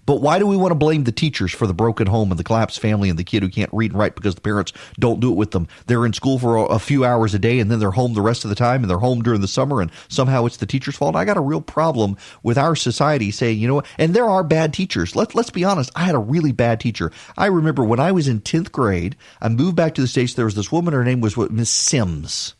But why do we want to blame the teachers for the broken home and the collapsed family and the kid who can't read and write because the parents don't do it with them? They're in school for a few hours a day, and then they're home the rest of the time, and they're home during the summer, and somehow it's the teacher's fault. I got a real problem with our society saying, you know what, and there are bad teachers. Let's be honest. I had a really bad teacher. I remember when I was in 10th grade, I moved back to the States. There was this woman, her name was Miss Sims.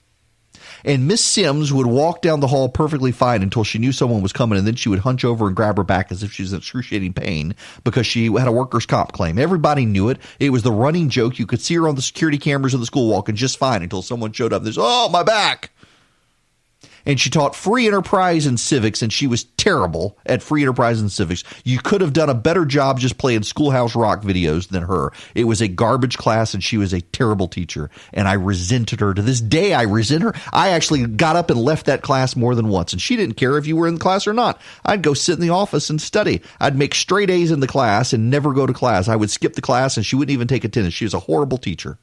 And Miss Sims would walk down the hall perfectly fine until she knew someone was coming, and then she would hunch over and grab her back as if she was in excruciating pain because she had a workers' comp claim. Everybody knew it. It was the running joke. You could see her on the security cameras of the school walking just fine until someone showed up. There's, oh, my back. and she taught free enterprise and civics, and she was terrible at free enterprise and civics. You could have done a better job just playing Schoolhouse Rock videos than her. It was a garbage class, and she was a terrible teacher, and I resented her. To this day, I resent her. I actually got up and left that class more than once, and she didn't care if you were in the class or not. I'd go sit in the office and study. I'd make straight A's in the class and never go to class. I would skip the class, and she wouldn't even take attendance. She was a horrible teacher,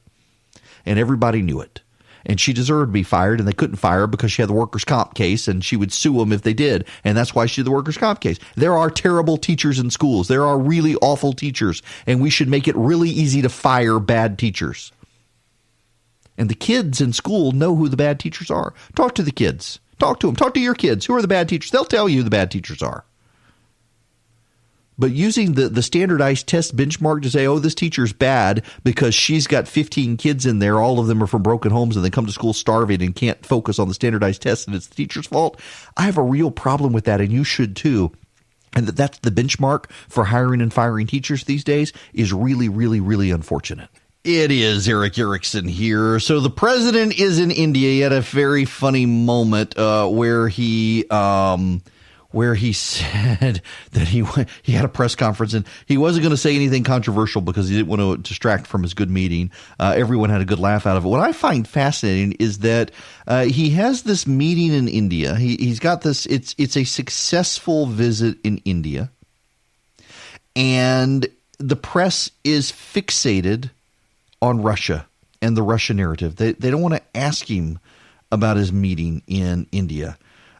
and everybody knew it. And she deserved to be fired, and they couldn't fire her because she had the workers' comp case, and she would sue them if they did. And that's why she did the workers' comp case. There are terrible teachers in schools. There are really awful teachers, and we should make it really easy to fire bad teachers. And the kids in school know who the bad teachers are. Talk to the kids. Talk to them. Talk to your kids. Who are the bad teachers? They'll tell you who the bad teachers are. But using the standardized test benchmark to say, oh, this teacher's bad because she's got 15 kids in there, all of them are from broken homes, and they come to school starving and can't focus on the standardized test, and it's the teacher's fault, I have a real problem with that, and you should too. And that's the benchmark for hiring and firing teachers these days is really, really, really unfortunate. It is Eric Erickson here. So the president is in India. He had a very funny moment where he said that he had a press conference and he wasn't going to say anything controversial because he didn't want to distract from his good meeting. Everyone had a good laugh out of it. What I find fascinating is that he has this meeting in India. He's got this. It's a successful visit in India, and the press is fixated on Russia and the Russia narrative. They don't want to ask him about his meeting in India.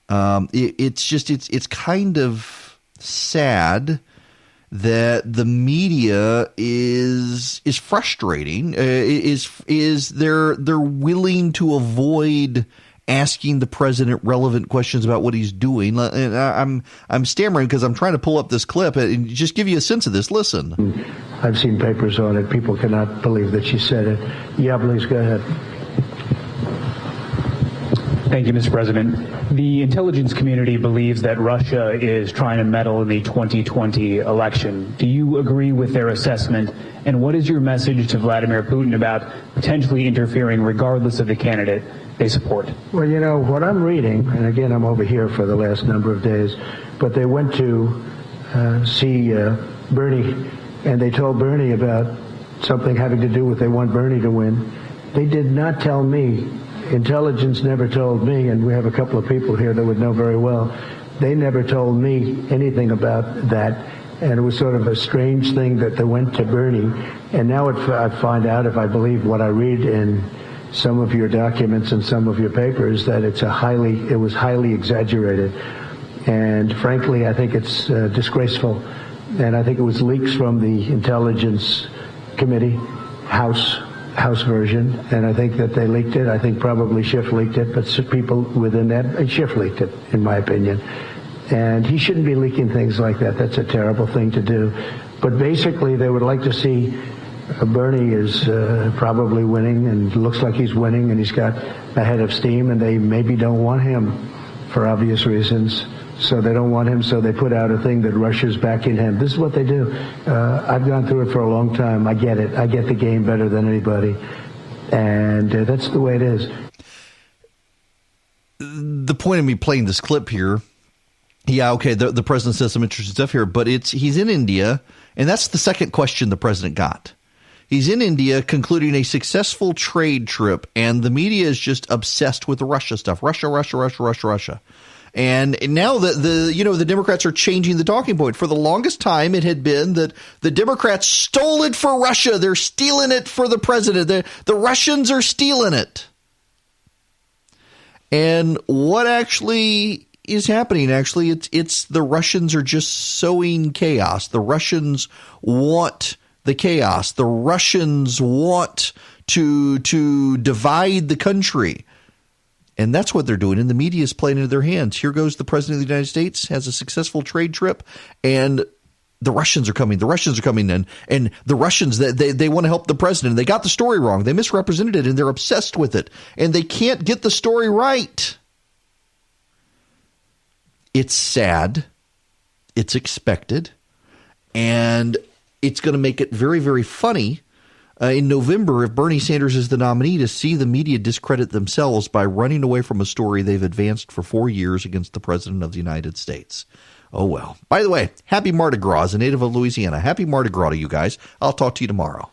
It's kind of sad that the media is frustrating. They're willing to avoid asking the president relevant questions about what he's doing. And I'm stammering because I'm trying to pull up this clip and just give you a sense of this. Listen. I've seen papers on it. People cannot believe that she said it. Yeah, please go ahead. Thank you, Mr. President. The intelligence community believes that Russia is trying to meddle in the 2020 election. Do you agree with their assessment? And what is your message to Vladimir Putin about potentially interfering regardless of the candidate they support? Well, you know, what I'm reading, and again, I'm over here for the last number of days, but they went to see Bernie, and they told Bernie about something having to do with they want Bernie to win. They did not tell me. Intelligence never told me, and we have a couple of people here that would know very well, they never told me anything about that, and it was sort of a strange thing that they went to Bernie, and now I find out, if I believe what I read in some of your documents and some of your papers, that it was highly exaggerated, and frankly, I think it's disgraceful, and I think it was leaks from the Intelligence Committee, House version, and I think that they leaked it. I think probably Schiff leaked it, but people within that, Schiff leaked it, in my opinion. And he shouldn't be leaking things like that. That's a terrible thing to do. But basically, they would like to see Bernie is probably winning, and looks like he's winning, and he's got a head of steam, and they maybe don't want him for obvious reasons. So they don't want him, so they put out a thing that Russia's backing him. This is what they do. I've gone through it for a long time. I get it. I get the game better than anybody. And that's the way it is. The point of me playing this clip here, yeah, okay, the president says some interesting stuff here, but he's in India, and that's the second question the president got. He's in India concluding a successful trade trip, and the media is just obsessed with the Russia stuff. Russia. And now the Democrats are changing the talking point. For the longest time, it had been that the Democrats stole it for Russia. They're stealing it for the president. The Russians are stealing it. And what actually is happening? Actually, it's the Russians are just sowing chaos. The Russians want the chaos. The Russians want to divide the country. And that's what they're doing, and the media is playing into their hands. Here goes the president of the United States, has a successful trade trip, and the Russians are coming. The Russians are coming in, and the Russians, they want to help the president. They got the story wrong. They misrepresented it, and they're obsessed with it, and they can't get the story right. It's sad. It's expected, and it's going to make it very, very funny in November if Bernie Sanders is the nominee to see the media discredit themselves by running away from a story they've advanced for 4 years against the President of the United States. Oh, well. By the way, happy Mardi Gras, a native of Louisiana. Happy Mardi Gras to you guys. I'll talk to you tomorrow.